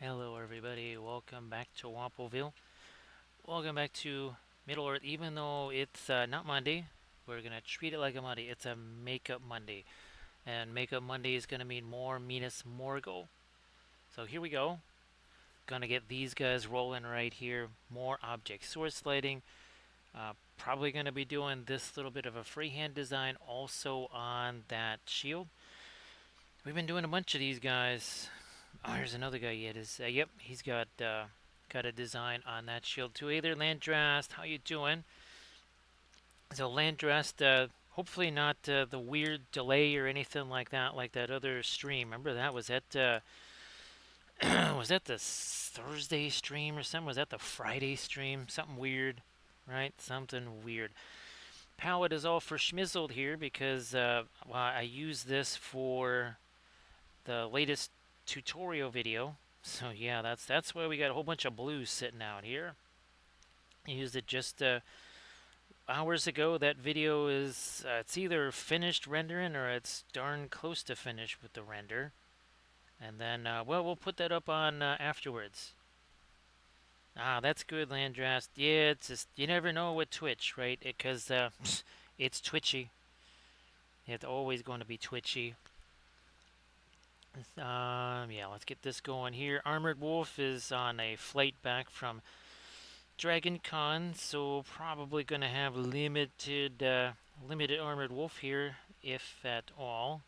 Hello everybody, welcome back to Wampleville. Welcome back to Middle Earth. Even though it's not Monday, we're going to treat it like a Monday. It's a Makeup Monday. And Makeup Monday is going to mean more Minas Morgul. So here we go. Gonna get these guys rolling right here. More object source sliding. Probably going to be doing this little bit of a freehand design also on that shield. We've been doing a bunch of these guys. Oh, here's another guy. Yep, he's got a design on that shield too. Hey there, Landrast. How you doing? So Landrast, hopefully not the weird delay or anything like that other stream. Remember that was that was that the Thursday stream or something? Was that the Friday stream? Something weird, right? Something weird. Palette is all for schmizzled here because well, I use this for the latest tutorial video. So yeah, that's why we got a whole bunch of blues sitting out here. I used it just hours ago. That video is it's either finished rendering or it's darn close to finished with the render. And then well, we'll put that up on afterwards. Ah, that's good, Landrast. Yeah, it's just you never know with Twitch, right? Because it's twitchy. It's always going to be twitchy. Yeah, let's get this going here. Armored Wolf is on a flight back from Dragon Con, so probably gonna have limited Armored Wolf here, if at all.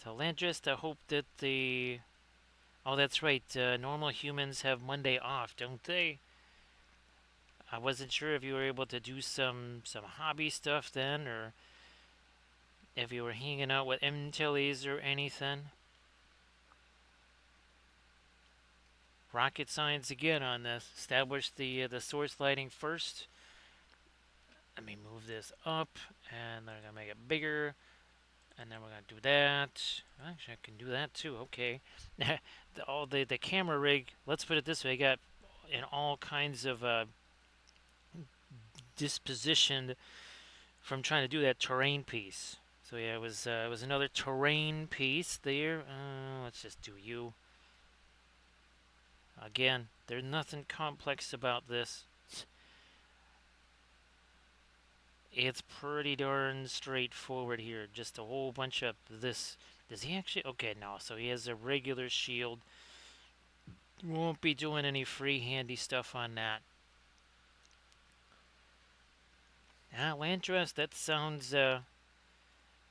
So Landrist, I hope that the oh, that's right. Normal humans have Monday off, don't they? I wasn't sure if you were able to do some hobby stuff then, or if you were hanging out with Intellies or anything. Rocket science again on this. Establish the source lighting first. Let me move this up, and then I'm gonna make it bigger, and then we're gonna do that. Actually, I can do that too. Okay. the camera rig. Let's put it this way. I got in all kinds of dispositioned from trying to do that terrain piece. So yeah, it was another terrain piece there. Let's just do you. Again, there's nothing complex about this. It's pretty darn straightforward here. Just a whole bunch of this. Does he actually? Okay, no. So he has a regular shield. Won't be doing any freehandy stuff on that. Lantras, that sounds,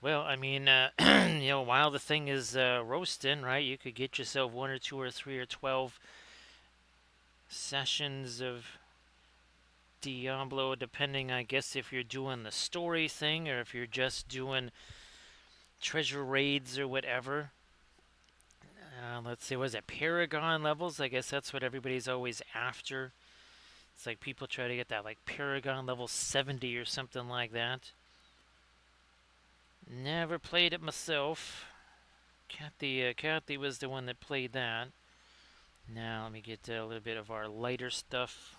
well, I mean, you know, while the thing is roasting, right, you could get yourself 1 or 2 or 3 or 12 sessions of Diablo, depending, I guess, if you're doing the story thing or if you're just doing treasure raids or whatever. Let's see, was it Paragon levels? I guess that's what everybody's always after. It's like people try to get that like Paragon level 70 or something like that. Never played it myself. Kathy was the one that played that. Now let me get a little bit of our lighter stuff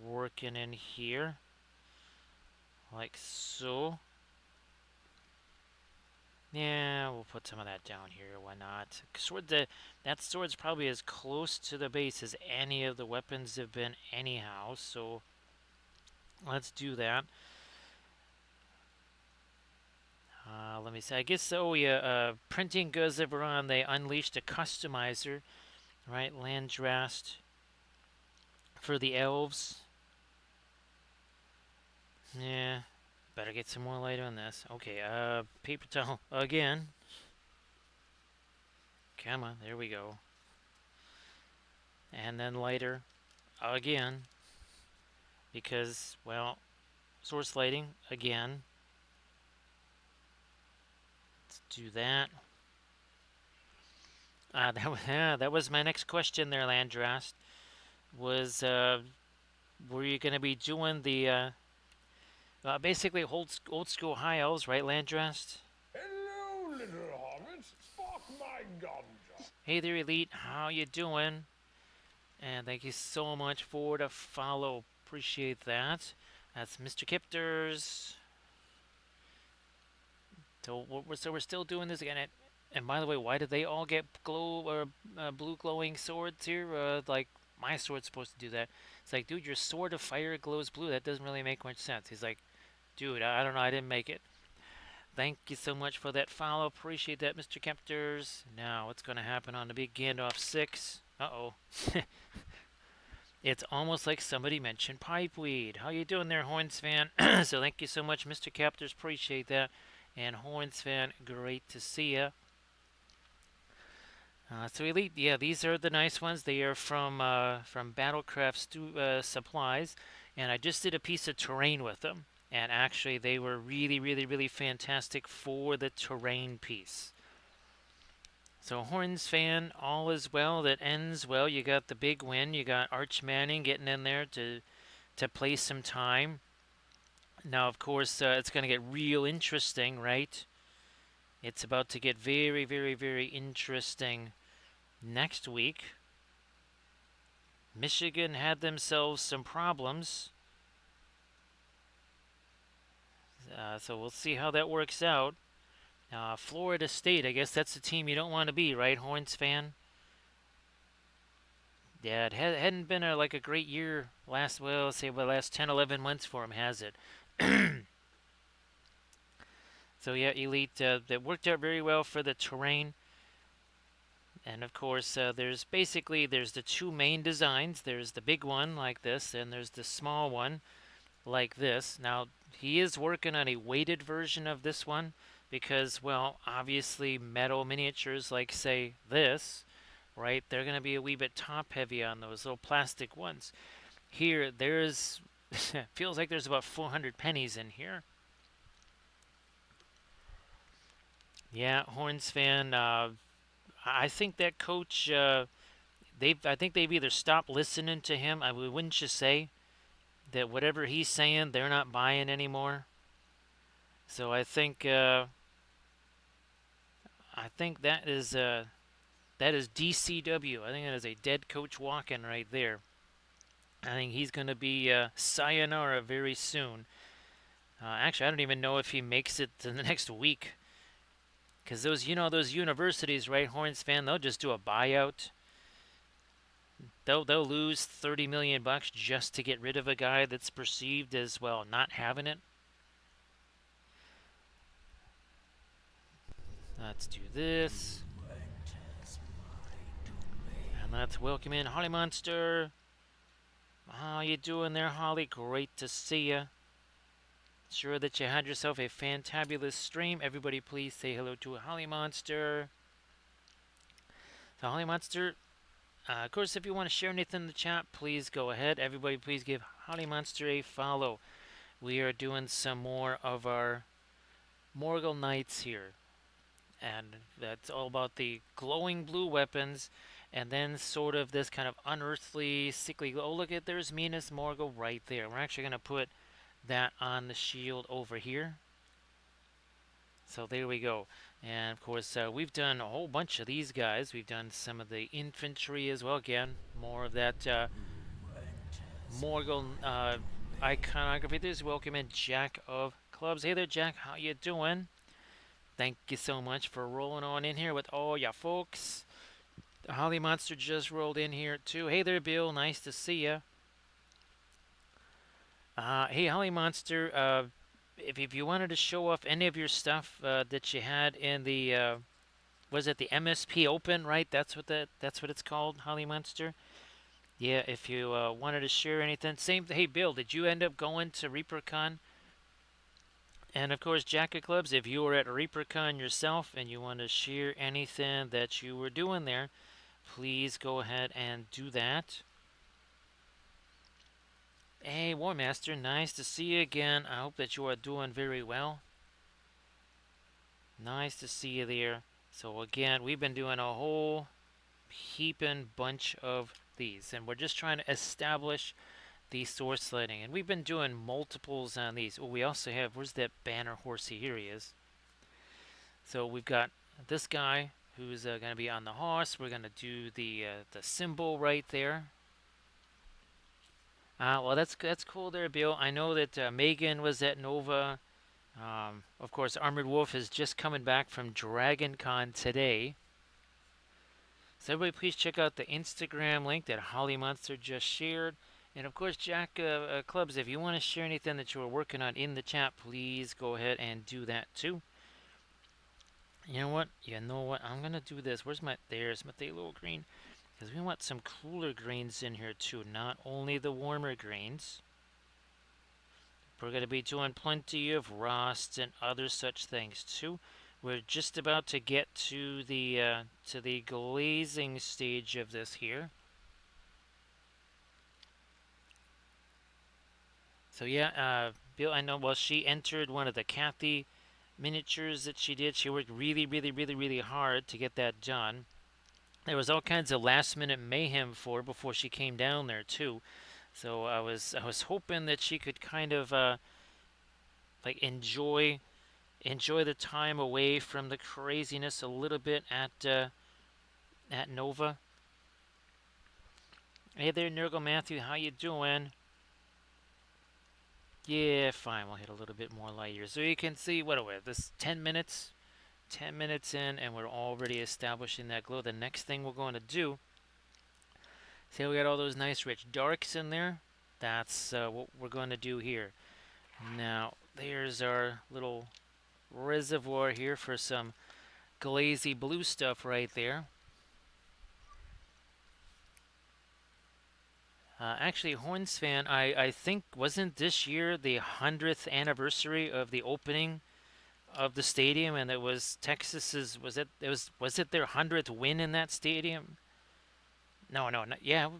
working in here. Like so. Yeah, we'll put some of that down here. Why not? That sword's probably as close to the base as any of the weapons have been anyhow, so let's do that. Let me see. I guess, oh yeah, printing goods that were on, they unleashed a customizer, right? Landrast for the elves. Yeah, better get some more light on this. Okay, paper towel again. Come on, there we go. And then lighter again. Because, well, source lighting again. Let's do that. That was my next question there, Landrast. Was, were you going to be doing the, basically old school high elves, right, Landrast? Hello, little hobbit. Spark my ganja. Hey there, Elite. How you doing? And thank you so much for the follow. Appreciate that. That's Mr. Kipters. So we're still doing this again. And by the way, why did they all get glow or blue glowing swords here? Like my sword's supposed to do that. It's like, dude, your sword of fire glows blue. That doesn't really make much sense. He's like, dude, I don't know. I didn't make it. Thank you so much for that follow. Appreciate that, Mr. Captors. Now, what's going to happen on the big Gandalf 6? Uh-oh. It's almost like somebody mentioned pipeweed. How you doing there, Horns fan? So thank you so much, Mr. Captors. Appreciate that. And Horns fan, great to see you. So Elite, yeah, these are the nice ones. They are from Battlecraft Supplies, and I just did a piece of terrain with them. And actually, they were really, really, really fantastic for the terrain piece. So Horns fan, all is well that ends well. You got the big win. You got Arch Manning getting in there to play some time. Now, of course, it's going to get real interesting, right? It's about to get very, very, very interesting next week. Michigan had themselves some problems. So we'll see how that works out. Florida State, I guess that's the team you don't want to be, right, Horns fan? Yeah, it hadn't been like a great year last, well, let's say the last 10, 11 months for him, has it? So yeah, Elite, that worked out very well for the terrain. And of course, there's the two main designs. There's the big one like this, and there's the small one like this. Now, he is working on a weighted version of this one because, well, obviously metal miniatures like, say, this, right? They're going to be a wee bit top heavy on those little plastic ones. Here, there's, feels like there's about 400 pennies in here. Yeah, Horns fan, I think that coach, I think they've either stopped listening to him. Wouldn't you say that whatever he's saying, they're not buying anymore? So I think that is DCW. I think that is a dead coach walking right there. I think he's going to be sayonara very soon. Actually, I don't even know if he makes it to the next week, because those universities, right, Horns fan, they'll just do a buyout. They'll lose 30 million bucks just to get rid of a guy that's perceived as, well, not having it. Let's do this. And let's welcome in Holly Monster. How you doing there, Holly? Great to see you. Sure that you had yourself a fantabulous stream. Everybody please say hello to Holly Monster. So Holly Monster, of course, if you want to share anything in the chat, please go ahead. Everybody please give Holly Monster a follow. We are doing some more of our Morgul Knights here. And that's all about the glowing blue weapons, and then sort of this kind of unearthly, sickly. Oh, look at there's Minas Morgul right there. We're actually going to put that on the shield over here. So there we go. And of course, we've done a whole bunch of these guys. We've done some of the infantry as well. Again, more of that Morgul iconography. There's welcome in Jack of Clubs. Hey there, Jack. How you doing? Thank you so much for rolling on in here with all ya folks. The Holly Monster just rolled in here too. Hey there, Bill. Nice to see ya. Hey, Holly Monster. If you wanted to show off any of your stuff that you had in the was it the MSP Open, right? That's what it's called, Holly Monster. Yeah, if you wanted to share anything, same. Hey, Bill, did you end up going to ReaperCon? And of course, Jack of Clubs, if you were at ReaperCon yourself and you want to share anything that you were doing there, please go ahead and do that. Hey, War Master, nice to see you again. I hope that you are doing very well. Nice to see you there. So again, we've been doing a whole heaping bunch of these, and we're just trying to establish the sword sliding. And we've been doing multiples on these. Oh, we also have, where's that banner horsey? Here he is. So we've got this guy who's going to be on the horse. We're going to do the symbol right there. Well, that's cool there, Bill. I know that Megan was at Nova. Of course, Armored Wolf is just coming back from Dragon Con today. So everybody please check out the Instagram link that Holly Monster just shared. And of course, Jack Clubs, if you want to share anything that you are working on in the chat, please go ahead and do that too. You know what? You know what? I'm going to do this. There's my phthalo green. Because we want some cooler grains in here too, not only the warmer grains. We're going to be doing plenty of rust and other such things too. We're just about to get to the glazing stage of this here. So yeah, Bill, I know. Well, she entered one of the Kathy miniatures that she did. She worked really, really, really, really hard to get that done. There was all kinds of last minute mayhem for her before she came down there too. So I was hoping that she could kind of like enjoy the time away from the craziness a little bit at Nova. Hey there, Nurgle Matthew, how you doing? Yeah, fine. We'll hit a little bit more light here, so you can see what are we? This 10 minutes, 10 minutes in, and we're already establishing that glow. The next thing we're going to do. See, we got all those nice rich darks in there. That's what we're going to do here. Now, there's our little reservoir here for some glazy blue stuff right there. Actually, Horns fan, I think wasn't this year the 100th anniversary of the opening of the stadium, and it was Texas's. Was it their 100th win in that stadium? No, no, not, yeah.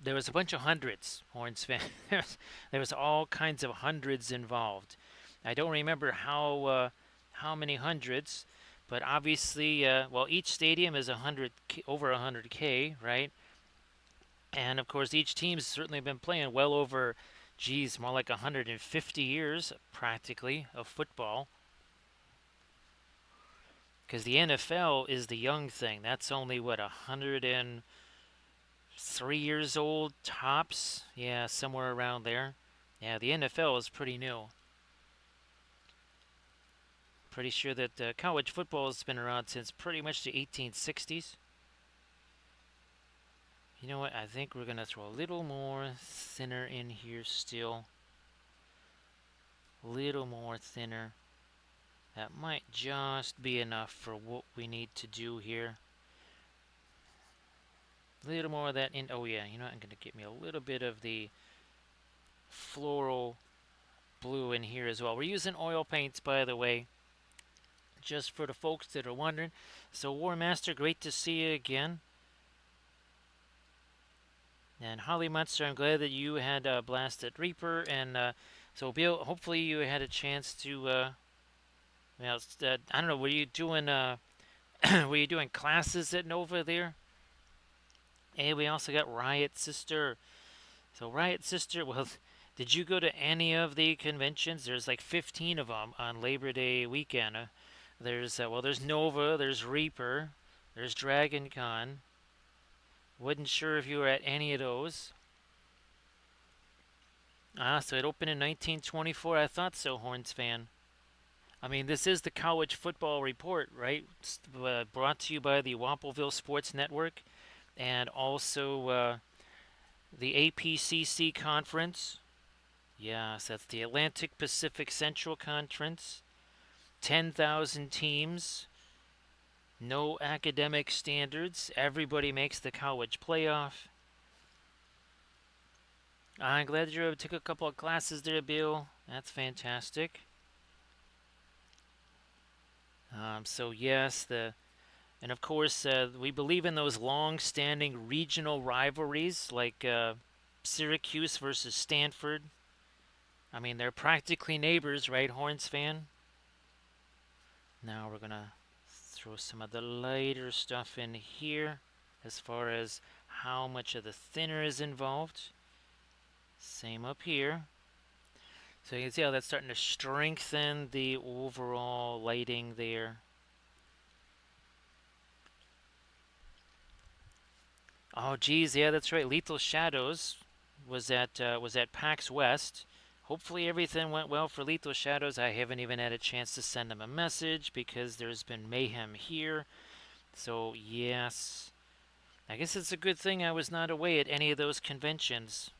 There was a bunch of hundreds, Horns fan. there was all kinds of hundreds involved. I don't remember how many hundreds, but obviously, well, each stadium is 100 over 100K, right? And of course, each team's certainly been playing well over, geez, more like 150 years practically of football. Because the NFL is the young thing. That's only, what, 103 years old tops? Yeah, somewhere around there. Yeah, the NFL is pretty new. Pretty sure that college football has been around since pretty much the 1860s. You know what? I think we're going to throw a little more thinner in here still. A little more thinner. That might just be enough for what we need to do here. A little more of that in. Oh yeah, you know what? I'm going to get me a little bit of the floral blue in here as well. We're using oil paints, by the way, just for the folks that are wondering. So War Master, great to see you again. And Holly Monster, I'm glad that you had blasted Reaper. And so Bill, hopefully you had a chance to. I don't know. Were you doing were you doing classes at Nova there? Hey, we also got Riot Sister. So Riot Sister, well, did you go to any of the conventions? There's like 15 of them on Labor Day weekend. There's Nova, there's Reaper, there's Dragon Con. Wasn't sure if you were at any of those. So it opened in 1924. I thought so, Horns fan. I mean, this is the college football report, right? Brought to you by the Wampelville Sports Network and also the APCC conference. Yes, that's the Atlantic Pacific Central Conference. 10,000 teams. No academic standards. Everybody makes the college playoff. I'm glad you were able to take a couple of classes there, Bill. That's fantastic. So yes, and of course we believe in those long-standing regional rivalries like Syracuse versus Stanford. I mean, they're practically neighbors, right, Horns fan? Now we're gonna throw some of the lighter stuff in here as far as how much of the thinner is involved. Same up here. So you can see how that's starting to strengthen the overall lighting there. Oh, geez, yeah, that's right. Lethal Shadows was at PAX West. Hopefully everything went well for Lethal Shadows. I haven't even had a chance to send him a message because there's been mayhem here. So, yes. I guess it's a good thing I was not away at any of those conventions.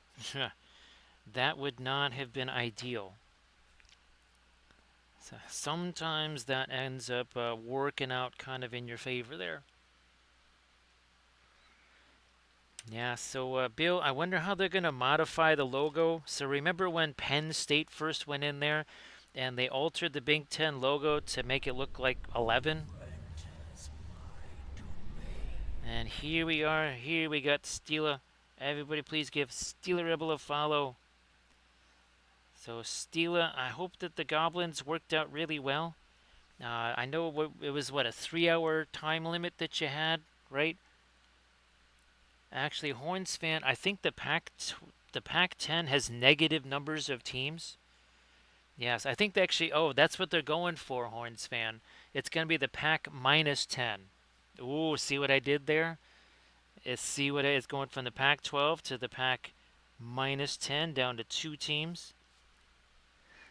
That would not have been ideal. So sometimes that ends up working out kind of in your favor there. Yeah, so Bill, I wonder how they're going to modify the logo. So remember when Penn State first went in there and they altered the Big Ten logo to make it look like 11? And here we are. Here we got Steela. Everybody please give Steela Rebel a follow. So Steela, I hope that the Goblins worked out really well. I know it was, what, a 3 hour time limit that you had, right? Actually, Horns fan, I think the Pac-10 has negative numbers of teams. Yes, I think they actually. Oh, that's what they're going for, Horns fan. It's gonna be the Pac minus 10. Ooh, see what I did there? See what it's going from the Pac-12 to the Pac minus 10 down to 2 teams.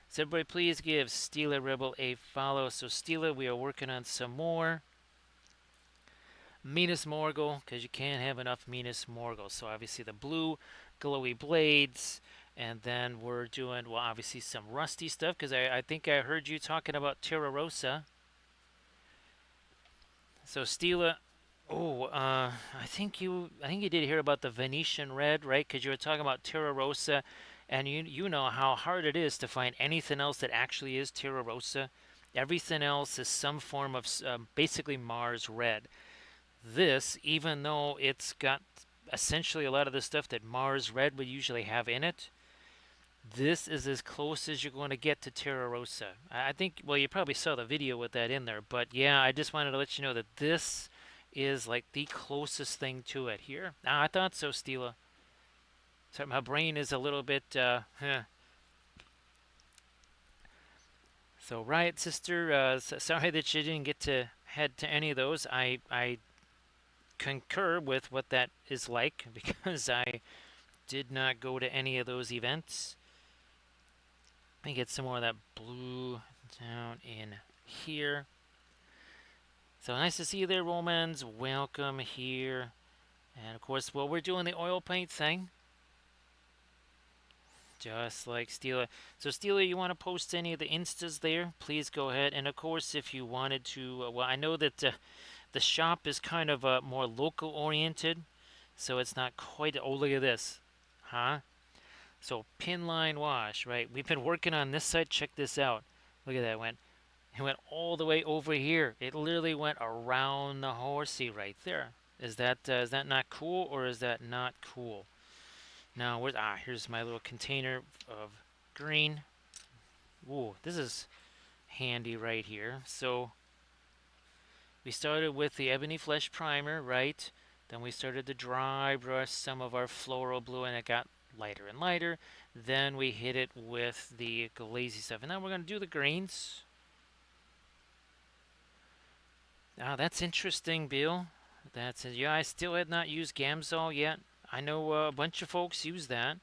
So everybody, please give Steela Rebel a follow. So Steela, we are working on some more Minas Morgul, because you can't have enough Minas Morgul. So obviously the blue glowy blades, and then we're doing, well, obviously some rusty stuff, because I think I heard you talking about Terra Rosa. So Stila, oh, I think you did hear about the Venetian red, right? Because you were talking about Terra Rosa, and you know how hard it is to find anything else that actually is Terra Rosa. Everything else is some form of basically Mars red. This, even though it's got essentially a lot of the stuff that Mars Red would usually have in it, this is as close as you're going to get to Terra Rosa. I think, well, you probably saw the video with that in there, but yeah, I just wanted to let you know that this is like the closest thing to it here. I thought so, Stila. So my brain is a little bit, So, Riot Sister, sorry that you didn't get to head to any of those. I concur with what that is like because I did not go to any of those events. Let me get some more of that blue down in here. So nice to see you there, Romans. Welcome here. And of course, well, we're doing the oil paint thing. Just like Steela. So Steela, you want to post any of the instas there? Please go ahead. And of course, if you wanted to, well, I know that the shop is kind of more local oriented. So it's not quite, oh, look at this. Huh? So pin line wash, right? We've been working on this side. Check this out. Look at that. It went all the way over here. It literally went around the horsey right there. Is that not cool or is that not cool? Now here's my little container of green. Ooh, this is handy right here. So we started with the ebony flesh primer, right? Then we started to dry brush some of our floral blue and it got lighter and lighter. Then we hit it with the glazy stuff. And now we're going to do the greens. Ah, that's interesting, Bill. Yeah, I still had not used Gamsol yet. I know a bunch of folks use that.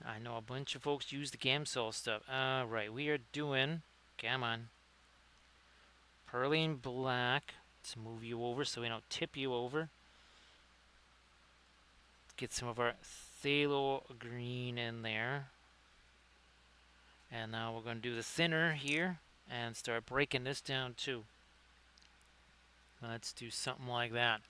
I know a bunch of folks use the Gamsol stuff. Right, we are doing, come on, Perlene Black. Let's move you over so we don't tip you over. Get some of our phthalo green in there. And now we're going to do the thinner here and start breaking this down too. Let's do something like that.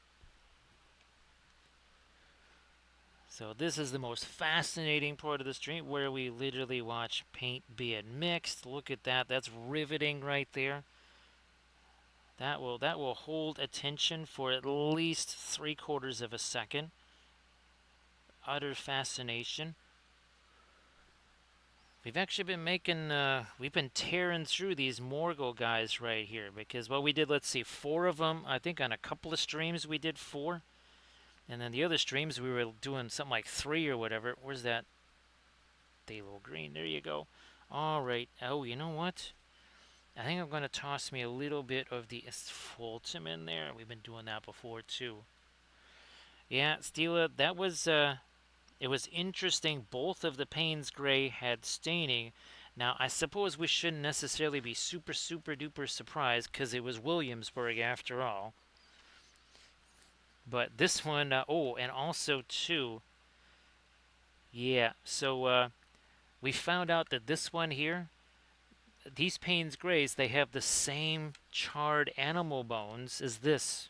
So this is the most fascinating part of the stream where we literally watch paint being mixed. Look at that. That's riveting right there. That will hold attention for at least 3/4 of a second. Utter fascination. We've actually been we've been tearing through these Morgul guys right here because, well, we did, let's see, 4 of them. I think on a couple of streams we did 4. And then the other streams we were doing something like 3 or whatever. Where's that? Phthalo green. There you go. All right. Oh, you know what? I think I'm going to toss me a little bit of the asphaltum in there. We've been doing that before too. Yeah, Stila, that was It was interesting. Both of the Payne's Gray had staining. Now, I suppose we shouldn't necessarily be super, super duper surprised because it was Williamsburg after all. But this one, oh, and also, too, yeah, so we found out that this one here, these Payne's Grays, they have the same charred animal bones as this.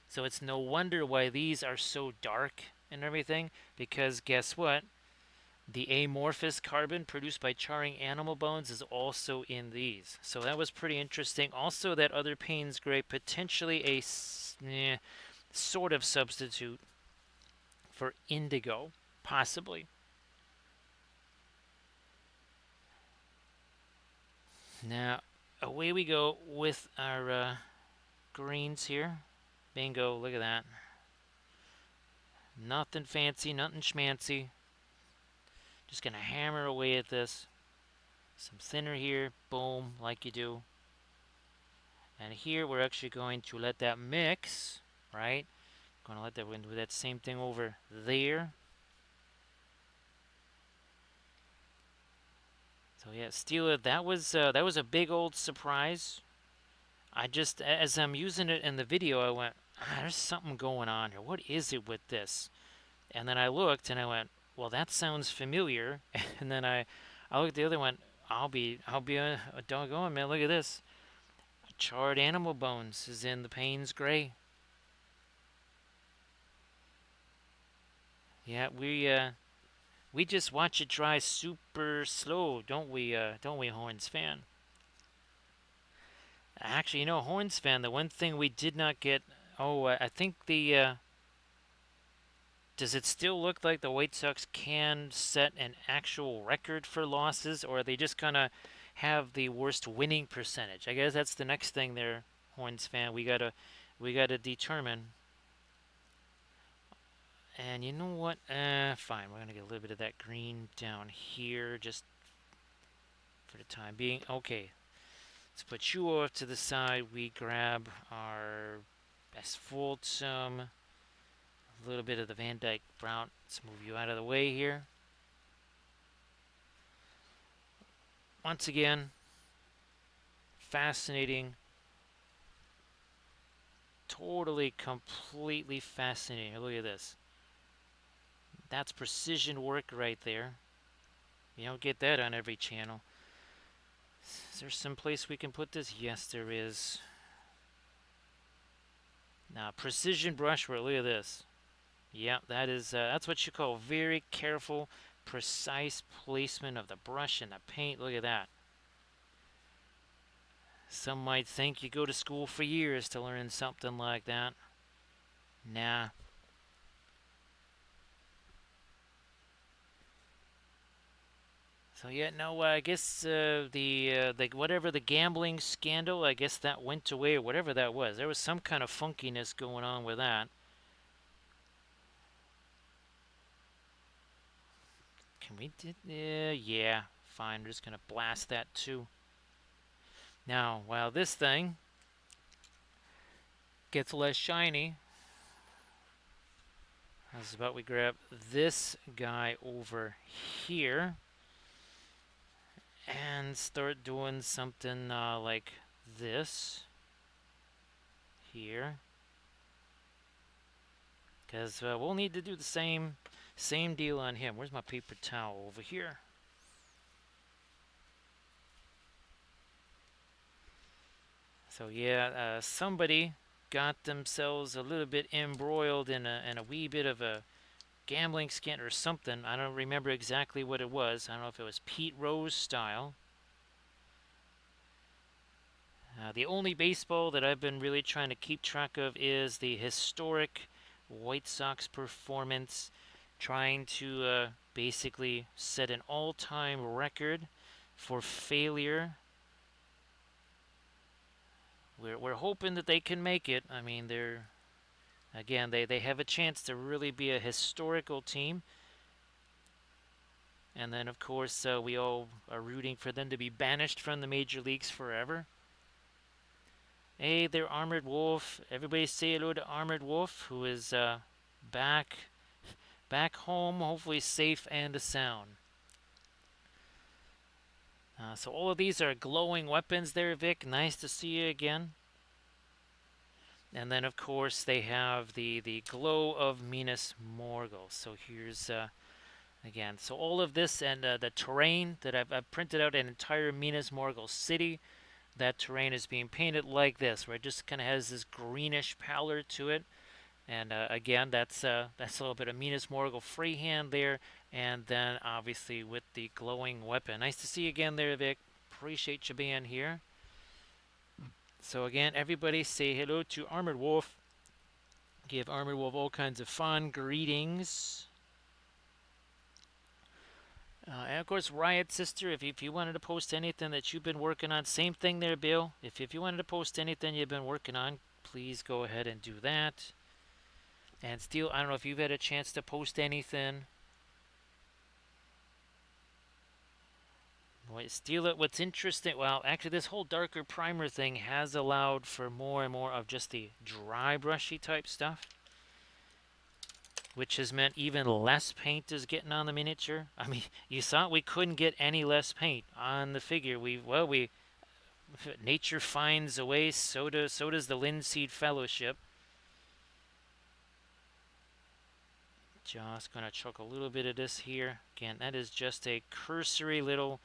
So it's no wonder why these are so dark and everything, because guess what? The amorphous carbon produced by charring animal bones is also in these. So that was pretty interesting. Also, that other Payne's Gray, potentially a sort of substitute for indigo, possibly. Now, away we go with our greens here. Bingo, look at that. Nothing fancy, nothing schmancy. Just going to hammer away at this. Some thinner here, boom, like you do. And here we're actually going to let that mix, right? Going to let that, we're going to do that same thing over there. So yeah, Steela, that was a big old surprise. I just, as I'm using it in the video, I went, there's something going on here. What is it with this? And then I looked and I went, well, that sounds familiar. And then I looked at the other one. I'll be a doggone man. Look at this. Charred animal bones is in the Payne's Gray. Yeah, we just watch it dry super slow, don't we, Horns fan? Actually, Horns fan, the one thing we did not get. Oh, I think the. Does it still look like the White Sox can set an actual record for losses, or are they just gonna have the worst winning percentage? I guess that's the next thing there, Horns fan. We gotta determine. And you know what? Fine. We're gonna get a little bit of that green down here, just for the time being. Okay, let's put you off to the side. We grab our best Fulton, a little bit of the Van Dyke Brown. Let's move you out of the way here. Once again, fascinating. Totally, completely fascinating. Look at this. That's precision work right there. You don't get that on every channel. Is there some place we can put this? Yes, there is. Now, precision brushwork. Look at this. Yeah, that's what you call very careful, precise placement of the brush and the paint. Look at that. Some might think you go to school for years to learn something like that. Nah. So yeah, no, I guess the whatever the gambling scandal, I guess that went away or whatever that was. There was some kind of funkiness going on with that. Can we did? Yeah, fine. We're just gonna blast that too. Now, while this thing gets less shiny, how's about we grab this guy over here and start doing something like this here, because we'll need to do the same deal on him. Where's my paper towel? Over here. So yeah, somebody got themselves a little bit embroiled in a wee bit of a gambling scandal or something. I don't remember exactly what it was. I don't know if it was Pete Rose style. The only baseball that I've been really trying to keep track of is the historic White Sox performance, trying to basically set an all-time record for failure. We're hoping that they can make it. I mean, they have a chance to really be a historical team. And then, of course, we all are rooting for them to be banished from the major leagues forever. Hey there, Armored Wolf. Everybody say hello to Armored Wolf, who is back back home, hopefully safe and sound. So all of these are glowing weapons there, Vic. Nice to see you again. And then, of course, they have the glow of Minas Morgul. So here's again. So all of this and the terrain that I've printed out an entire Minas Morgul city. That terrain is being painted like this, where it just kind of has this greenish pallor to it. And again, that's a little bit of Minas Morgul freehand there, and then obviously with the glowing weapon. Nice to see you again there, Vic. Appreciate you being here. So again, everybody say hello to Armored Wolf. Give Armored Wolf all kinds of fun greetings. And of course, Riot Sister, if you wanted to post anything that you've been working on, same thing there, Bill. If you wanted to post anything you've been working on, please go ahead and do that. And Steel, I don't know if you've had a chance to post anything. Steal it. What's interesting, well, actually, this whole darker primer thing has allowed for more and more of just the dry brushy type stuff, which has meant even less paint is getting on the miniature. I mean, you thought we couldn't get any less paint on the figure. We nature finds a way. So does the Linseed Fellowship. Just gonna chuck a little bit of this here. Again, that is just a cursory little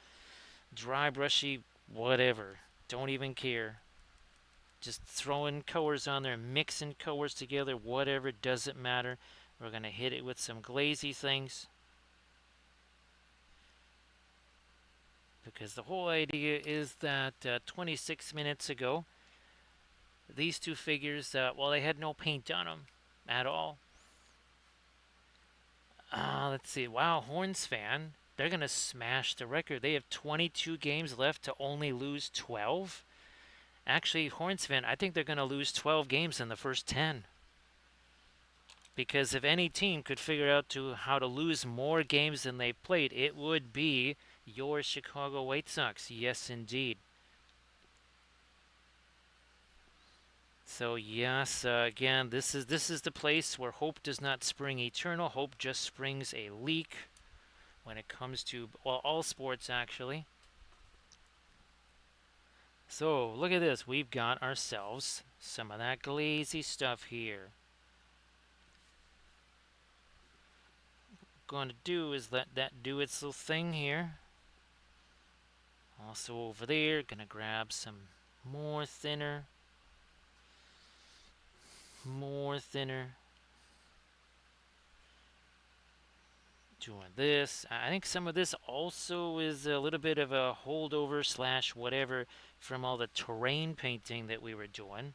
dry brushy whatever. Don't even care. Just throwing colors on there, mixing colors together, whatever, doesn't matter. We're going to hit it with some glazy things. Because the whole idea is that 26 minutes ago, these two figures, well, they had no paint on them at all. Let's see. Wow, Horns fan, they're going to smash the record. They have 22 games left to only lose 12. Actually, Horns fan, I think they're going to lose 12 games in the first 10. Because if any team could figure out how to lose more games than they played, it would be your Chicago White Sox. Yes, indeed. So yes, again, this is the place where hope does not spring eternal. Hope just springs a leak when it comes to, well, all sports actually. So look at this. We've got ourselves some of that glazy stuff here. Going to do is let that do its little thing here. Also over there, gonna grab some more thinner. More thinner. Doing this. I think some of this also is a little bit of a holdover slash whatever from all the terrain painting that we were doing.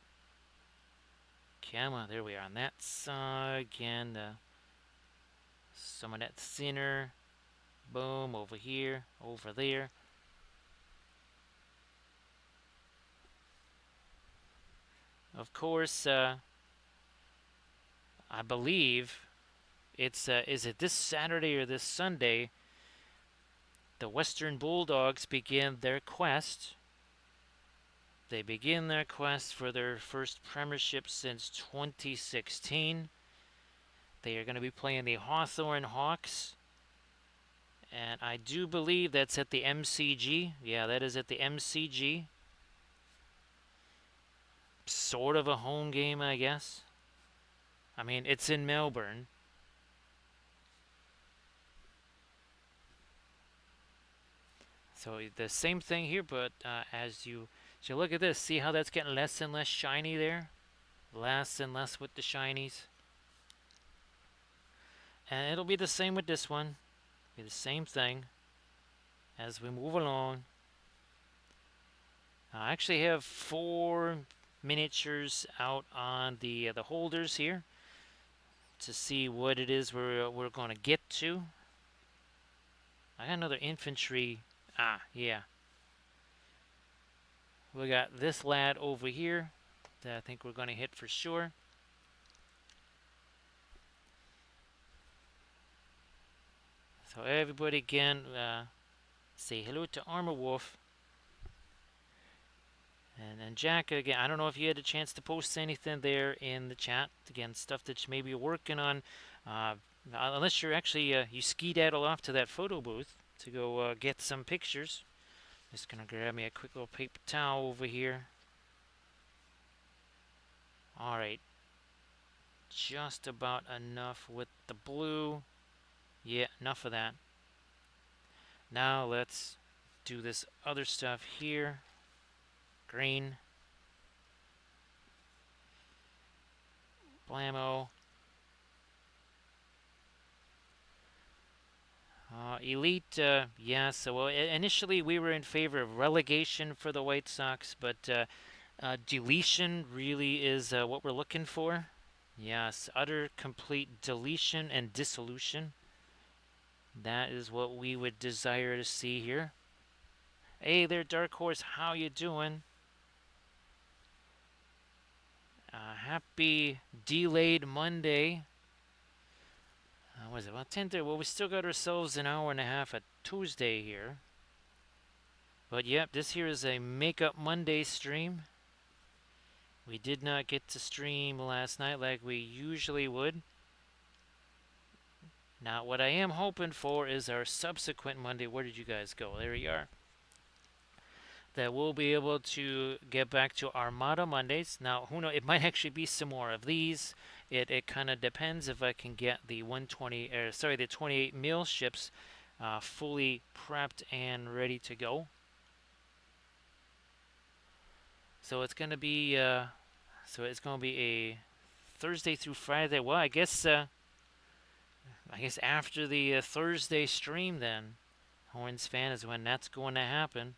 Come on, there we are on that side. Again, some of that thinner. Boom, over here, over there. Of course, I believe it's, is it this Saturday or this Sunday? The Western Bulldogs begin their quest. They begin their quest for their first premiership since 2016. They are going to be playing the Hawthorne Hawks. And I do believe that's at the MCG. Yeah, that is at the MCG. Sort of a home game, I guess. I mean, it's in Melbourne. So the same thing here, but as you look at this, see how that's getting less and less shiny there? Less and less with the shinies. And it'll be the same with this one. Be the same thing as we move along. I actually have 4 miniatures out on the holders here to see what it is we're going to get to. I got another infantry. Yeah. We got this lad over here that I think we're going to hit for sure. So everybody again, say hello to Armor Wolf. And Jack, again, I don't know if you had a chance to post anything there in the chat. Again, stuff that you maybe you're working on. Unless you're actually you ski-daddle off to that photo booth to go get some pictures. Just gonna grab me a quick little paper towel over here. All right, just about enough with the blue. Yeah, enough of that. Now let's do this other stuff here. Green, blammo. Elite, yeah. So well, initially we were in favor of relegation for the White Sox, but deletion really is what we're looking for. Yes, utter complete deletion and dissolution. That is what we would desire to see here. Hey there, Dark Horse. How you doing? Happy delayed Monday. What is it? About 10:30. Well, we still got ourselves an hour and a half at Tuesday here. But yep, this here is a Makeup Monday stream. We did not get to stream last night like we usually would. Now, what I am hoping for is our subsequent Monday. Where did you guys go? There you are. That we'll be able to get back to Armada Mondays. Now, who knows? It might actually be some more of these. It kind of depends if I can get the the 28 meal ships fully prepped and ready to go. So it's gonna be a Thursday through Friday. Well, I guess after the Thursday stream, then Horns fan is when that's going to happen.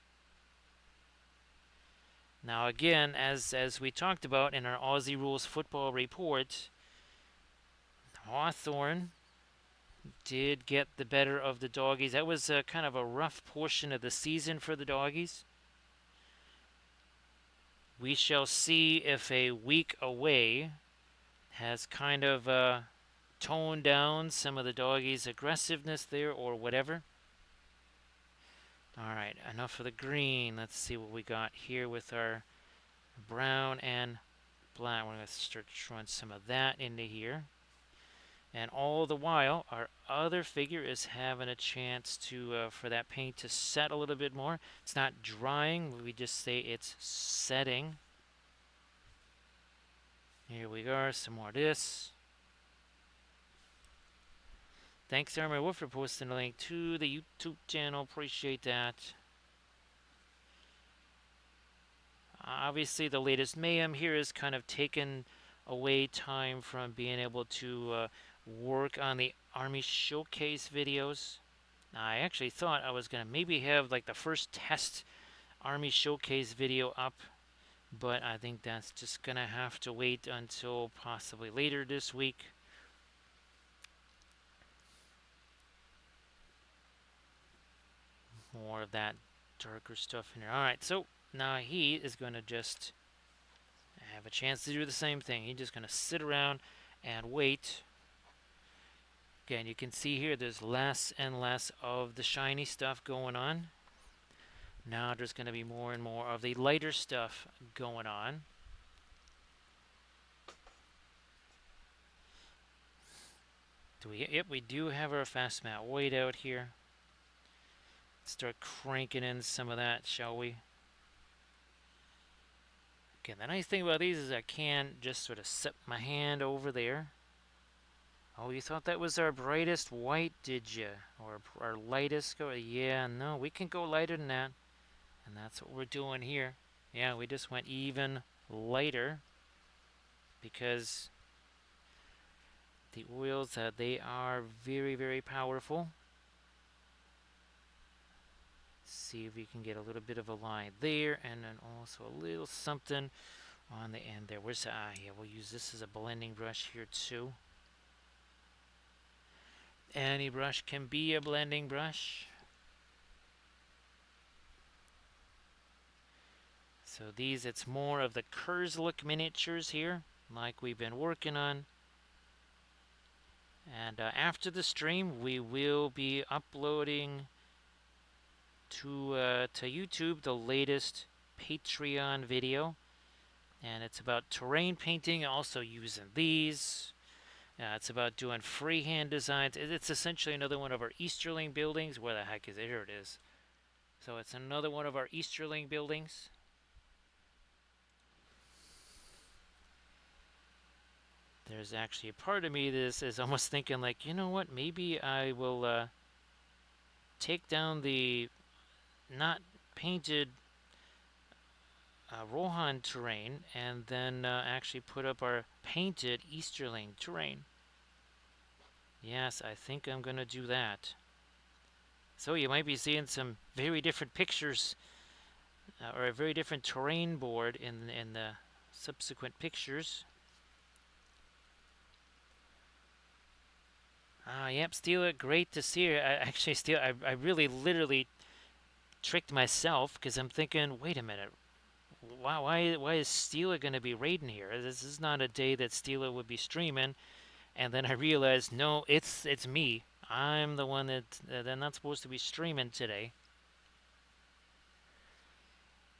Now, again, as we talked about in our Aussie Rules football report, Hawthorn did get the better of the doggies. That was kind of a rough portion of the season for the doggies. We shall see if a week away has kind of toned down some of the doggies' aggressiveness there or whatever. All right, enough of the green. Let's see what we got here with our brown and black. We're going to start throwing some of that into here. And all the while, our other figure is having a chance to for that paint to set a little bit more. It's not drying. We just say it's setting. Here we are. Some more of this. Thanks, Armory Wolf, for posting a link to the YouTube channel. Appreciate that. Obviously, the latest mayhem here is kind of taken away time from being able to work on the Army Showcase videos. I actually thought I was going to maybe have like the first test Army Showcase video up, but I think that's just going to have to wait until possibly later this week. More of that darker stuff in here. Alright, so now he is going to just have a chance to do the same thing. He's just going to sit around and wait. Again, you can see here there's less and less of the shiny stuff going on. Now there's going to be more and more of the lighter stuff going on. Yep, we do have our fast mat white out here. Let's start cranking in some of that, shall we? Okay, the nice thing about these is I can just sort of set my hand over there. Oh, you thought that was our brightest white, did you? Or our lightest color? Yeah, no, we can go lighter than that. And that's what we're doing here. Yeah, we just went even lighter because the oils, they are very, very powerful. See if we can get a little bit of a line there, and then also a little something on the end there. Yeah, we'll use this as a blending brush here too. Any brush can be a blending brush. So these, it's more of the Kurzlook miniatures here, like we've been working on. And after the stream, we will be uploading to YouTube the latest Patreon video. And it's about terrain painting, also using these. It's about doing freehand designs. It's essentially another one of our Easterling buildings. Where the heck is it? Here it is. So it's another one of our Easterling buildings. There's actually a part of me that is almost thinking like, you know what? Maybe I will take down the not painted Rohan terrain and then actually put up our painted Easterling terrain. Yes, I think I'm going to do that. So you might be seeing some very different pictures or a very different terrain board in the subsequent pictures. Yep, Steela, great to see her. Actually, Steela, I really literally tricked myself because I'm thinking, wait a minute, why is Steela going to be raiding here? This is not a day that Steela would be streaming. And then I realized, no, it's me. I'm the one that I'm not supposed to be streaming today.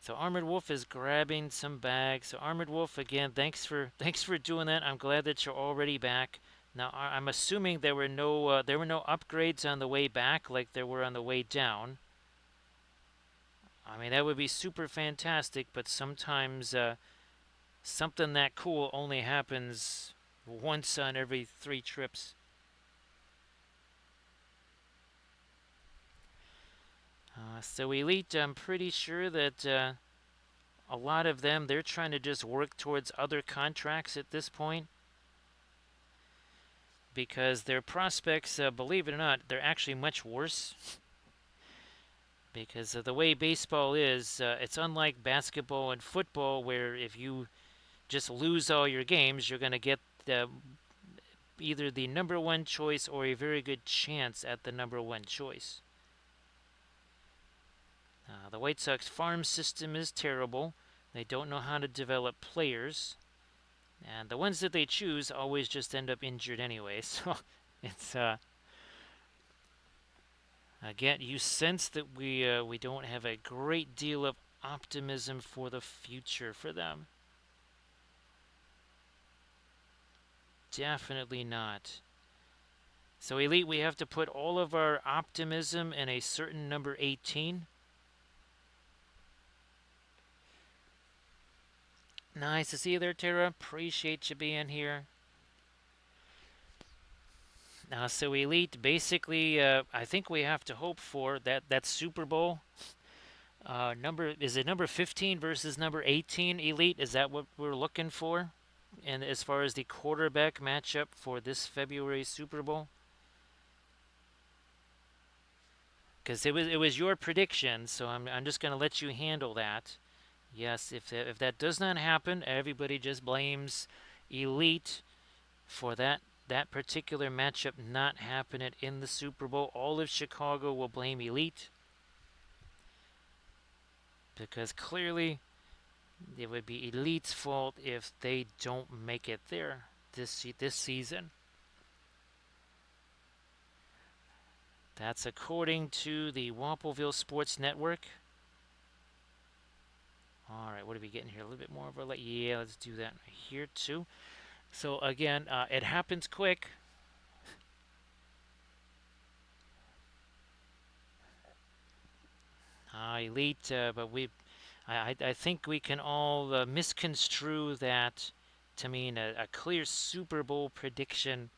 So Armored Wolf is grabbing some bags. So Armored Wolf again, thanks for doing that. I'm glad that you're already back. Now I'm assuming there were no upgrades on the way back like there were on the way down. I mean that would be super fantastic, but sometimes something that cool only happens once on every 3 trips. So Elite, I'm pretty sure that a lot of them, they're trying to just work towards other contracts at this point because their prospects, believe it or not, they're actually much worse because of the way baseball is. It's unlike basketball and football where if you just lose all your games, you're going to get either the number one choice or a very good chance at the number one choice. The White Sox farm system is terrible. They don't know how to develop players. And the ones that they choose always just end up injured anyway. So it's again, you sense that we don't have a great deal of optimism for the future for them. Definitely not. So Elite, we have to put all of our optimism in a certain number 18. Nice to see you there, Tara. Appreciate you being here. So Elite, basically, I think we have to hope for that Super Bowl number. Is it number 15 versus number 18? Elite, is that what we're looking for? And as far as the quarterback matchup for this February Super Bowl, because it was your prediction, so I'm just going to let you handle that. Yes, if that does not happen, everybody just blames Elite for that particular matchup not happening in the Super Bowl. All of Chicago will blame Elite because clearly it would be Elite's fault if they don't make it there this season. That's according to the Wampelville Sports Network. All right, what are we getting here? A little bit more of a yeah. Let's do that here too. So again, it happens quick. Elite, but I think we can all misconstrue that to mean a clear Super Bowl prediction.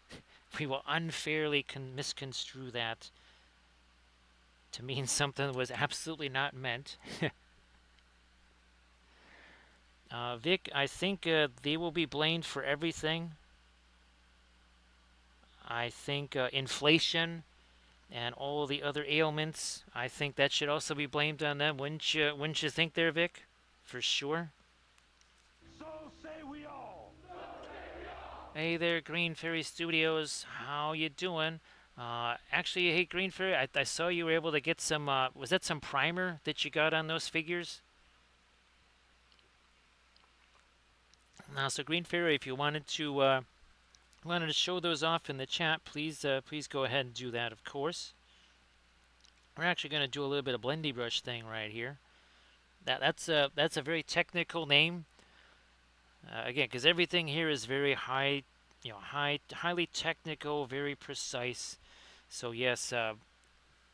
We will unfairly misconstrue that to mean something that was absolutely not meant. Vic, I think they will be blamed for everything. I think inflation and all the other ailments, I think that should also be blamed on them. Wouldn't you think there, Vic? For sure. So say we all. Hey there, Green Fairy Studios. How you doing? Actually, hey Green Fairy, I saw you were able to get some. Was that some primer that you got on those figures? Now, so Green Fairy, if you wanted to show those off in the chat, please go ahead and do that. Of course, we're actually going to do a little bit of blendy brush thing right here. That's a very technical name. Again, because everything here is very high highly technical, very precise. So yes,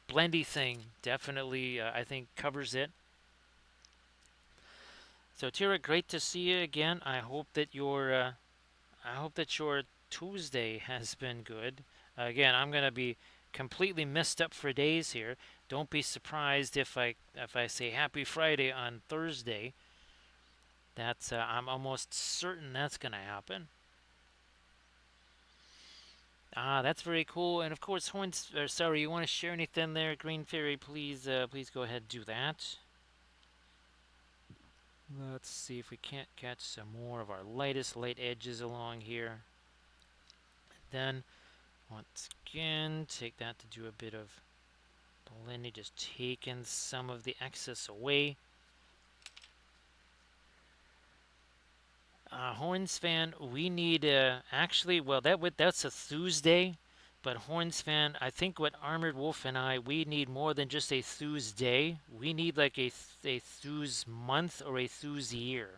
blendy thing definitely I think covers it. So Tira, great to see you again. I hope that your Tuesday has been good. Again, I'm gonna be completely messed up for days here. Don't be surprised if I say Happy Friday on Thursday. That's I'm almost certain that's gonna happen. Ah, that's very cool. And of course, Horns. Sorry, you want to share anything there, Green Fairy? Please go ahead and do that. Let's see if we can't catch some more of our lightest light edges along here. Then, once again, take that to do a bit of blending, just taking some of the excess away. Horns fan, we need actually. Well, that's a Tuesday, but Horns fan, I think what Armored Wolf and I we need more than just a Tuesday. We need like a Thus month or a Thus year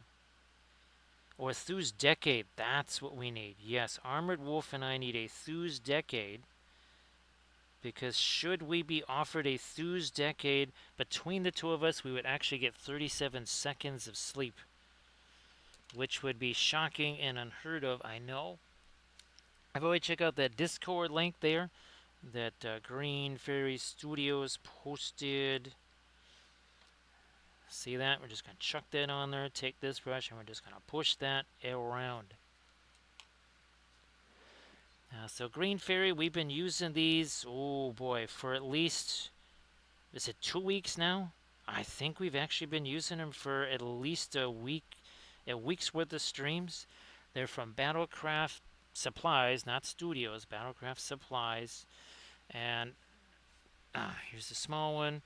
or a Thus decade. That's what we need. Yes, Armored Wolf and I need a Thus decade because should we be offered a Thus decade between the two of us, we would actually get 37 seconds of sleep, which would be shocking and unheard of. I know. Everybody check out that Discord link there that Green Fairy Studios posted. See that? We're just going to chuck that on there, take this brush, and we're just going to push that around. So Green Fairy, we've been using these, oh boy, for at least, is it 2 weeks now? I think we've actually been using them for at least a week's worth of streams. They're from Battlecraft Supplies, not Studios, Battlecraft Supplies. And here's the small one.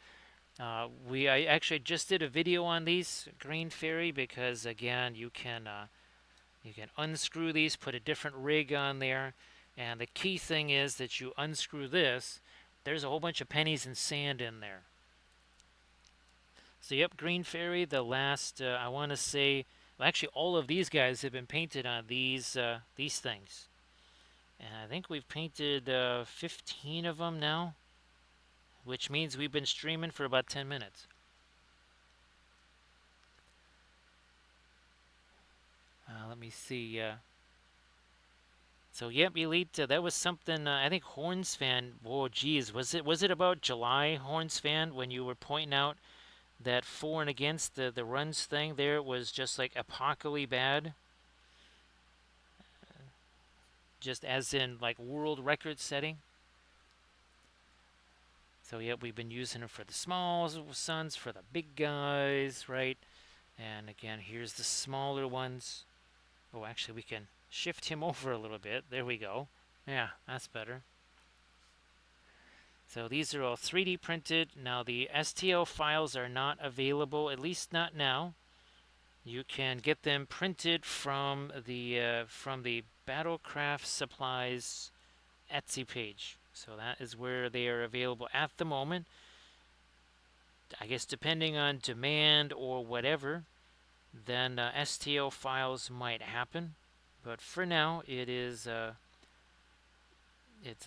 I actually just did a video on these Green Fairy because again you can unscrew these, put a different rig on there, and the key thing is that you unscrew this. There's a whole bunch of pennies and sand in there. So yep, Green Fairy. The last I want to say, well, actually all of these guys have been painted on these things, and I think we've painted 15 of them now, which means we've been streaming for about 10 minutes. Let me see. So yep, Elite. That was something. I think Horns fan. Oh, geez, was it about July, Horns fan, when you were pointing out that for and against the runs thing there was just like epocally bad, just as in like world record setting. So yep, we've been using them for the small sons, for the big guys, right? And again, here's the smaller ones. Oh, actually, we can shift him over a little bit. There we go. Yeah, that's better. So these are all 3D printed. Now the STL files are not available, at least not now. You can get them printed from the Battlecraft Supplies Etsy page. So that is where they are available at the moment. I guess depending on demand or whatever, then STL files might happen. But for now, it's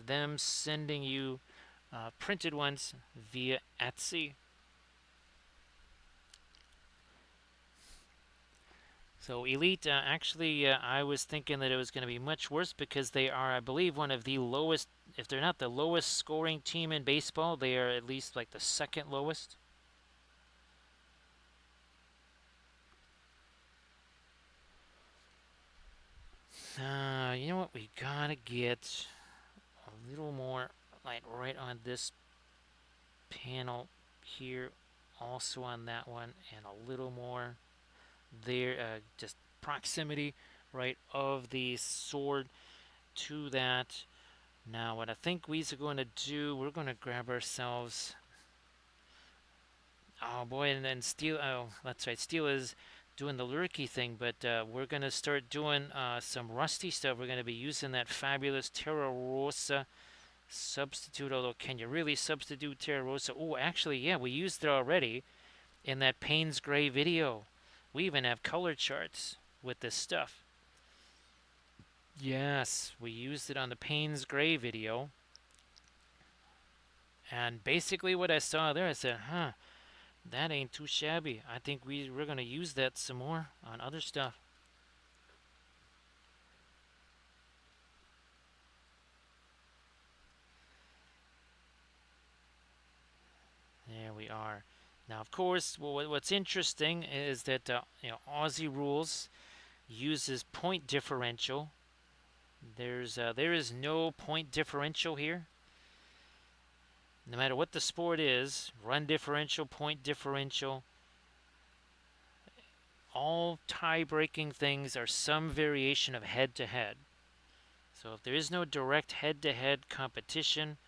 them sending you printed ones via Etsy. So Elite, actually, I was thinking that it was going to be much worse because they are, I believe, one of the lowest, if they're not the lowest scoring team in baseball, they are at least like the second lowest. You know what? We gotta get a little more light right on this panel here, also on that one, and a little more there, just proximity, right, of the sword to that. Now, what I think we're going to do, we're going to grab ourselves. Oh boy, and then Steel. Oh, that's right. Steel is doing the lurky thing, but we're going to start doing some rusty stuff. We're going to be using that fabulous Terra Rosa substitute. Although, can you really substitute Terra Rosa? Oh, actually, yeah, we used it already in that Payne's Gray video. We even have color charts with this stuff. Yes, we used it on the Payne's Gray video. And basically what I saw there, I said, huh, that ain't too shabby. I think we're going to use that some more on other stuff. There we are. Now, of course, what's interesting is that Aussie rules uses point differential. There is no point differential here. No matter what the sport is, run differential, point differential, all tie-breaking things are some variation of head-to-head. So if there is no direct head-to-head competition,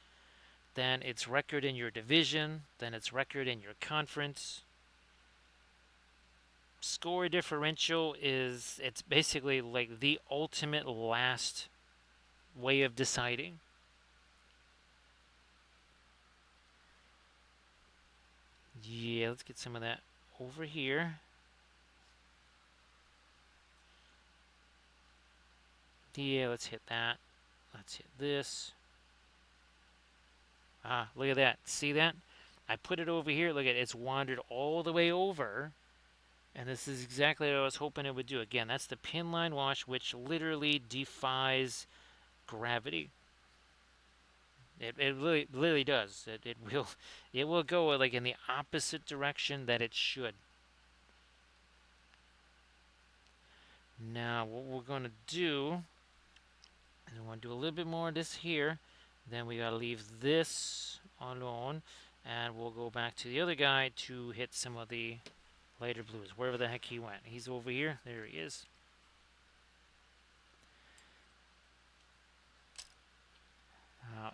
then it's record in your division, then it's record in your conference. Score differential it's basically like the ultimate last way of deciding. Yeah, let's get some of that over here. Yeah, let's hit that. Let's hit this. Ah, look at that. See that? I put it over here. Look at it. It's wandered all the way over. And this is exactly what I was hoping it would do. Again, that's the pin line wash, which literally defies gravity. It really does. It will go like in the opposite direction that it should. Now what we're gonna do is we want to do a little bit more of this here. Then we gotta leave this alone, and we'll go back to the other guy to hit some of the lighter blues, wherever the heck he went. He's over here. There he is.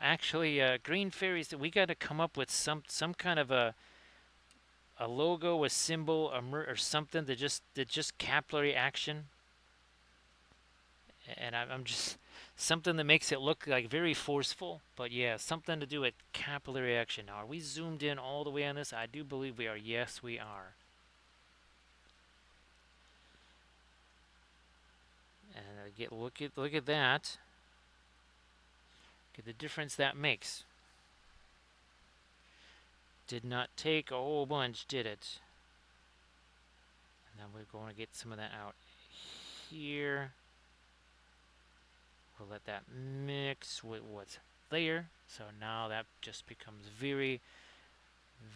Actually, Green Fairies, we got to come up with some kind of a logo, a symbol, or something that just capillary action. And I'm just something that makes it look like very forceful. But yeah, something to do with capillary action. Now, are we zoomed in all the way on this? I do believe we are. Yes, we are. And look at that. Look at the difference that makes. Did not take a whole bunch, did it? And then we're going to get some of that out here. We'll let that mix with what's there. So now that just becomes very,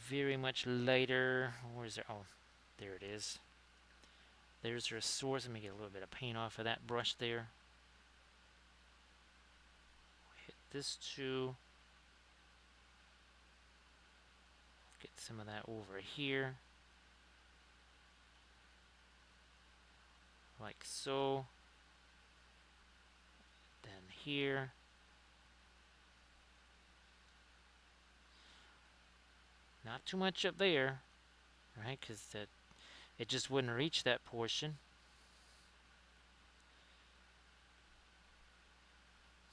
very much lighter. Where's there? Oh, there it is. There's our source. Let me get a little bit of paint off of that brush there. Hit this too. Get some of that over here. Like so. Then here. Not too much up there, right? Because it just wouldn't reach that portion.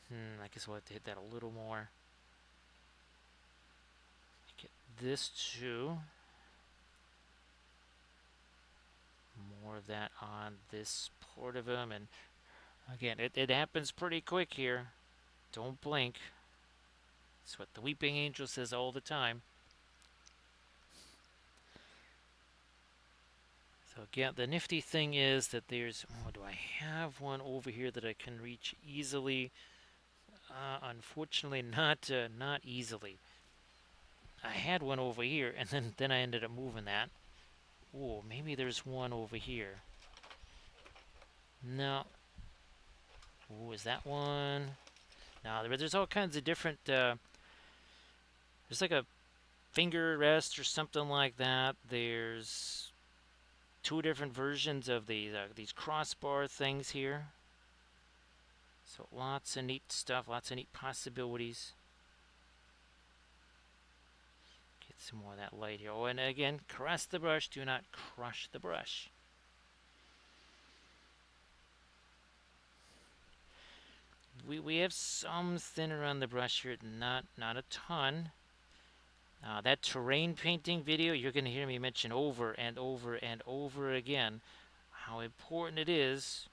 I guess we'll have to hit that a little more. Get this too. More of that on this part of him. And again, it happens pretty quick here. Don't blink. That's what the Weeping Angel says all the time. So again, the nifty thing is that there's, oh, do I have one over here that I can reach easily? Unfortunately, not easily. I had one over here, and then I ended up moving that. Oh, maybe there's one over here. No. Oh, is that one? No, there's all kinds of different. There's like a finger rest or something like that. There's two different versions of these crossbar things here. So lots of neat stuff, lots of neat possibilities. Get some more of that light here. Oh, and again, caress the brush. Do not crush the brush. We have some thinner on the brush here, not a ton. That terrain painting video, you're going to hear me mention over and over and over again how important it is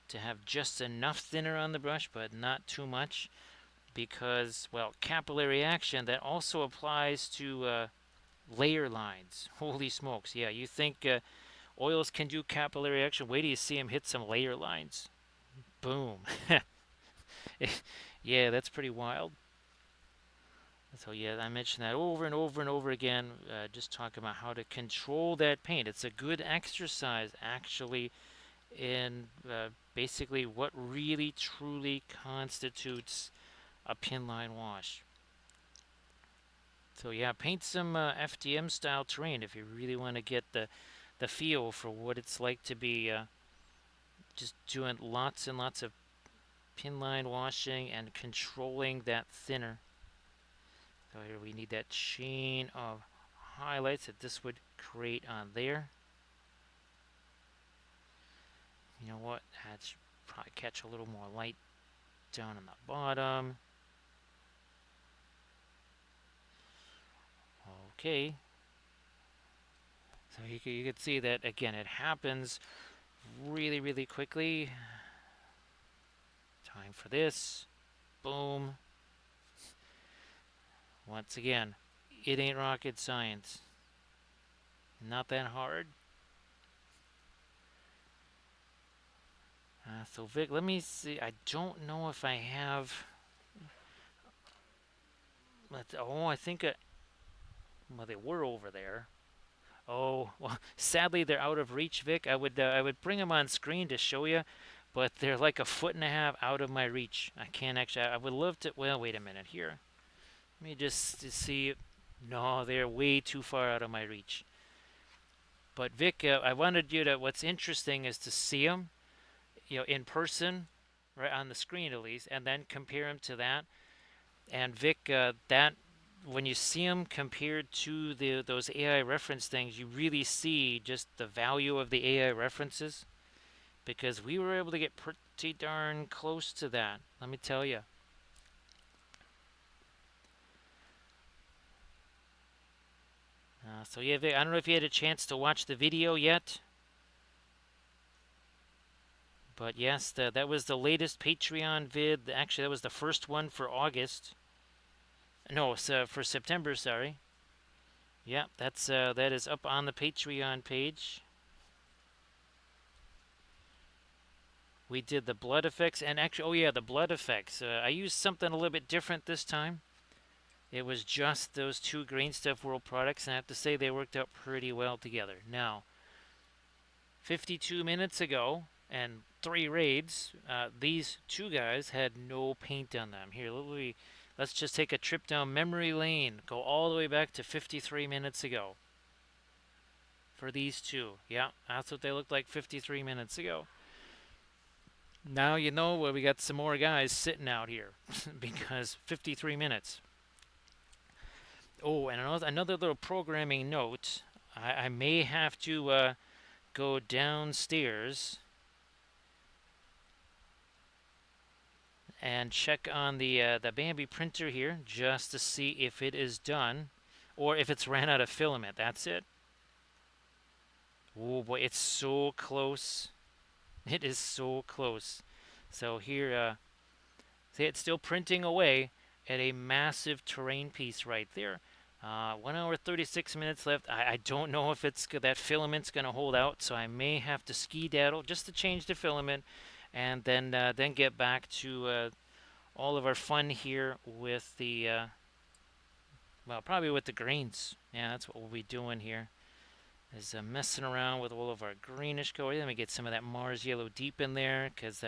to have just enough thinner on the brush, but not too much, because, well, capillary action, that also applies to layer lines. Holy smokes. Yeah, you think oils can do capillary action? Wait till you see them hit some layer lines. Boom. Yeah, that's pretty wild. So yeah, I mentioned that over and over and over again, just talking about how to control that paint. It's a good exercise, actually, in basically what really truly constitutes a pin line wash. So yeah, paint some FDM style terrain if you really want to get the feel for what it's like to be just doing lots and lots of pin line washing and controlling that thinner. So here we need that chain of highlights that this would create on there. You know what? That should probably catch a little more light down on the bottom. Okay. So you can see that again, it happens really, really quickly. Time for this. Boom. Once again, it ain't rocket science. Not that hard. So Vic, let me see. I don't know if I have. Oh, I think. Well, they were over there. Oh, well, sadly they're out of reach, Vic. I would bring them on screen to show you, but they're like a foot and a half out of my reach. I can't actually. I would love to. Well, wait a minute here. Let me just see. No, they're way too far out of my reach. But Vic, I wanted you to. What's interesting is to see them, in person, right on the screen at least, and then compare them to that. And Vic, that when you see them compared to those AI reference things, you really see just the value of the AI references, because we were able to get pretty darn close to that. Let me tell you. So yeah, Vic, I don't know if you had a chance to watch the video yet, but yes, that was the latest Patreon vid. Actually, that was the first one for August. No, so for September. Sorry. Yeah, that is up on the Patreon page. We did the blood effects, and actually, oh yeah, the blood effects. I used something a little bit different this time. It was just those two Green Stuff World products, and I have to say they worked out pretty well together. Now, 52 minutes ago, and 3 raids, these two guys had no paint on them. Here, let's just take a trip down memory lane. Go all the way back to 53 minutes ago. For these two. Yeah, that's what they looked like 53 minutes ago. Now you know where we got some more guys sitting out here because 53 minutes. Oh, and another little programming note. I may have to go downstairs and check on the Bambi printer here just to see if it is done or if it's ran out of filament. That's it. Oh boy, it's so close. It is so close. So here, see, it's still printing away at a massive terrain piece right there. 1 hour 36 minutes left. I don't know if that filament's going to hold out, so I may have to ski-daddle just to change the filament, and then get back to all of our fun here with well, probably with the greens. Yeah, that's what we'll be doing here. Is messing around with all of our greenish color. Let me get some of that Mars yellow deep in there, because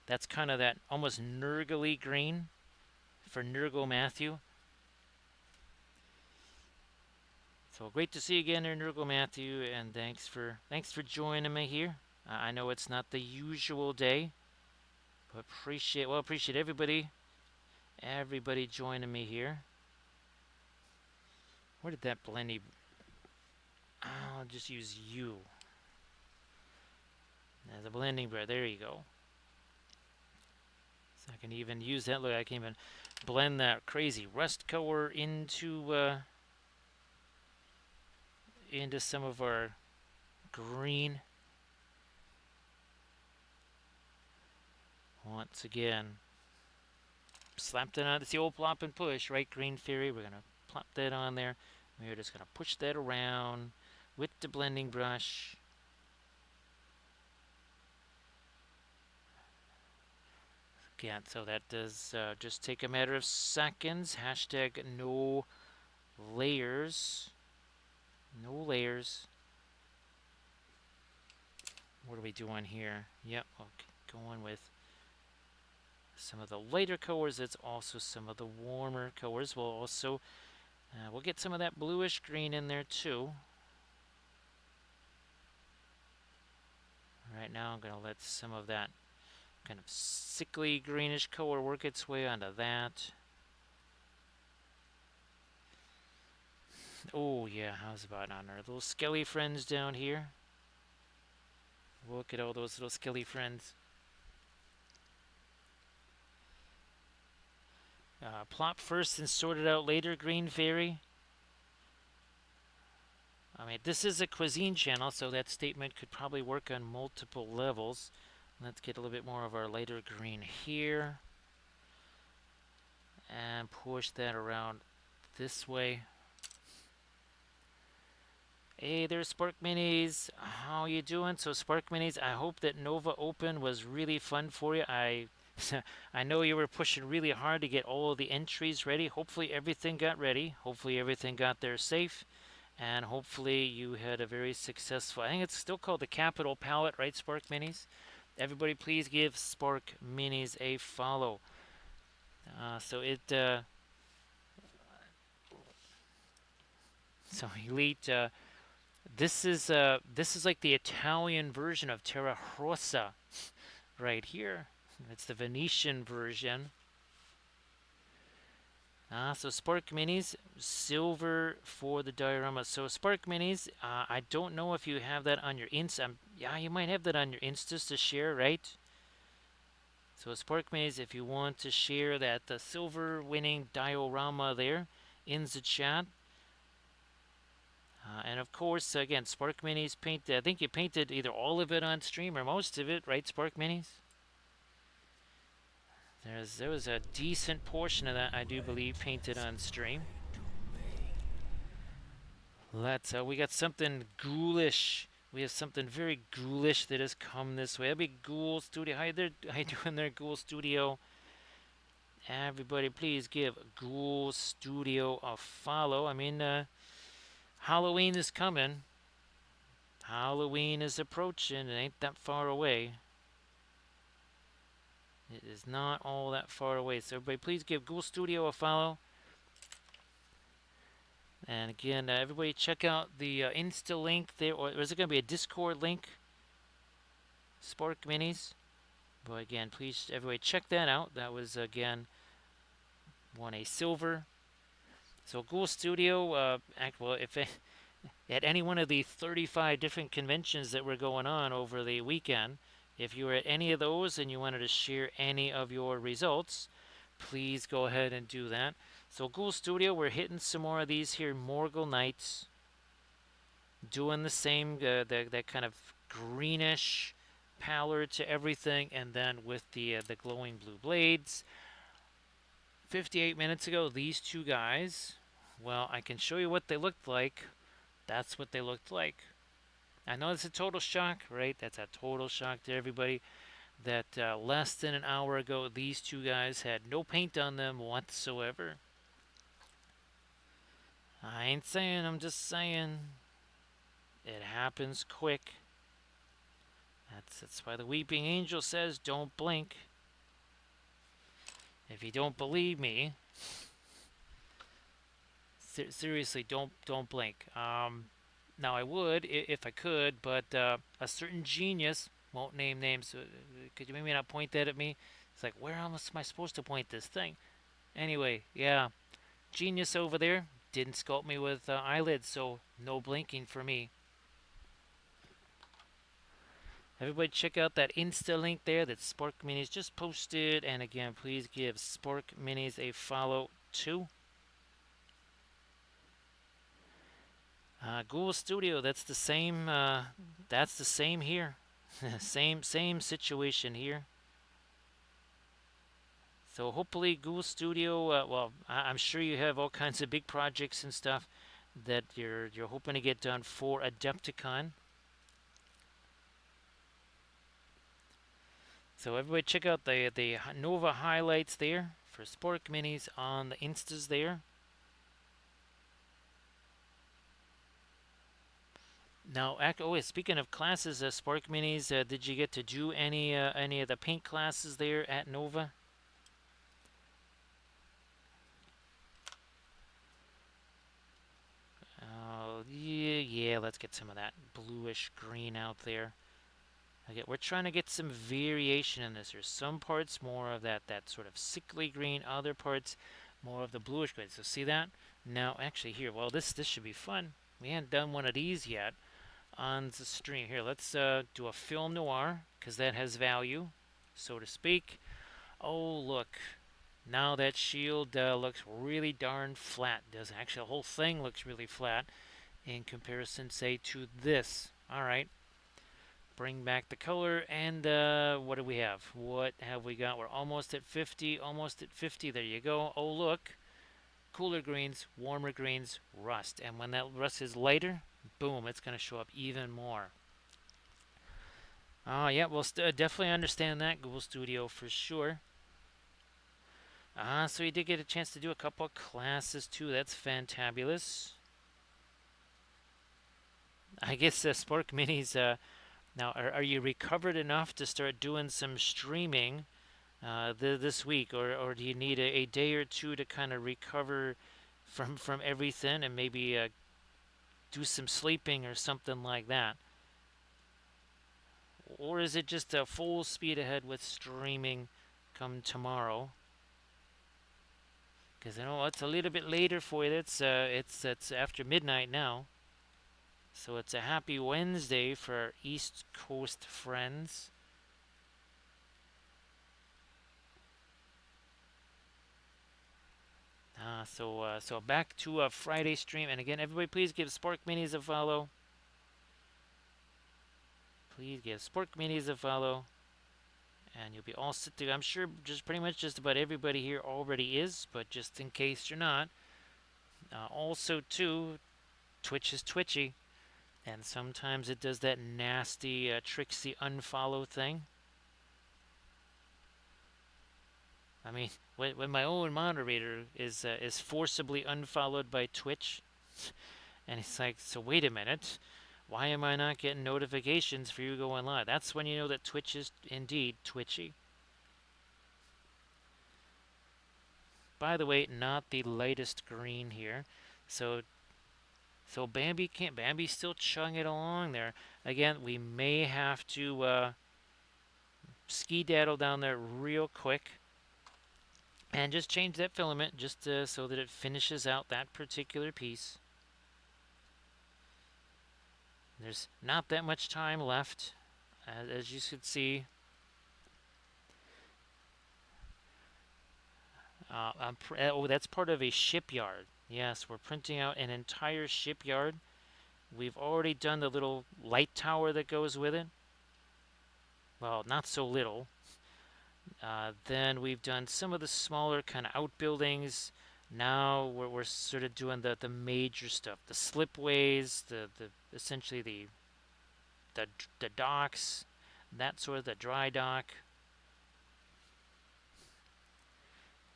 that's kind of that almost Nurgle green for Nurgle Matthew. So great to see you again there, Nurgle Matthew, and thanks for joining me here. I know it's not the usual day, but appreciate everybody joining me here. Where did that blendy? I'll just use you as a blending brush. There you go. So I can even use that. Look, I can even blend that crazy rust color into some of our green. Once again, slapped it on. It's the old plop and push, right? Green Fairy. We're going to plop that on there. We're just going to push that around with the blending brush. Again, so that does just take a matter of seconds. Hashtag no layers. No layers. What are we doing here? Yep, okay, going with some of the lighter colors. It's also some of the warmer colors. We'll also we'll get some of that bluish green in there too. Right now, I'm going to let some of that kind of sickly greenish color work its way onto that. Oh yeah, how's about on our little skelly friends down here? Look at all those little skelly friends. Plop first and sort it out later, Green Fairy. I mean, this is a cuisine channel, so that statement could probably work on multiple levels. Let's get a little bit more of our lighter green here. And push that around this way. Hey there, Spark Minis. How you doing? So, Spark Minis, I hope that Nova Open was really fun for you. I know you were pushing really hard to get all of the entries ready. Hopefully everything got ready. Hopefully everything got there safe. And hopefully you had a very successful, I think it's still called the Capital Palette, right, Spark Minis? Everybody please give Spark Minis a follow. So Elite, this is like the Italian version of Terra Rossa right here. It's the Venetian version. So Spark Minis, silver for the diorama. So Spark Minis, I don't know if you have that on your Insta. Yeah, you might have that on your Instas to share, right? So Spark Minis, if you want to share that the silver winning diorama there in the chat. And of course, again, Spark Minis painted. I think you painted either all of it on stream or most of it, right, Spark Minis? There was a decent portion of that, I do believe, painted on stream. We got something ghoulish. We have something very ghoulish that has come this way. A big Ghoul Studio. How you doing there, Ghoul Studio? Everybody, please give Ghoul Studio a follow. I mean, Halloween is coming. Halloween is approaching. It ain't that far away. It is not all that far away. So everybody, please give Ghoul Studio a follow. And again, everybody check out the Insta link there. Or is it going to be a Discord link? Spark Minis. But again, please, everybody, check that out. That was, again, won a silver. So Ghoul Studio, well, if at any one of the 35 different conventions that were going on over the weekend, if you were at any of those and you wanted to share any of your results, please go ahead and do that. So Ghoul Studio, we're hitting some more of these here Morgul Knights, doing the same, that kind of greenish pallor to everything, and then with the glowing blue blades. 58 minutes ago, these two guys, well, I can show you what they looked like. That's what they looked like. I know it's a total shock, right? That's a total shock to everybody that less than an hour ago, these two guys had no paint on them whatsoever. I ain't saying, I'm just saying it happens quick. That's why the Weeping Angel says don't blink. If you don't believe me, seriously, don't blink. Now I would if I could, but a certain genius, won't name names. Could you maybe not point that at me? It's like, where else am I supposed to point this thing? Anyway, yeah, genius over there didn't sculpt me with eyelids, so no blinking for me. Everybody check out that Insta link there that Spark Minis just posted. And again, please give Spark Minis a follow too. Google Studio, that's the same. That's the same here. same situation here. So hopefully Google Studio. Well, I'm sure you have all kinds of big projects and stuff that you're hoping to get done for Adepticon. So everybody check out the Nova highlights there for Spork Minis on the Instas there. Now, speaking of classes, Spark Minis, did you get to do any of the paint classes there at Nova? Yeah, yeah. Let's get some of that bluish green out there. Okay, we're trying to get some variation in this. There's some parts more of that sort of sickly green, other parts more of the bluish green. So see that? Now, actually, here. Well, this should be fun. We haven't done one of these yet on the stream. Here, let's do a film noir because that has value, so to speak. Oh, look. Now that shield looks really darn flat. Does actually the whole thing looks really flat in comparison, say, to this. All right. Bring back the color, and what do we have? What have we got? We're almost at 50, almost at 50. There you go. Oh, look. Cooler greens, warmer greens, rust. And when that rust is lighter, boom, it's going to show up even more. Yeah, we'll definitely understand that, Google Studio, for sure. So you did get a chance to do a couple of classes, too. That's fantabulous. I guess Spark Minis, now, are you recovered enough to start doing some streaming this week, or do you need a day or two to kind of recover from everything and maybe do some sleeping or something like that? Or is it just a full speed ahead with streaming come tomorrow? Because I know it's a little bit later for you. It's after midnight now, so it's a happy Wednesday for our East Coast friends. So back to a Friday stream, and again, everybody, please give Spark Minis a follow. Please give Spark Minis a follow, and you'll be all set to. I'm sure just pretty much just about everybody here already is, but just in case you're not, also too, Twitch is twitchy, and sometimes it does that nasty, tricksy unfollow thing. I mean, when my own moderator is forcibly unfollowed by Twitch, and it's like, so wait a minute, why am I not getting notifications for you going live? That's when you know that Twitch is indeed twitchy. By the way, not the lightest green here. So Bambi can't. Bambi's still chugging it along there. Again, we may have to ski daddle down there real quick and just change that filament just so that it finishes out that particular piece. There's not that much time left, as you should see. Oh, that's part of a shipyard. Yes, we're printing out an entire shipyard. We've already done the little light tower that goes with it. Well, not so little. Then we've done some of the smaller kind of outbuildings. Now we're sort of doing the major stuff, the slipways, the essentially the the docks, that sort of the dry dock.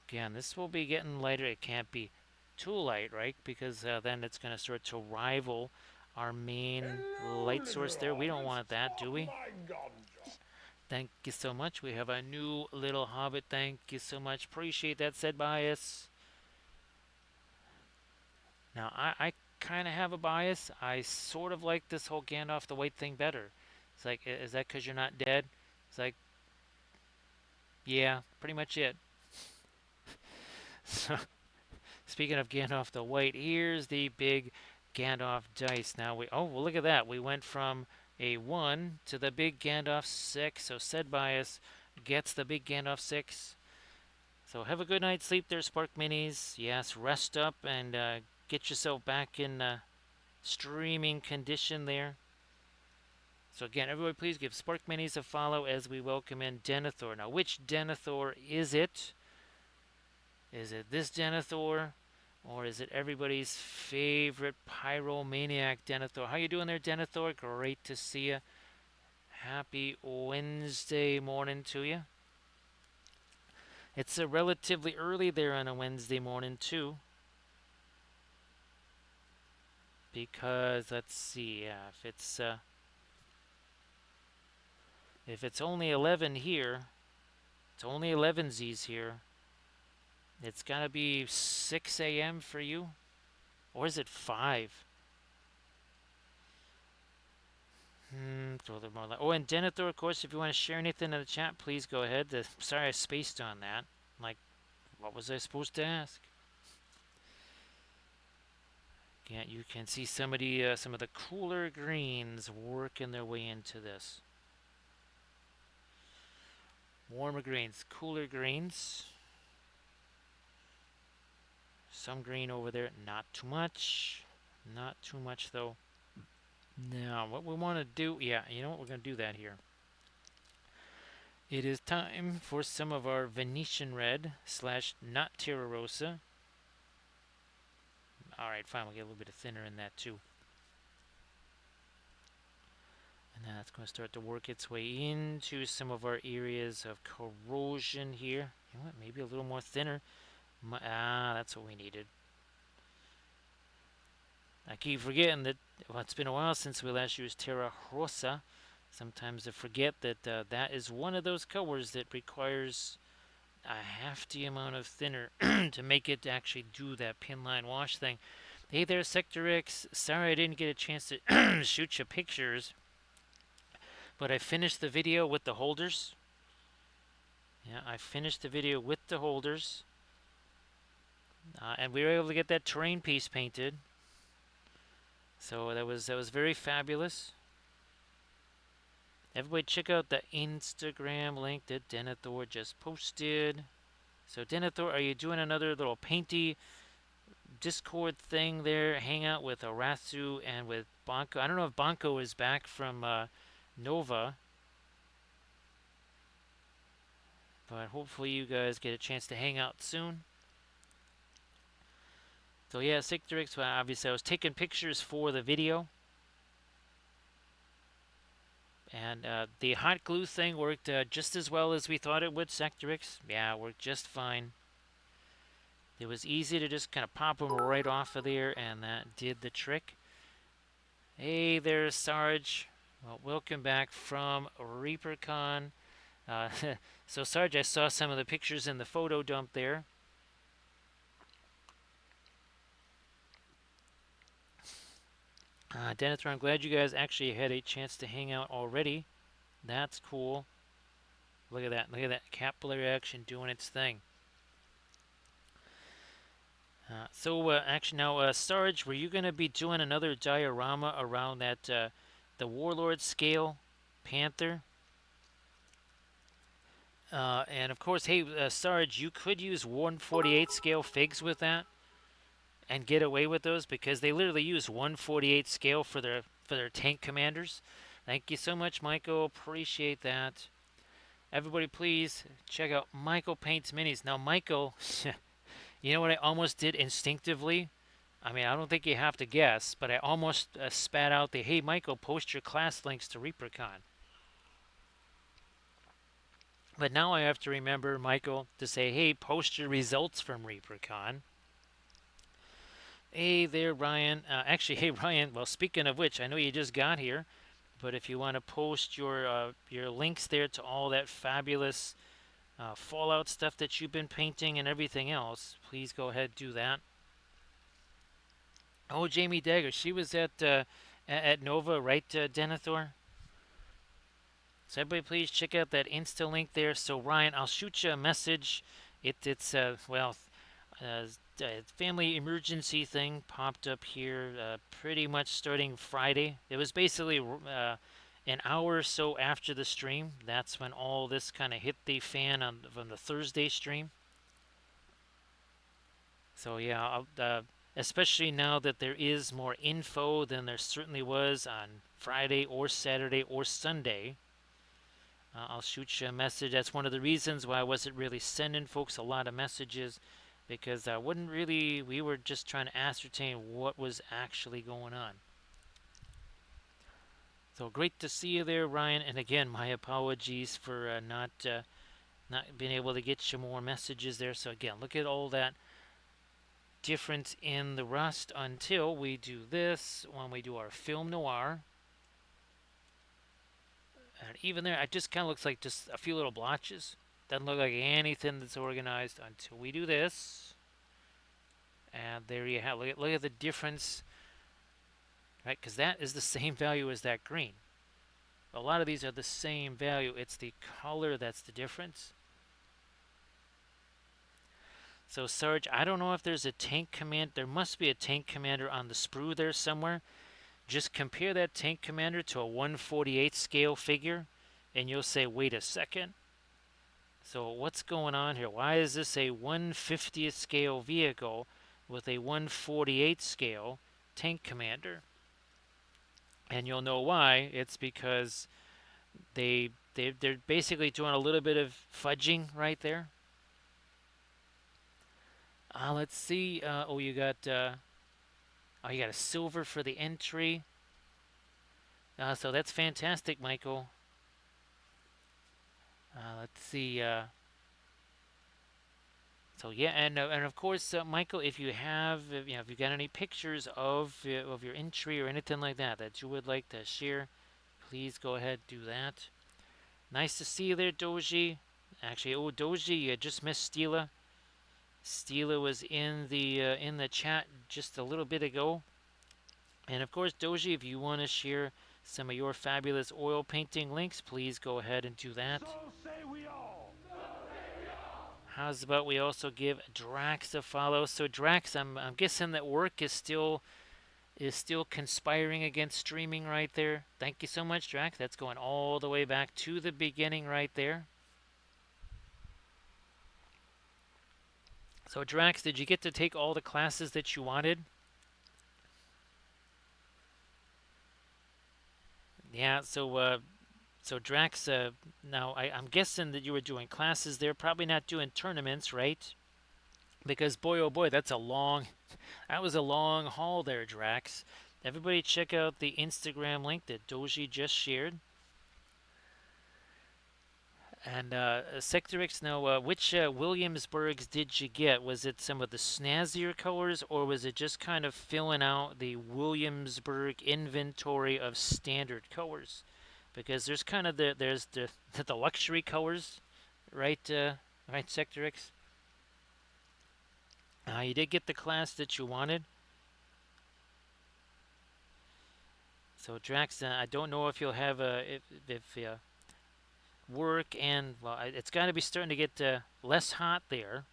Again, this will be getting lighter. It can't be too light, right? Because then it's going to start to rival our main Hello, light source little there. We don't hobbits. want that, do Spark we? my ganja. Thank you so much. We have a new little hobbit. Thank you so much. Appreciate that, said bias. Now, I kind of have a bias. I sort of like this whole Gandalf the White thing better. It's like, is that because you're not dead? It's like, yeah, pretty much it. So, speaking of Gandalf the White, here's the big Gandalf dice. Now well, look at that. We went from a 1 to the big Gandalf 6. So said bias gets the big Gandalf 6. So have a good night's sleep there, Spark Minis. Yes, rest up and get yourself back in streaming condition there. So again, everybody please give Spark Minis a follow as we welcome in Denethor. Now, which Denethor is it? Is it this Denethor? Or is it everybody's favorite pyromaniac Denethor? How you doing there, Denethor? Great to see you. Happy Wednesday morning to you. It's relatively early there on a Wednesday morning too, because let's see, if it's only 11 here, it's only 11 Z's here. It's gotta be 6 a.m. for you, or is it 5? So they're more like, oh, and Denethor, of course, if you want to share anything in the chat, please go ahead. Sorry I spaced on that. Like, what was I supposed to ask? Yeah, you can see some of the cooler greens working their way into this. Warmer greens, cooler greens. Some green over there, not too much. Not too much though. Now, what we want to do, yeah, you know what, we're going to do that here. It is time for some of our Venetian red slash not Terra Rosa. All right, fine, we'll get a little bit of thinner in that too. And that's going to start to work its way into some of our areas of corrosion here. You know what, maybe a little more thinner. That's what we needed. I keep forgetting that, well, it's been a while since we last used Terra Rosa. Sometimes I forget that that is one of those colors that requires a hefty amount of thinner to make it actually do that pin line wash thing. Hey there, Sector X. Sorry I didn't get a chance to shoot you pictures, but I finished the video with the holders. Yeah, I finished the video with the holders, and we were able to get that terrain piece painted. So that was very fabulous. Everybody check out the Instagram link that Denethor just posted. So Denethor, are you doing another little painty Discord thing there? Hang out with Arasu and with Banco. I don't know if Banco is back from Nova, but hopefully you guys get a chance to hang out soon. So yeah, Sictrix, well, obviously I was taking pictures for the video. And the hot glue thing worked just as well as we thought it would, Sectorix. Yeah, it worked just fine. It was easy to just kind of pop them right off of there, and that did the trick. Hey there, Sarge. Well, welcome back from ReaperCon. Uh, so, Sarge, I saw some of the pictures in the photo dump there. Denethor, I'm glad you guys actually had a chance to hang out already. That's cool. Look at that. Look at that capillary action doing its thing. Actually, now, Sarge, were you going to be doing another diorama around that, the Warlord scale Panther? And of course, hey, Sarge, you could use 1/48 scale figs with that and get away with those because they literally use 1/48 scale for their tank commanders. Thank you so much, Michael. Appreciate that. Everybody, please check out Michael Paints Minis. Now, Michael, you know what I almost did instinctively? I mean, I don't think you have to guess, but I almost spat out the, hey, Michael, post your class links to ReaperCon. But now I have to remember, Michael, to say, hey, post your results from ReaperCon. Hey there, Ryan. Actually, hey, Ryan, well, speaking of which, I know you just got here, but if you want to post your links there to all that fabulous Fallout stuff that you've been painting and everything else, please go ahead and do that. Oh, Jamie Dagger, she was at Nova, right, Denethor? So everybody, please check out that Insta link there. So Ryan, I'll shoot you a message. It's family emergency thing popped up here, pretty much starting Friday. It was basically an hour or so after the stream. That's when all this kind of hit the fan from the Thursday stream. So yeah, especially now that there is more info than there certainly was on Friday or Saturday or Sunday. I'll shoot you a message. That's one of the reasons why I wasn't really sending folks a lot of messages because I wouldn't really. We were just trying to ascertain what was actually going on. So great to see you there, Ryan. And again, my apologies for not being able to get you more messages there. So again, look at all that difference in the rust until we do this when we do our film noir. And even there, it just kind of looks like just a few little blotches. Doesn't look like anything that's organized until we do this. And there you have. Look at the difference, right? Because that is the same value as that green. A lot of these are the same value. It's the color that's the difference. So Sarge, I don't know if there's a tank command. There must be a tank commander on the sprue there somewhere. Just compare that tank commander to a 1/48 scale figure, and you'll say, wait a second. So what's going on here? Why is this a 1/50th scale vehicle with a 1/48 scale tank commander? And you'll know why. It's because they're basically doing a little bit of fudging right there. Let's see. You got a silver for the entry. So that's fantastic, Michael. Let's see. So yeah, and of course, Michael, if you have, if you got any pictures of your entry or anything like that that you would like to share, please go ahead do that. Nice to see you there, Doji. Actually, oh Doji, you just missed Stila. Stila was in the chat just a little bit ago. And of course, Doji, if you want to share some of your fabulous oil painting links, please go ahead and do that. So say we all. How's about we also give Drax a follow? So Drax, I'm guessing that work is still conspiring against streaming right there. Thank you so much, Drax. That's going all the way back to the beginning right there. So Drax, did you get to take all the classes that you wanted? Yeah. So Drax, now I'm guessing that you were doing classes there, probably not doing tournaments, right? Because boy, oh boy, that was a long haul there, Drax. Everybody check out the Instagram link that Doji just shared. And Sector X, now, which Williamsburgs did you get? Was it some of the snazzier colors, or was it just kind of filling out the Williamsburg inventory of standard colors? Because there's kind of the luxury colors, right? Right, Sector X. You did get the class that you wanted. So Drax, I don't know if you'll have if work and well, it's got to be starting to get less hot there.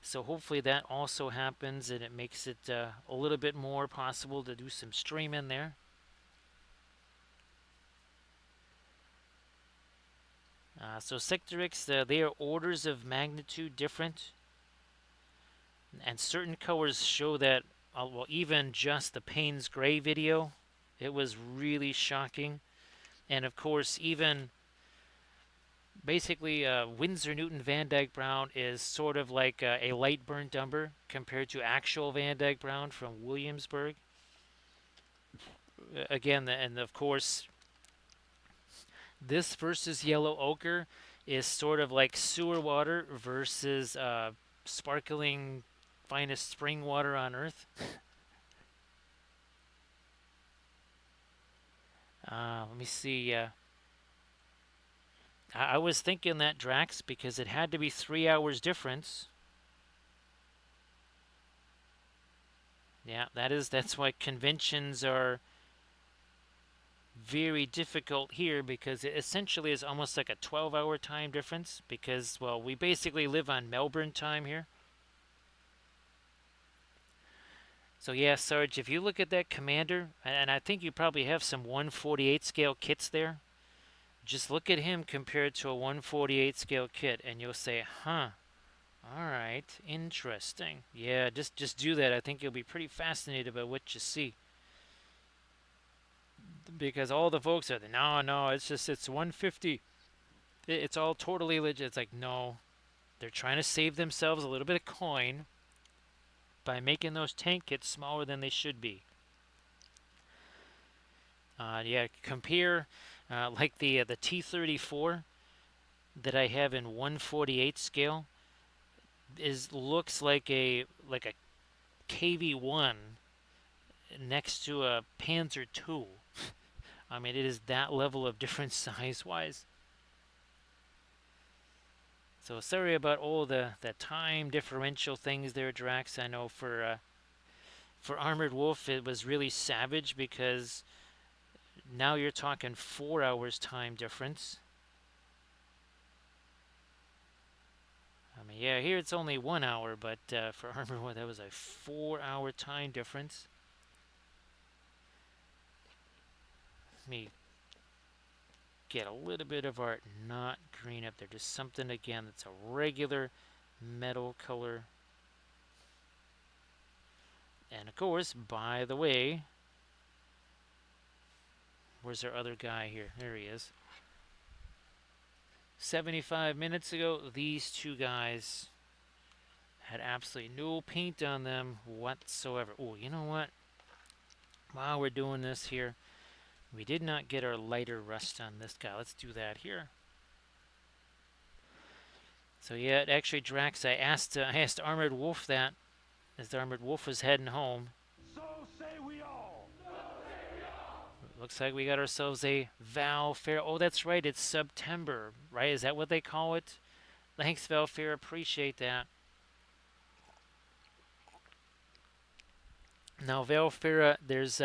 So hopefully that also happens and it makes it a little bit more possible to do some streaming there. So Sector X, they are orders of magnitude different, and certain colors show that. Well, even just the Payne's Gray video, it was really shocking. And of course, even basically Winsor Newton Van Dyke Brown is sort of like a light burnt umber compared to actual Van Dyke Brown from Williamsburg. Again, and of course, this versus yellow ochre is sort of like sewer water versus sparkling finest spring water on earth. Let me see. I was thinking that Drax because it had to be 3 hours difference. Yeah, that's why conventions are very difficult here because it essentially is almost like a 12-hour time difference because well, we basically live on Melbourne time here. So yeah, Sarge, if you look at that commander, and I think you probably have some 1/48 scale kits there, just look at him compared to a 1/48 scale kit, and you'll say, "Huh, all right, interesting." Yeah, just do that. I think you'll be pretty fascinated by what you see, because all the folks are no, it's 150. It's all totally legit. It's like no, they're trying to save themselves a little bit of coin, by making those tank kits smaller than they should be. Yeah, compare like the T34 that I have in 1/48 scale is looks like a KV1 next to a Panzer II. I mean, it is that level of difference size-wise. So sorry about all the time differential things there, Drax. I know for Armored Wolf it was really savage because now you're talking 4 hours time difference. I mean, yeah, here it's only 1 hour, but for Armored Wolf that was a 4 hour time difference. Let me get a little bit of our not green up there. Just something again that's a regular metal color. And of course, by the way, where's our other guy here? There he is. 75 minutes ago, these two guys had absolutely no paint on them whatsoever. Oh, you know what? While we're doing this here, we did not get our lighter rust on this guy. Let's do that here. So yeah, actually, Drax, I asked Armored Wolf that as the Armored Wolf was heading home. So say we all. Looks like we got ourselves a Val Fair. Oh, that's right. It's September, right? Is that what they call it? Thanks, Val Fair. Appreciate that. Now, Val Fair, there's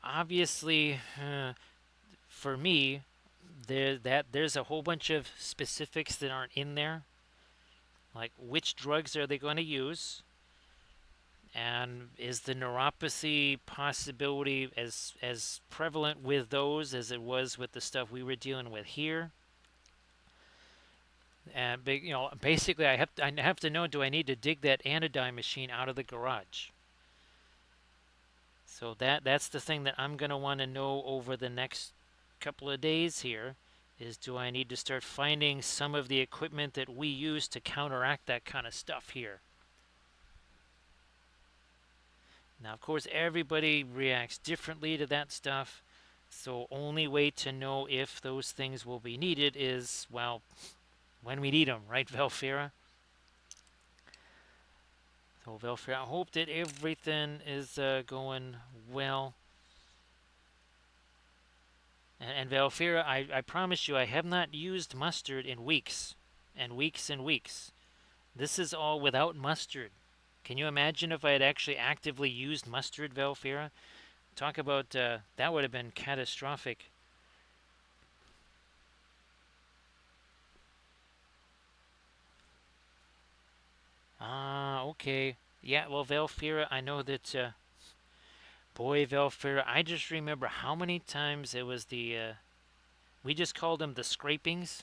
obviously for me there's a whole bunch of specifics that aren't in there, like which drugs are they going to use, and is the neuropathy possibility as prevalent with those as it was with the stuff we were dealing with here. And basically, I have to know, do I need to dig that anodyne machine out of the garage? So that's the thing that I'm gonna want to know over the next couple of days here. Is do I need to start finding some of the equipment that we use to counteract that kind of stuff here? Now, of course, everybody reacts differently to that stuff. So only way to know if those things will be needed is, well, when we need them, right, Velfira? So, Velfira, I hope that everything is going well. And Velfira, I promise you, I have not used mustard in weeks and weeks and weeks. This is all without mustard. Can you imagine if I had actually actively used mustard, Velfira? Talk about that would have been catastrophic. Ah, okay. Yeah, well, Velfira, I know that. Boy, Velfira, I just remember how many times it was the. We just called them the scrapings.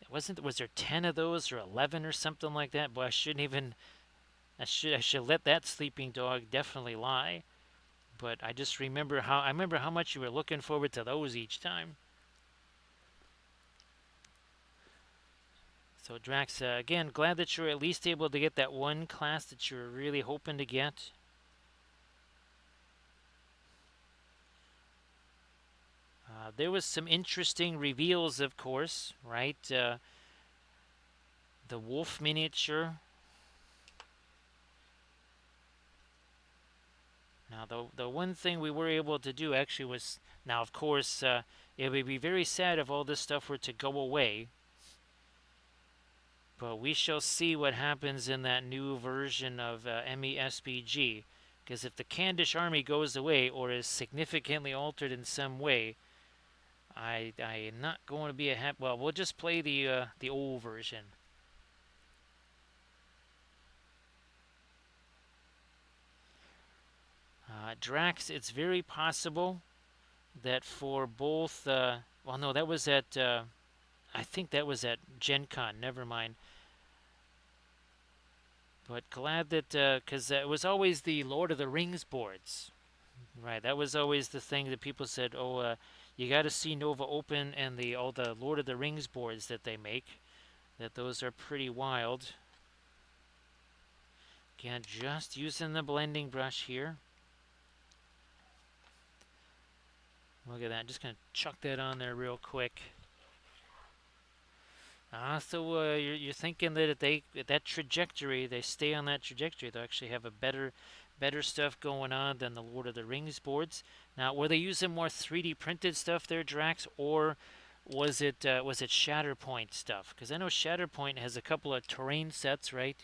It wasn't. Was there 10 of those or 11 or something like that? Boy, I shouldn't even. I should let that sleeping dog definitely lie. But I remember how much you were looking forward to those each time. So Drax, again, glad that you were at least able to get that one class that you were really hoping to get. There was some interesting reveals, of course, right? The wolf miniature. Now, the one thing we were able to do actually was, now, of course, it would be very sad if all this stuff were to go away. But we shall see what happens in that new version of MESBG. Because if the Kandish army goes away or is significantly altered in some way, I am not going to be a happy. Well, we'll just play the old version. Drax, it's very possible that for both. Well, no, that was at. I think that was at Gen Con. Never mind. But glad that because it was always the Lord of the Rings boards, right? That was always the thing that people said, "Oh, you got to see Nova Open and all the Lord of the Rings boards that they make. That those are pretty wild." Again, just using the blending brush here. Look at that. Just going to chuck that on there real quick. So you're thinking that if they that trajectory, they stay on that trajectory, they'll actually have a better stuff going on than the Lord of the Rings boards. Now, were they using more 3D printed stuff there, Drax, or was it Shatterpoint stuff? Because I know Shatterpoint has a couple of terrain sets, right?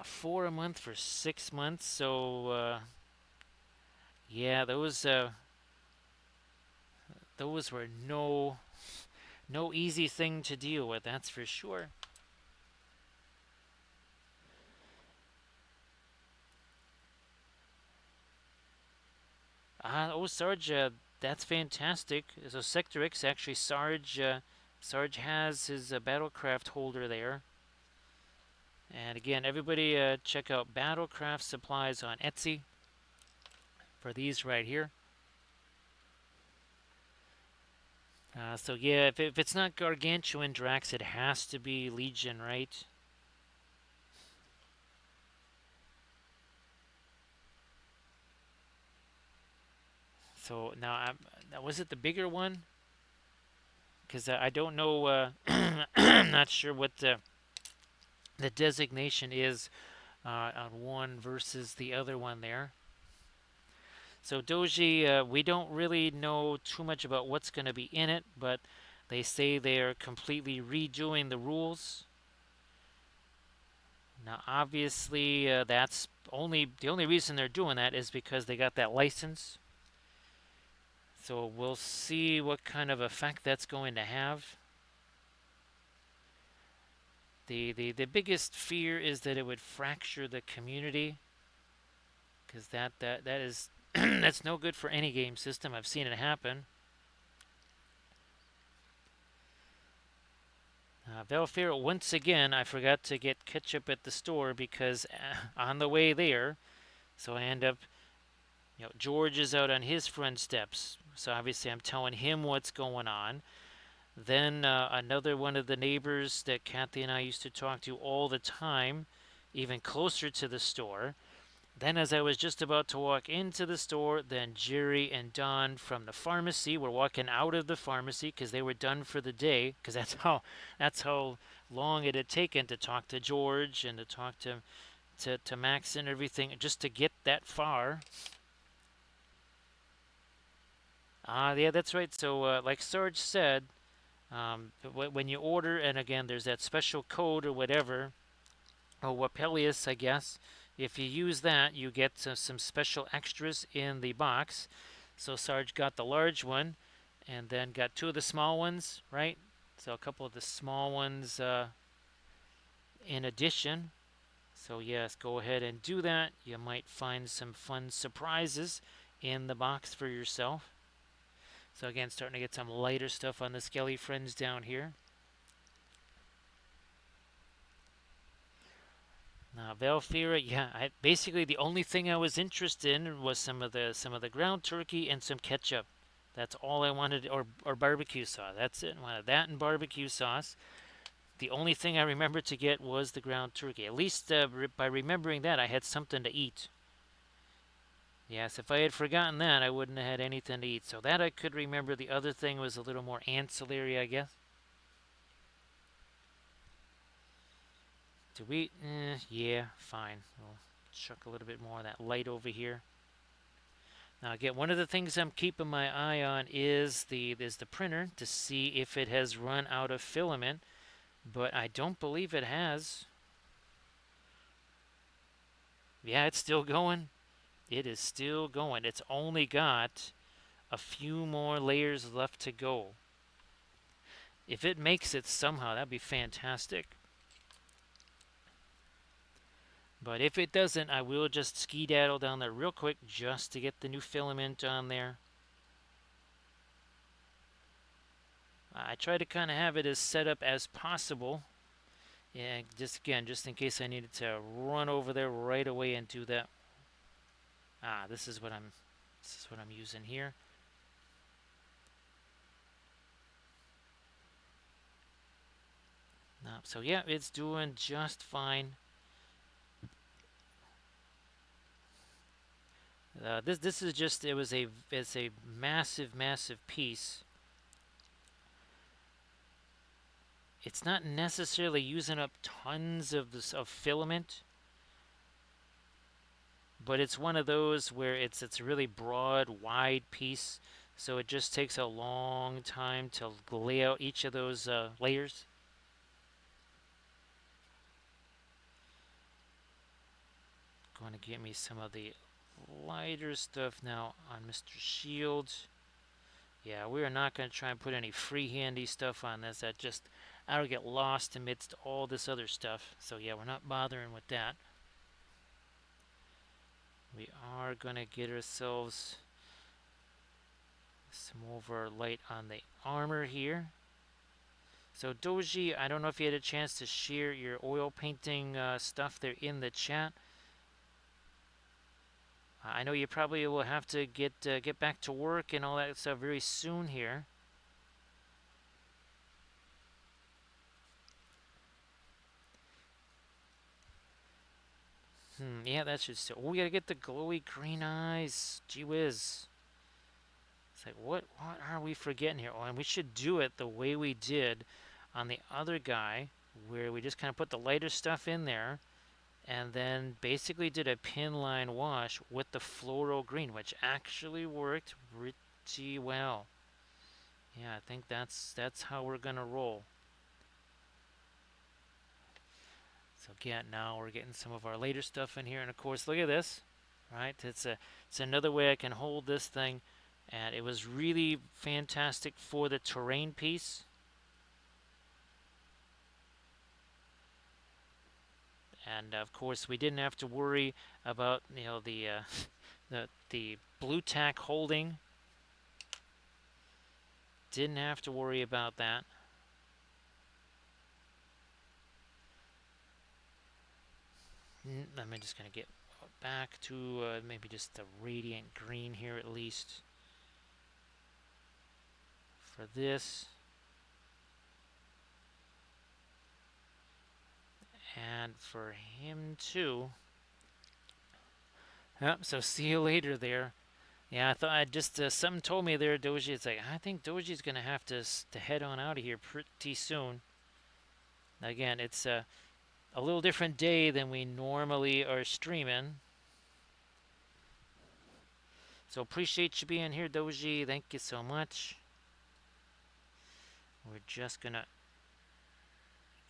4 a month for 6 months. So yeah, those were no easy thing to deal with. That's for sure. Sarge, that's fantastic. So Sector X, actually, Sarge has his Battlecraft holder there. And again, everybody check out Battlecraft supplies on Etsy for these right here. So yeah, if it's not Gargantuan Drax, it has to be Legion, right? So now was it the bigger one? Because I don't know. I'm not sure what the designation is on one versus the other one there. So Doji, we don't really know too much about what's going to be in it, but they say they are completely redoing the rules. Now, obviously, that's the only reason they're doing that is because they got that license. So we'll see what kind of effect that's going to have. The biggest fear is that it would fracture the community, because that is that's no good for any game system. I've seen it happen. Valfeira, once again, I forgot to get ketchup at the store because on the way there, so I end up, George is out on his front steps. So obviously I'm telling him what's going on. Then another one of the neighbors that Kathy and I used to talk to all the time, even closer to the store. Then, as I was just about to walk into the store, then Jerry and Don from the pharmacy were walking out of the pharmacy because they were done for the day. Because that's how long it had taken to talk to George and to talk to Max and everything, just to get that far. Yeah, that's right. So, like Sarge said, when you order, and again, there's that special code or whatever, or Wapelius, I guess. If you use that, you get some special extras in the box. So Sarge got the large one, and then got two of the small ones, right? So a couple of the small ones in addition. So yes, go ahead and do that. You might find some fun surprises in the box for yourself. So again, starting to get some lighter stuff on the Skelly Friends down here. Valfira, yeah. Basically the only thing I was interested in was some of the ground turkey and some ketchup. That's all I wanted, or barbecue sauce. That's it. I wanted that and barbecue sauce. The only thing I remembered to get was the ground turkey. At least by remembering that, I had something to eat. Yes, if I had forgotten that, I wouldn't have had anything to eat. So that I could remember. The other thing was a little more ancillary, I guess. To eat, yeah, fine. We'll chuck a little bit more of that light over here. Now again, one of the things I'm keeping my eye on is the printer to see if it has run out of filament, but I don't believe it has. Yeah, it's still going. It is still going. It's only got a few more layers left to go. If it makes it somehow, that'd be fantastic. But if it doesn't, I will just skedaddle down there real quick just to get the new filament on there. I try to kind of have it as set up as possible. Yeah, just in case I needed to run over there right away and do that. This is what I'm using here. So yeah, it's doing just fine. This is just it's a massive piece. It's not necessarily using up tons of this of filament, but it's one of those where it's a really broad, wide piece, so it just takes a long time to lay out each of those layers. Going to get me some of the lighter stuff now on Mr. Shields. Yeah, we are not going to try and put any freehandy stuff on this. That just I'll get lost amidst all this other stuff. So yeah, we're not bothering with that. We are going to get ourselves some over light on the armor here. So Doji, I don't know if you had a chance to share your oil painting stuff there in the chat. I know you probably will have to get back to work and all that stuff very soon here. Yeah, that should still. Oh, we gotta get the glowy green eyes. Gee whiz. It's like, what are we forgetting here? Oh, and we should do it the way we did on the other guy, where we just kind of put the lighter stuff in there, and then basically did a pin line wash with the floral green, which actually worked pretty well. Yeah, I think that's how we're gonna roll. So again, now we're getting some of our later stuff in here, and of course, look at this, right? It's another way I can hold this thing, and it was really fantastic for the terrain piece. And of course, we didn't have to worry about the blue tack holding. Didn't have to worry about that. I'm just gonna get back to maybe just the radiant green here at least for this. And for him too. Yep, so see you later there. Yeah, I thought I just something told me there, Doji. It's like I think Doji's gonna have to head on out of here pretty soon. Again, it's a little different day than we normally are streaming. So appreciate you being here, Doji. Thank you so much. We're just gonna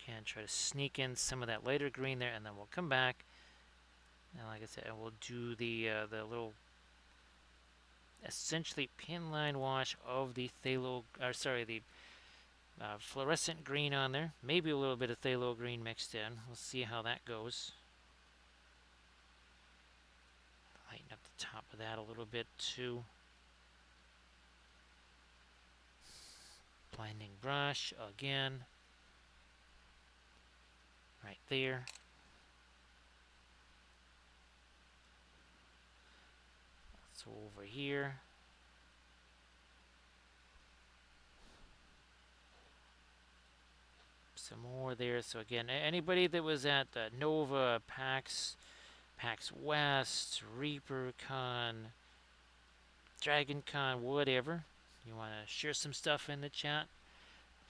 can try to sneak in some of that lighter green there, and then we'll come back. And like I said, we'll do the little essentially pin line wash of the phthalo, or sorry, the fluorescent green on there. Maybe a little bit of phthalo green mixed in. We'll see how that goes. Lighten up the top of that a little bit too. Blending brush again. Right there. So over here. Some more there. So again, anybody that was at Nova, PAX West, ReaperCon, DragonCon, whatever, you want to share some stuff in the chat,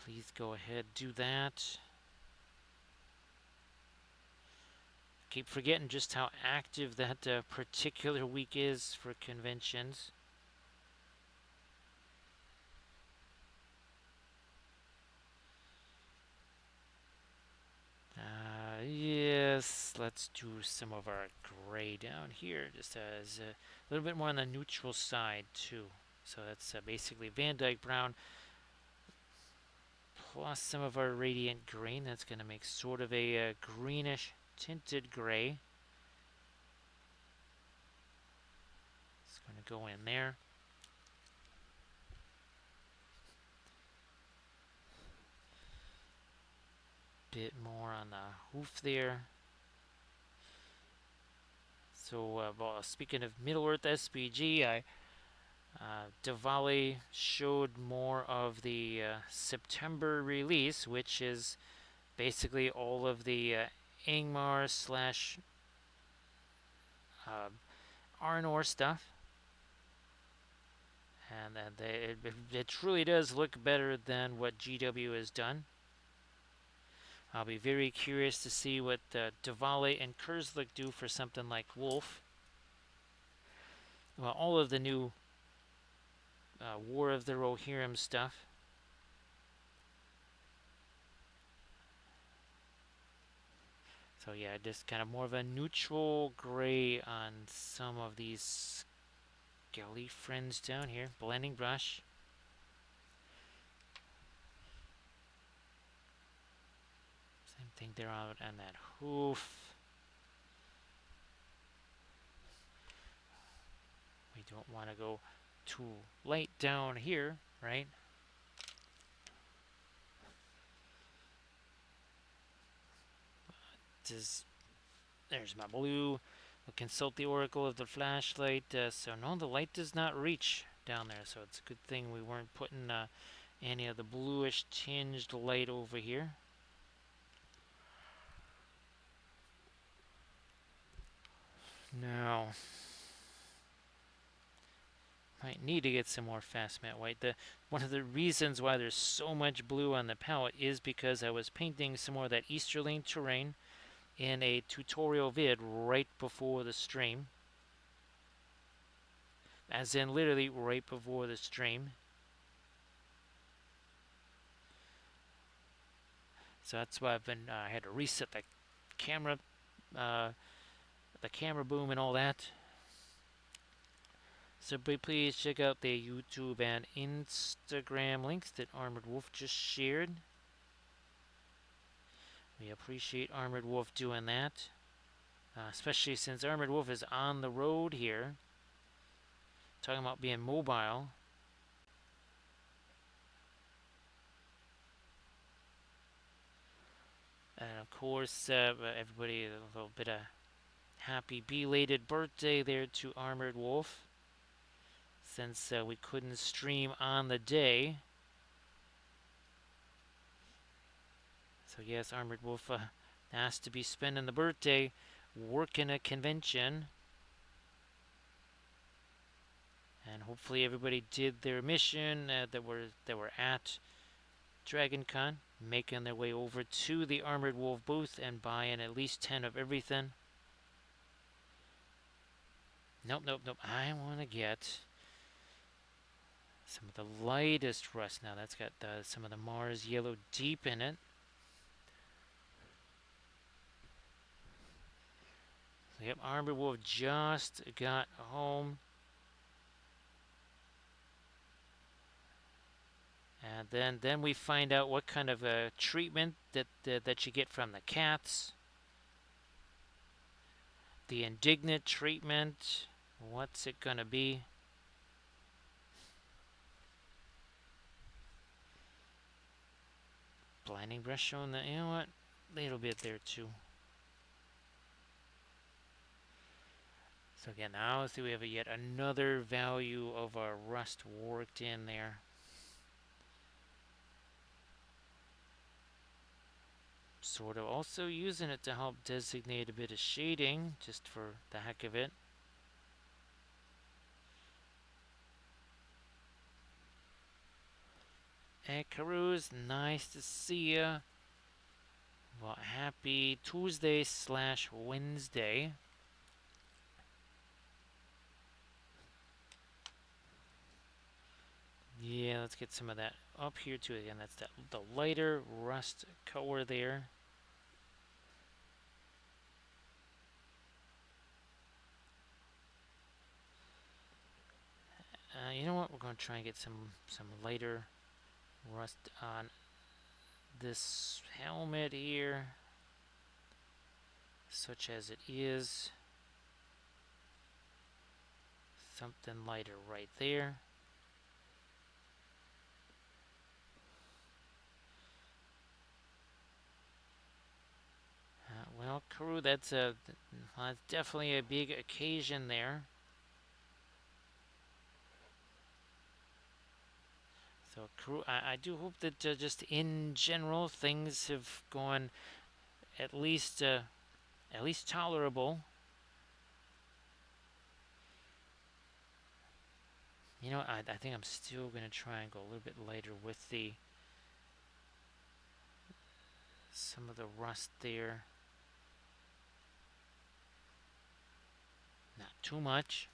please go ahead, do that. Keep forgetting just how active that particular week is for conventions. Yes, let's do some of our gray down here, just as a little bit more on the neutral side too. So that's basically Van Dyke brown plus some of our radiant green. That's going to make sort of a greenish tinted gray. It's going to go in there. Bit more on the hoof there. So, well, speaking of Middle Earth SPG, Diwali showed more of the September release, which is basically all of the Ingmar slash uh, Arnor stuff. And it truly does look better than what GW has done. I'll be very curious to see what Davale and Kurzlik do for something like Wolf. Well, all of the new War of the Rohirrim stuff. So yeah, just kind of more of a neutral gray on some of these skelly friends down here. Blending brush. Same thing there out on that hoof. We don't want to go too light down here, right? There's my blue. We'll consult the oracle of the flashlight. So no, the light does not reach down there. So it's a good thing we weren't putting any of the bluish tinged light over here. Now, might need to get some more fast matte white. One of the reasons why there's so much blue on the palette is because I was painting some more of that Easterling terrain in a tutorial vid right before the stream. As in literally right before the stream. So that's why I had to reset camera, uh, the camera boom and all that. So please check out the YouTube and Instagram links that Armored Wolf just shared. We appreciate Armored Wolf doing that, especially since Armored Wolf is on the road here, talking about being mobile. And of course, everybody, a little bit of happy belated birthday there to Armored Wolf, since we couldn't stream on the day. So yes, Armored Wolf has to be spending the birthday working a convention. And hopefully everybody did their mission that were at DragonCon, making their way over to the Armored Wolf booth and buying at least 10 of everything. Nope. I want to get some of the lightest rust. Now that's got some of the Mars yellow deep in it. So yep, Armored Wolf just got home. And then we find out what kind of treatment that you get from the cats. The indignant treatment. What's it gonna be? Blinding brush showing that, you know what? A little bit there too. So again, now see we have yet another value of our rust worked in there. Sort of also using it to help designate a bit of shading, just for the heck of it. Hey, Carouse, nice to see ya. Well, happy Tuesday / Wednesday. Yeah, let's get some of that up here too. Again, that's the lighter rust color there. You know what? We're going to try and get some lighter rust on this helmet here, such as it is. Something lighter right there. Well, crew, that's definitely a big occasion there. So, crew, I do hope that just in general things have gone at least tolerable. I think I'm still gonna try and go a little bit lighter with the some of the rust there. Not too much.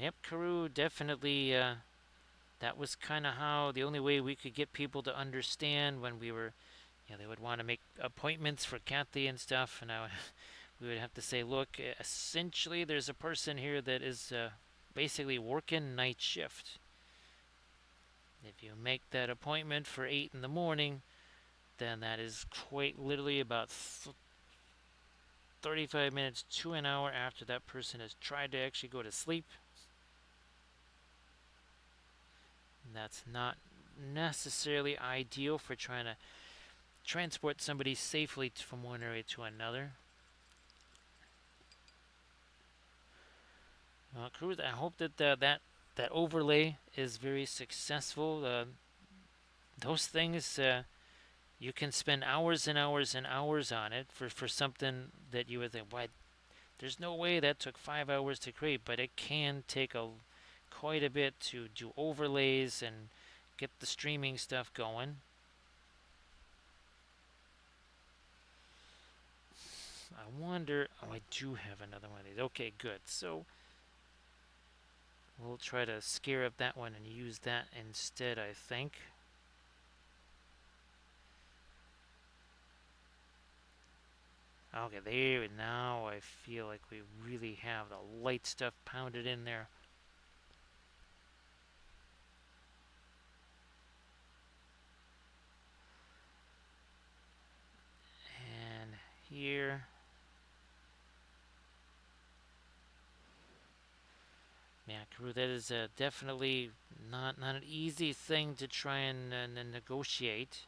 Yep, Karoo definitely. That was kind of how the only way we could get people to understand when we were, they would want to make appointments for Kathy and stuff, and we would have to say, look, essentially, there's a person here that is basically working night shift. If you make that appointment for 8 in the morning, then that is quite literally about 35 minutes to an hour after that person has tried to actually go to sleep. That's not necessarily ideal for trying to transport somebody safely from one area to another. Cruz, I hope that overlay is very successful. Those things, you can spend hours and hours and hours on it for something that you would think, why, there's no way that took 5 hours to create, but it can take quite a bit to do overlays and get the streaming stuff going. I wonder. Oh, I do have another one of these. Okay, good. So we'll try to scare up that one and use that instead, I think. Okay, there. Now I feel like we really have the light stuff pounded in there. And here. Yeah, crew, that is definitely not an easy thing to try and negotiate.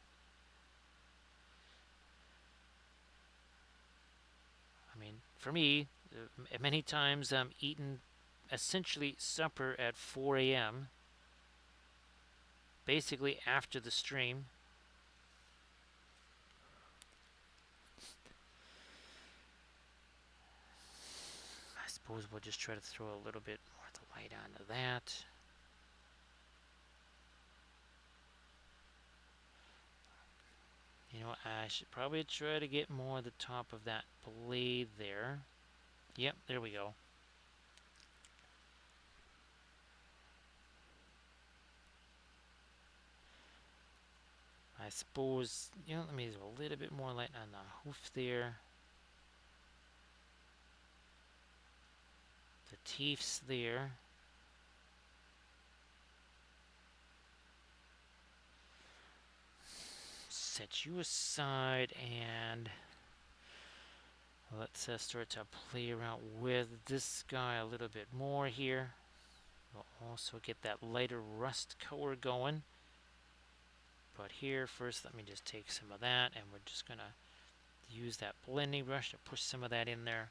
I mean, for me, many times I'm eating essentially supper at 4 a.m., basically after the stream. I suppose we'll just try to throw a little bit more of the light onto that. I should probably try to get more of the top of that blade there. Yep, there we go. I suppose, let me do a little bit more light on the hoof there. The teeth's there. Set you aside and let's start to play around with this guy a little bit more here. We'll also get that lighter rust color going. But here, first, let me just take some of that, and we're just going to use that blending brush to push some of that in there.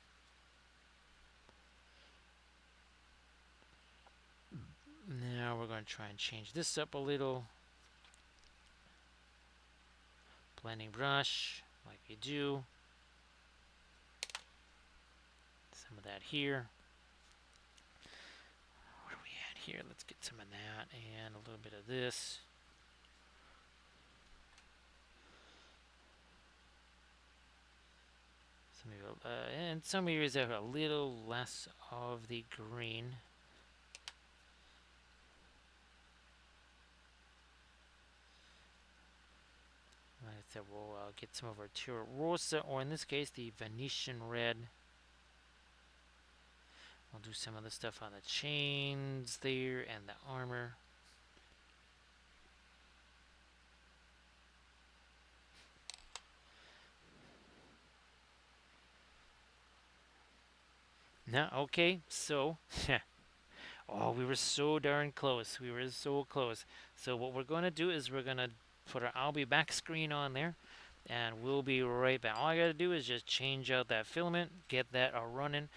Now we're going to try and change this up a little. Blending brush, like you do. Some of that here. What are we at here? Let's get some of that and a little bit of this. And some areas have a little less of the green. Like I said, we'll get some of our Tira Rosa, or in this case, the Venetian red. We'll do some of the stuff on the chains there and the armor. Now, okay, so, oh, we were so darn close. We were so close. So what we're going to do is we're going to put our I'll be back screen on there, and we'll be right back. All I got to do is just change out that filament, get that running,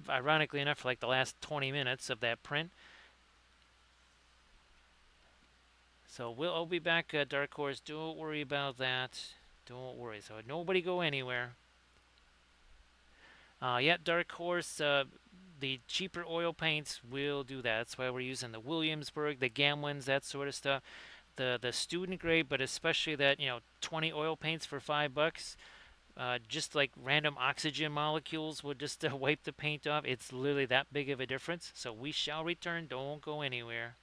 Ironically enough, for like the last 20 minutes of that print. So I'll be back, Dark Horse. Don't worry about that. Don't worry. So nobody go anywhere. Yeah, Dark Horse. The cheaper oil paints will do that. That's why we're using the Williamsburg, the Gamlins, that sort of stuff. The student grade, but especially that 20 oil paints for $5. Just like random oxygen molecules would just wipe the paint off. It's literally that big of a difference. So we shall return. Don't go anywhere.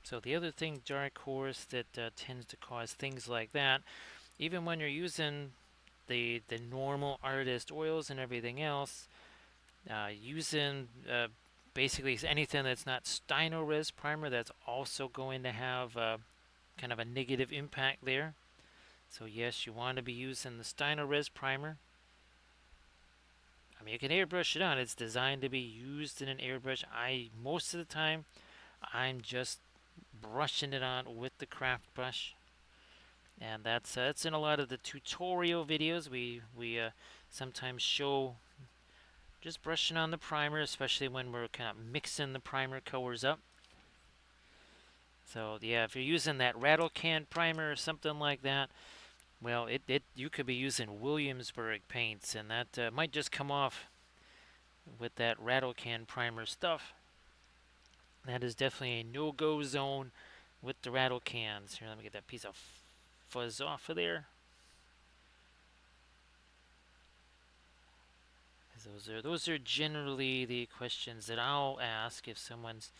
So the other thing, dark horse, that tends to cause things like that, even when you're using the normal artist oils and everything else, using basically anything that's not Stynylrez primer, that's also going to have kind of a negative impact there. So yes, you want to be using the Stynylrez primer. I mean, you can airbrush it on. It's designed to be used in an airbrush. Most of the time, I'm just brushing it on with the craft brush, and that's in a lot of the tutorial videos. We sometimes show just brushing on the primer, especially when we're kind of mixing the primer colors up. So yeah, if you're using that rattle can primer or something like that, well, it you could be using Williamsburg paints, and that might just come off with that rattle can primer stuff. That is definitely a no-go zone with the rattle cans. Here, let me get that piece of fuzz off of there. Those are generally the questions that I'll ask if someone's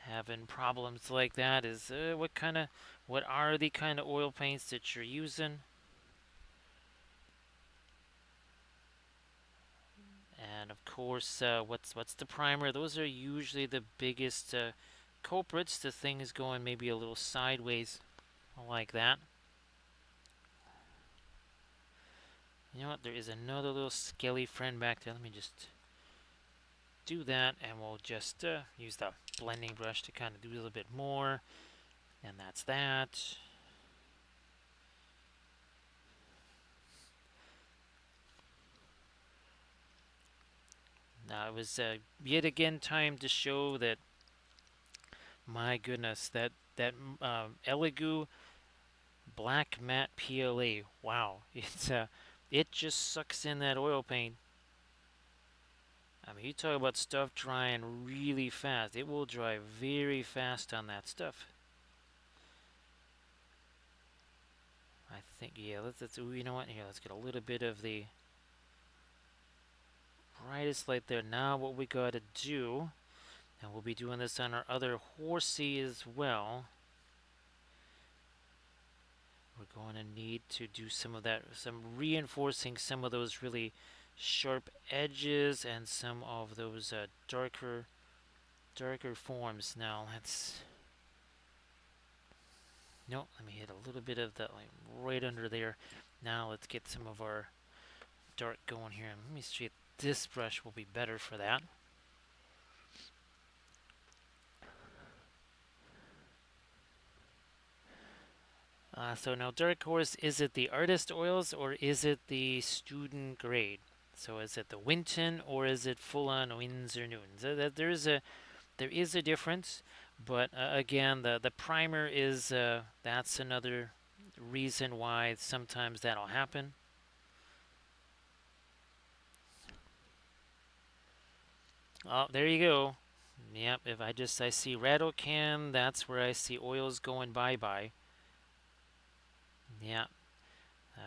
having problems like that. Is what are the kind of oil paints that you're using, and of course, what's the primer? Those are usually the biggest culprits to things going maybe a little sideways like that. You know what? There is another little skelly friend back there. Let me just do that, and we'll just use the blending brush to kind of do a little bit more. And that's that. Now it was yet again time to show that, my goodness, that Elegoo Black Matte PLA. Wow, it just sucks in that oil paint. I mean, you talk about stuff drying really fast. It will dry very fast on that stuff. I think, yeah, let's ooh, you know what? Here, let's get a little bit of the brightest light there. Now what we gotta do, and we'll be doing this on our other horsey as well. We're going to need to do some of that, some reinforcing some of those really sharp edges and some of those darker forms. Now let's, no, let me hit a little bit of that, like right under there. Now let's get some of our dark going here. Let me see if this brush will be better for that. So now dark horse, is it the artist oils or is it the student grade? So is it the Winton or is it full on Winsor Newton? So there is a difference, but again, the primer is that's another reason why sometimes that'll happen. Oh, there you go. Yep, if I see rattle can, that's where I see oils going bye-bye. Yeah.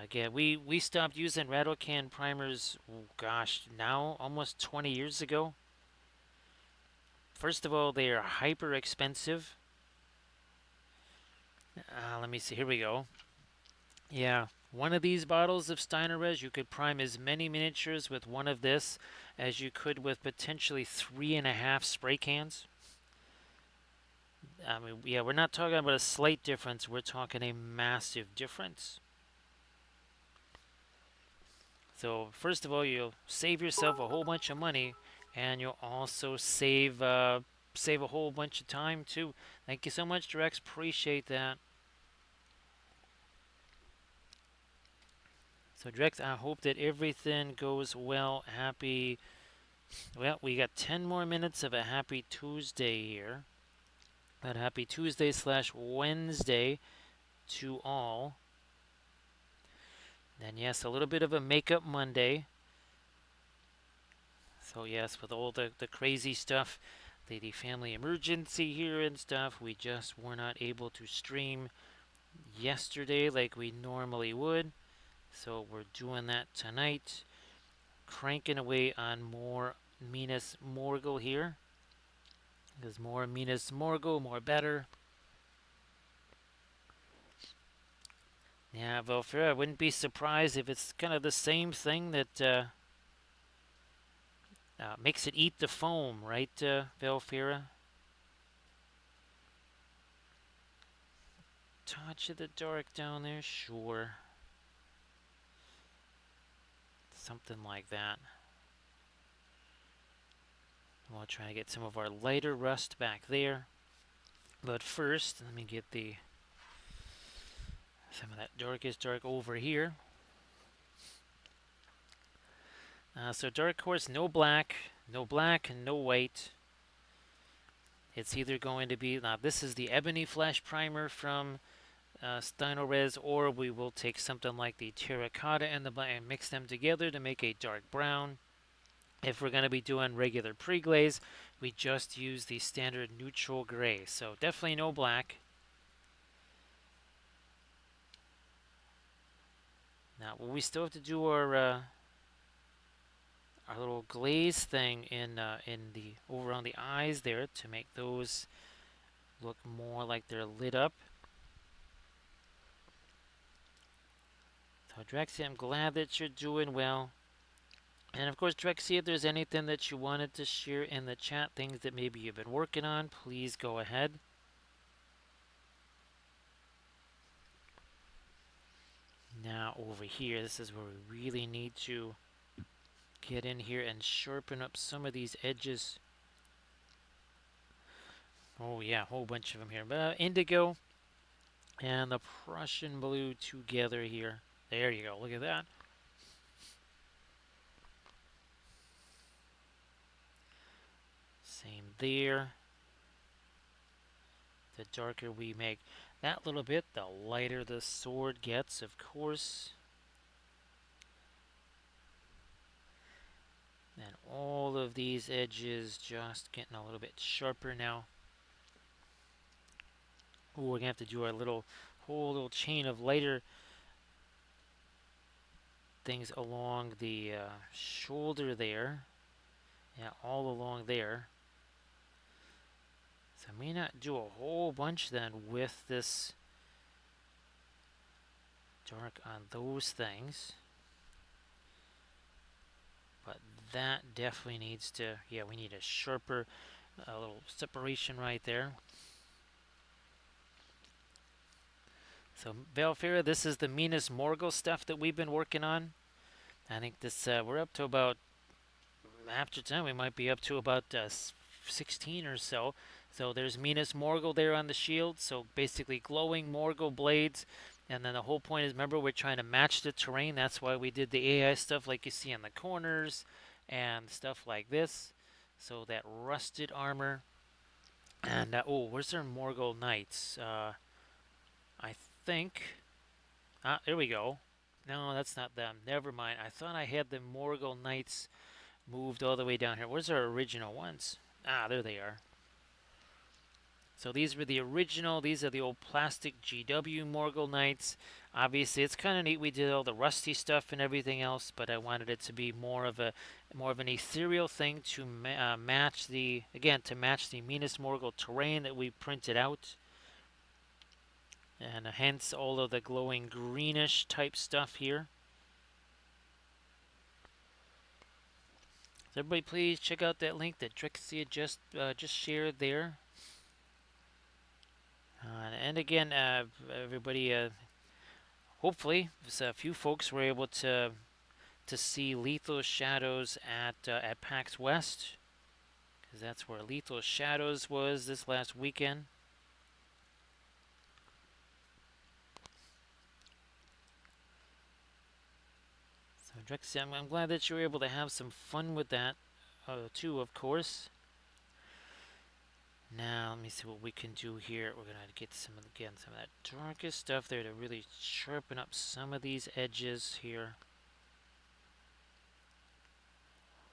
Again, we stopped using rattle can primers, oh gosh, now almost 20 years ago. First of all, they are hyper expensive. Let me see, here we go. Yeah, one of these bottles of Steinerres, you could prime as many miniatures with one of this as you could with potentially 3.5 spray cans. I mean, yeah, we're not talking about a slight difference, we're talking a massive difference. So, first of all, you'll save yourself a whole bunch of money, and you'll also save a whole bunch of time, too. Thank you so much, Drex. Appreciate that. So, Drex, I hope that everything goes well. Well, we got 10 more minutes of a happy Tuesday here. But happy Tuesday / Wednesday to all. And yes, a little bit of a makeup Monday. So yes, with all the crazy stuff, the family emergency here and stuff, we just were not able to stream yesterday like we normally would. So we're doing that tonight. Cranking away on more Minas Morgul here. Because more Minas Morgul, more better. Yeah, Velfira, I wouldn't be surprised if it's kind of the same thing that makes it eat the foam, right, Velfira? Touch of the dark down there, sure. Something like that. We'll try to get some of our lighter rust back there. But first, let me get some of that darkest dark over here. So dark horse, no black, and no white. It's either going to be, now this is the ebony flash primer from Steinores, or we will take something like the terracotta and the black and mix them together to make a dark brown. If we're going to be doing regular pre-glaze, we just use the standard neutral gray. So definitely no black. Now, well, we still have to do our little glaze thing in the over on the eyes there to make those look more like they're lit up. So Drexy, I'm glad that you're doing well. And of course, Drexy, if there's anything that you wanted to share in the chat, things that maybe you've been working on, please go ahead. Now over here, this is where we really need to get in here and sharpen up some of these edges. Oh yeah, a whole bunch of them here. Indigo and the Prussian blue together here. There you go, look at that. Same there. The darker we make that little bit, the lighter the sword gets, of course. And all of these edges just getting a little bit sharper now. Ooh, we're going to have to do our whole little chain of lighter things along the shoulder there. Yeah, all along there. So I may not do a whole bunch then with this dark on those things. But that definitely needs to, yeah, we need a sharper, a little separation right there. So Valfira, this is the Minas Morgul stuff that we've been working on. I think this, we're up to about, after 10, we might be up to about 16 or so. So there's Minas Morgul there on the shield. So basically glowing Morgul blades. And then the whole point is, remember, we're trying to match the terrain. That's why we did the AI stuff like you see in the corners and stuff like this. So that rusted armor. And, oh, where's our Morgul Knights? I think, there we go. No, that's not them. Never mind. I thought I had the Morgul Knights moved all the way down here. Where's our original ones? There they are. So these were the original. These are the old plastic GW Morgul Knights. Obviously, it's kind of neat. We did all the rusty stuff and everything else, but I wanted it to be more of an ethereal thing to match the Minas Morgul terrain that we printed out, and hence all of the glowing greenish type stuff here. So everybody, please check out that link that Drexia just shared there. And again, everybody, hopefully, a few folks were able to see Lethal Shadows at PAX West, because that's where Lethal Shadows was this last weekend. So Drexia, I'm glad that you were able to have some fun with that, too, of course. Now, let me see what we can do here. We're going to get some of that darkest stuff there to really sharpen up some of these edges here.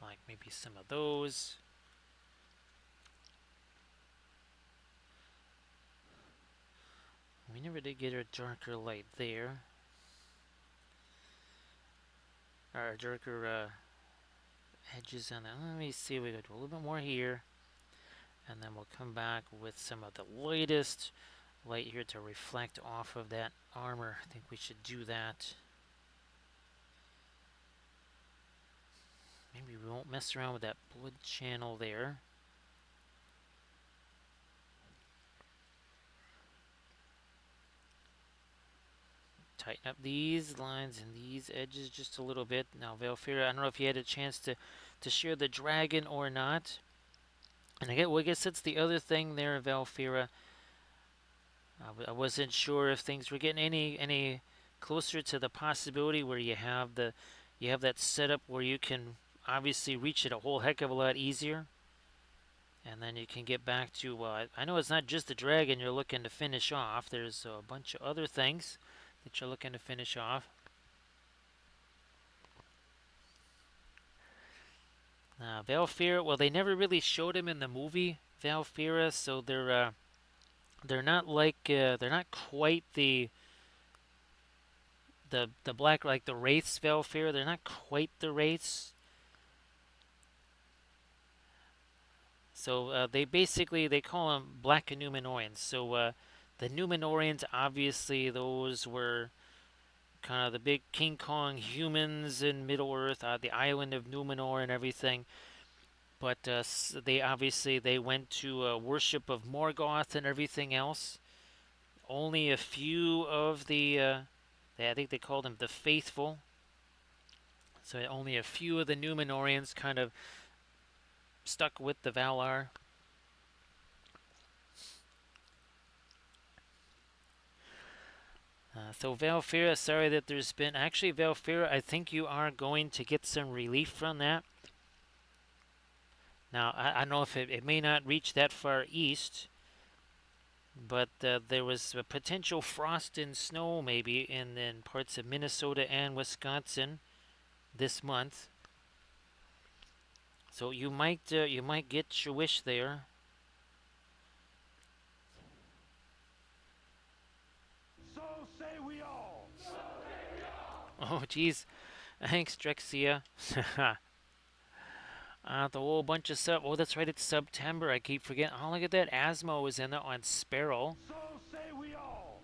Like maybe some of those. We never did get our darker light there. Our darker edges on that. Let me see, we got a little bit more here. And then we'll come back with some of the lightest light here to reflect off of that armor. I think we should do that. Maybe we won't mess around with that blood channel there. Tighten up these lines and these edges just a little bit. Now, Valfira, I don't know if you had a chance to share the dragon or not. And I guess that's the other thing there, Valfira. I wasn't sure if things were getting any closer to the possibility where you have that setup where you can obviously reach it a whole heck of a lot easier, and then you can get back to. I know it's not just the dragon you're looking to finish off. There's a bunch of other things that you're looking to finish off. Valfira. Well, they never really showed him in the movie Valfira, so they're not they're not quite the black like the wraiths Valfira. They're not quite the wraiths. So they basically they call them black Numenorians. So the Numenorians, obviously, those were kind of the big King Kong humans in Middle Earth, the island of Numenor and everything. But they obviously they went to worship of Morgoth and everything else. Only a few of I think they called them the faithful. So only a few of the Numenorians kind of stuck with the Valar. So Valfira, sorry that there's been actually Valfira. I think you are going to get some relief from that. Now I don't know if it may not reach that far east, but there was a potential frost and snow maybe in parts of Minnesota and Wisconsin this month. So you might get your wish there. So say we all. Oh geez, thanks Drexia. The whole bunch of sub. Oh, that's right. It's September. I keep forgetting. Oh, look at that. Asmo is in it on Sparrow. So say we all.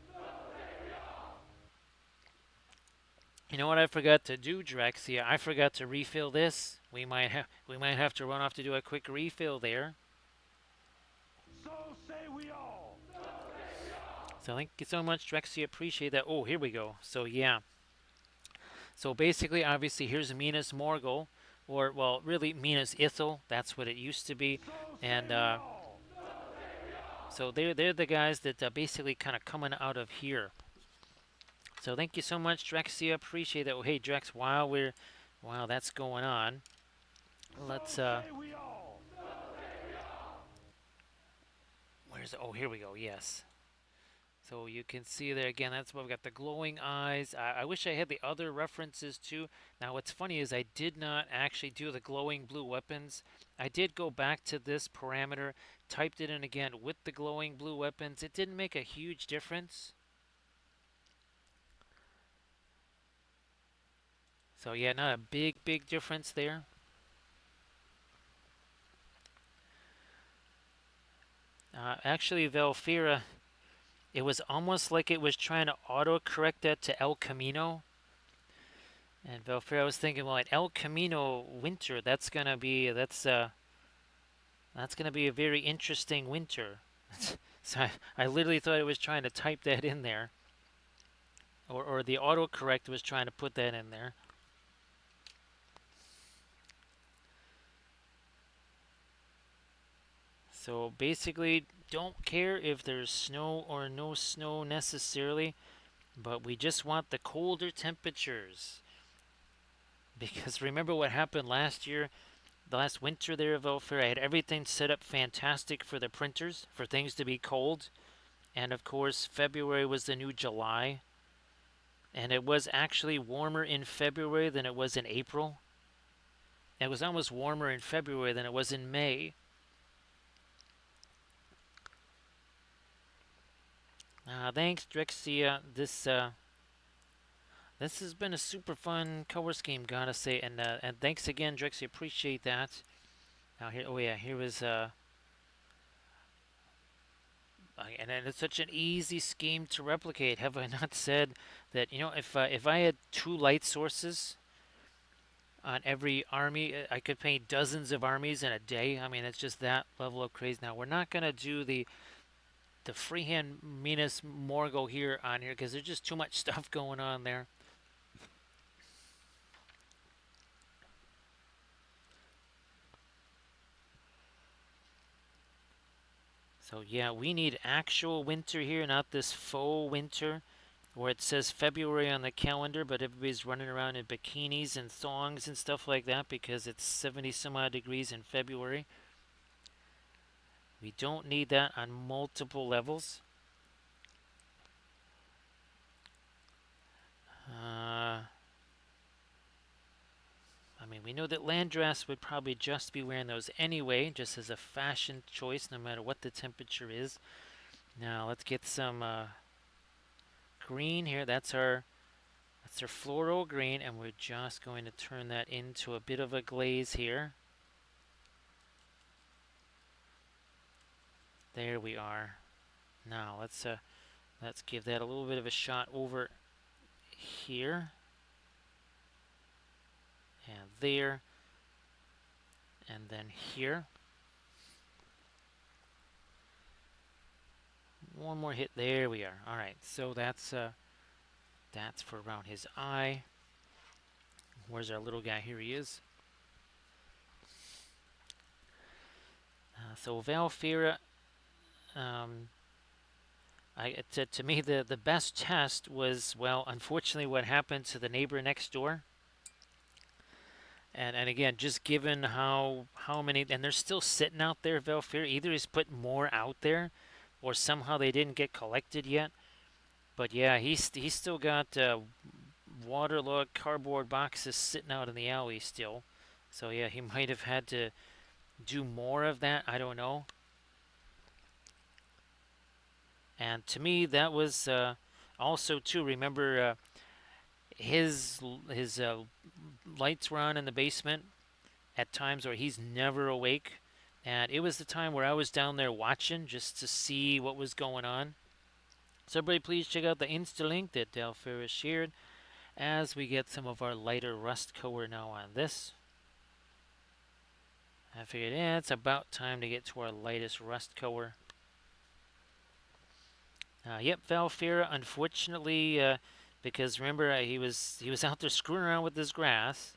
You know what I forgot to do, Drexia? I forgot to refill this. We might have to run off to do a quick refill there. So say we all. So thank you so much, Drexia. Appreciate that. Oh, here we go. So yeah. So basically, obviously, here's Minas Morgul, or well, really Minas Ithil. That's what it used to be, So and say we all. so they're the guys that basically kind of coming out of here. So thank you so much, Drexia. Appreciate that. Oh, hey, Drex, while that's going on, let's So say we all. where's it? Oh, here we go. Yes. So you can see there again. That's why we've got the glowing eyes. I wish I had the other references too. Now, what's funny is I did not actually do the glowing blue weapons. I did go back to this parameter, typed it in again with the glowing blue weapons. It didn't make a huge difference. So yeah, not a big difference there. Actually, Velfira, it was almost like it was trying to auto-correct that to El Camino. And Velfira, I was thinking, well, at El Camino winter, that's gonna be a very interesting winter. So I literally thought it was trying to type that in there, or the autocorrect was trying to put that in there. So basically, don't care if there's snow or no snow necessarily, but we just want the colder temperatures. Because remember what happened last year, the last winter there of Ophir, I had everything set up fantastic for the printers, for things to be cold. And of course, February was the new July. And it was actually warmer in February than it was in April. It was almost warmer in February than it was in May. Thanks, Drexia. This has been a super fun color scheme, gotta say, and thanks again, Drexia. Appreciate that. Now here, oh yeah, here was And it's such an easy scheme to replicate. Have I not said that, if I had two light sources on every army, I could paint dozens of armies in a day. I mean, it's just that level of crazy. Now, we're not going to do the freehand Minas Morgul here on here because there's just too much stuff going on there. So yeah, we need actual winter here, not this faux winter where it says February on the calendar, but everybody's running around in bikinis and thongs and stuff like that because it's 70 some odd degrees in February. We don't need that on multiple levels. I mean, we know that Landrass would probably just be wearing those anyway, just as a fashion choice, no matter what the temperature is. Now let's get some green here. That's our floral green, and we're just going to turn that into a bit of a glaze here. There we are. Now let's give that a little bit of a shot over here and there and then here. One more hit. There we are. All right. So that's for around his eye. Where's our little guy? Here he is. So Valfira, um, to me the best test was, well, unfortunately what happened to the neighbor next door. And again, just given how many, and they're still sitting out there, Valfira. Either he's put more out there, or somehow they didn't get collected yet. But yeah, he's still got waterlogged cardboard boxes sitting out in the alley still. So yeah, he might have had to do more of that. I don't know. And to me, that was also too. Remember, his lights were on in the basement at times where he's never awake, and it was the time where I was down there watching just to see what was going on. So everybody, please check out the Insta link that Del Ferris shared as we get some of our lighter rust color now on this. I figured, yeah, it's about time to get to our lightest rust color. Yep, Valfira, unfortunately, because remember he was out there screwing around with his grass,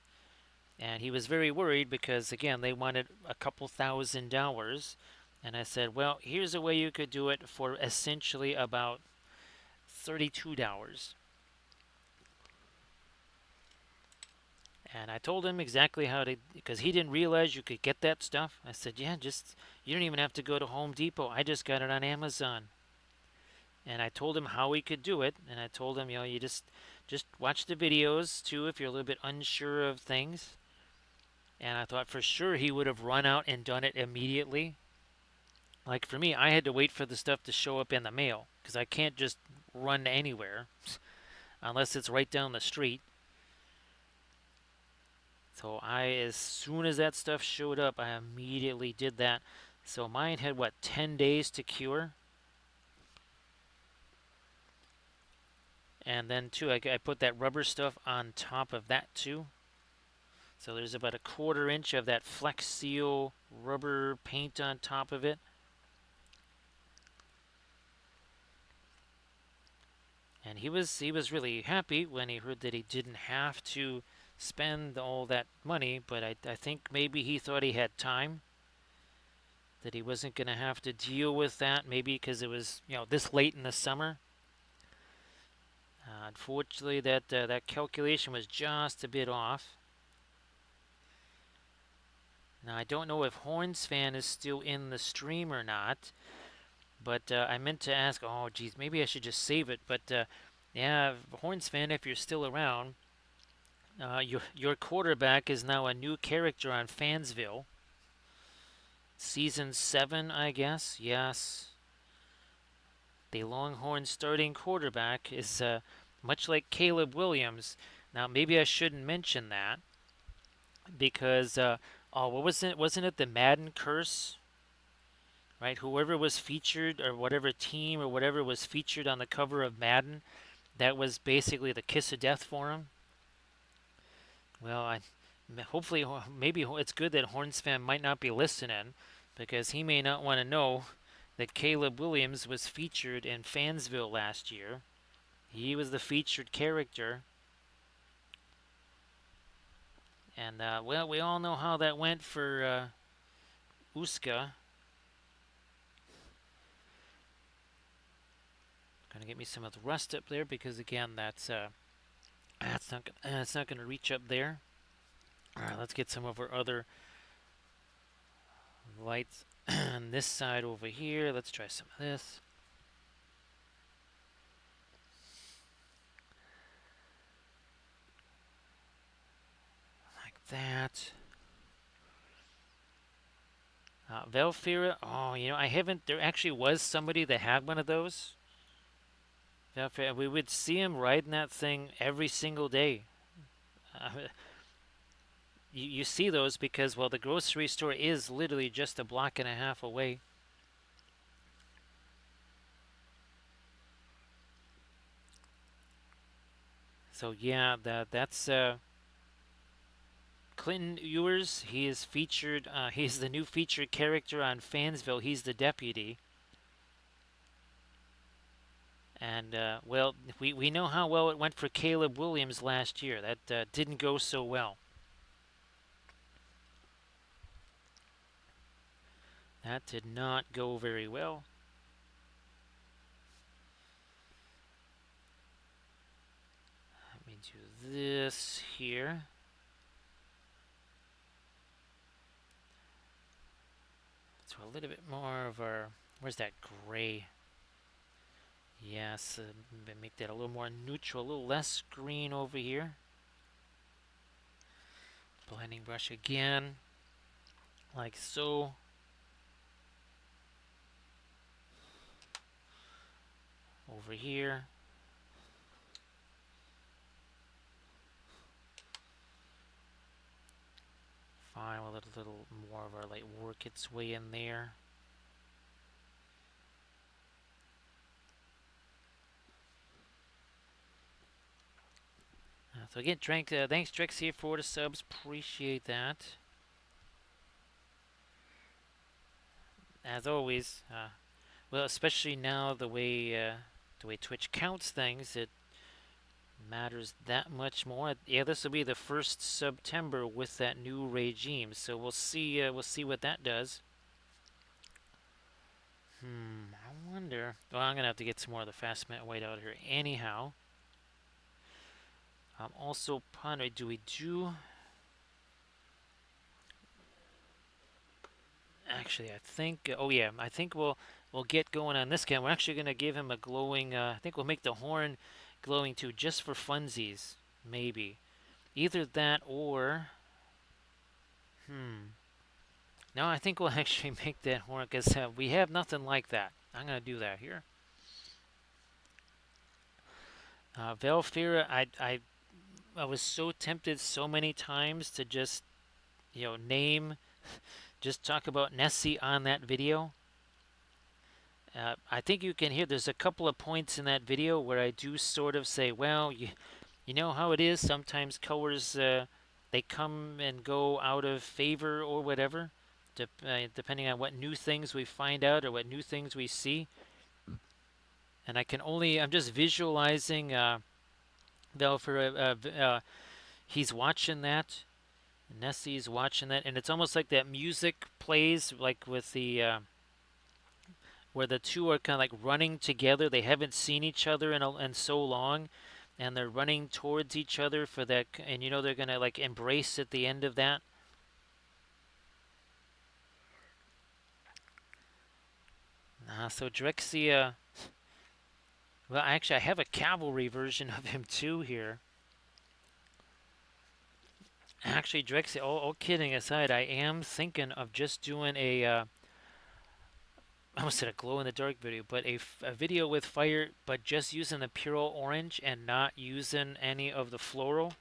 and he was very worried because again they wanted a couple $1,000, and I said, well, here's a way you could do it for essentially about $32. And I told him exactly how to, because he didn't realize you could get that stuff. I said, yeah, just you don't even have to go to Home Depot. I just got it on Amazon. And I told him how he could do it, and I told him, you just watch the videos too if you're a little bit unsure of things. And I thought for sure he would have run out and done it immediately. Like for me, I had to wait for the stuff to show up in the mail because I can't just run anywhere unless it's right down the street. So as soon as that stuff showed up, I immediately did that. So mine had what, 10 days to cure? And then too, I put that rubber stuff on top of that too. So there's about a 1/4 inch of that Flex Seal rubber paint on top of it. And he was really happy when he heard that he didn't have to spend all that money, but I think maybe he thought he had time, that he wasn't going to have to deal with that, maybe because it was, this late in the summer. Unfortunately, that calculation was just a bit off. Now, I don't know if Horns fan is still in the stream or not, but I meant to ask, oh, geez, maybe I should just save it. But yeah, Horns fan, if you're still around, your quarterback is now a new character on Fansville. Season 7, I guess. Yes. The Longhorn starting quarterback is much like Caleb Williams. Now, maybe I shouldn't mention that because, oh, what wasn't it the Madden curse? right? Whoever was featured or whatever team or whatever was featured on the cover of Madden, that was basically the kiss of death for him. Well, hopefully maybe it's good that Horns fan might not be listening because he may not want to know that Caleb Williams was featured in Fansville last year. He was the featured character, and well, we all know how that went for Uska. Gonna get me some of the rust up there because again, that's not gonna reach up there. All right, let's get some of our other lights on this side over here. Let's try some of this. Like that. Velfira, oh, I haven't. There actually was somebody that had one of those. Velfira, we would see him riding that thing every single day. Uh, you see those because, well, the grocery store is literally just a block and a half away. So yeah, that's Clinton Ewers. He is featured. He's the new featured character on Fansville. He's the deputy. And well, we know how well it went for Caleb Williams last year. That didn't go so well. That did not go very well. Let me do this here. So a little bit more of our. Where's that gray? Yes, make that a little more neutral, a little less green over here. Blending brush again, like so. Over here. Fine, we'll let a little more of our light work its way in there. So again, thanks Drex here for the subs. Appreciate that. As always, well, especially now the way Twitch counts things, it matters that much more. Yeah, this will be the first September with that new regime, so we'll see. We'll see what that does. I wonder. Well, I'm gonna have to get some more of the fast matte white out here, anyhow. I'm also pondering. Do we do? Actually, I think. Oh yeah, I think we'll get going on this guy. We're actually gonna give him a glowing. I think we'll make the horn glowing too, just for funsies, maybe. Either that or. Hmm. No, I think we'll actually make that horn because we have nothing like that. I'm gonna do that here. Velfira, I was so tempted so many times to just name, just talk about Nessie on that video. I think you can hear there's a couple of points in that video where I do sort of say, well, you know how it is. Sometimes colors they come and go out of favor or whatever, depending on what new things we find out or what new things we see. And I'm just visualizing Velfira. He's watching that. Nessie's watching that, and it's almost like that music plays like with the where the two are kind of like running together. They haven't seen each other in so long, and they're running towards each other for that. And they're gonna like embrace at the end of that. So Drexia. Well, actually, I have a cavalry version of him too here. Actually, Drexia. All kidding aside, I am thinking of just doing I almost said a glow in the dark video, but a video with fire, but just using the pure orange and not using any of the floral.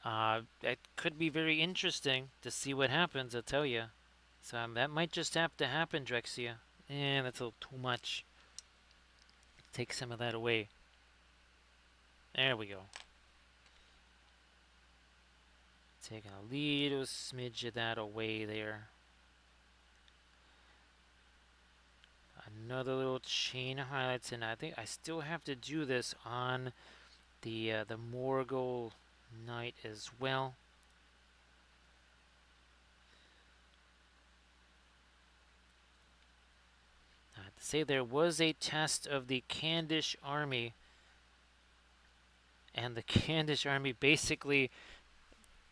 It could be very interesting to see what happens, I'll tell you. So that might just have to happen, Drexia. And that's a little too much. Take some of that away. There we go. Taking a little smidge of that away there. Another little chain of highlights, and I think I still have to do this on the Morgul Knight as well. I have to say there was a test of the Candish army, and the Candish army basically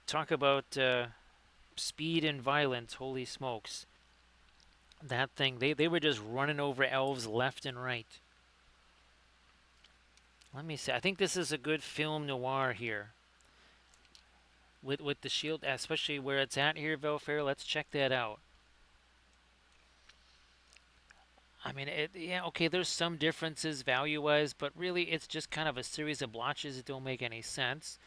talk about speed and violence. Holy smokes! That thing, they were just running over elves left and right. Let me see. I think this is a good film noir here. With the shield, especially where it's at here, Velfair. Let's check that out. I mean, yeah, okay, there's some differences value-wise, but really it's just kind of a series of blotches that don't make any sense.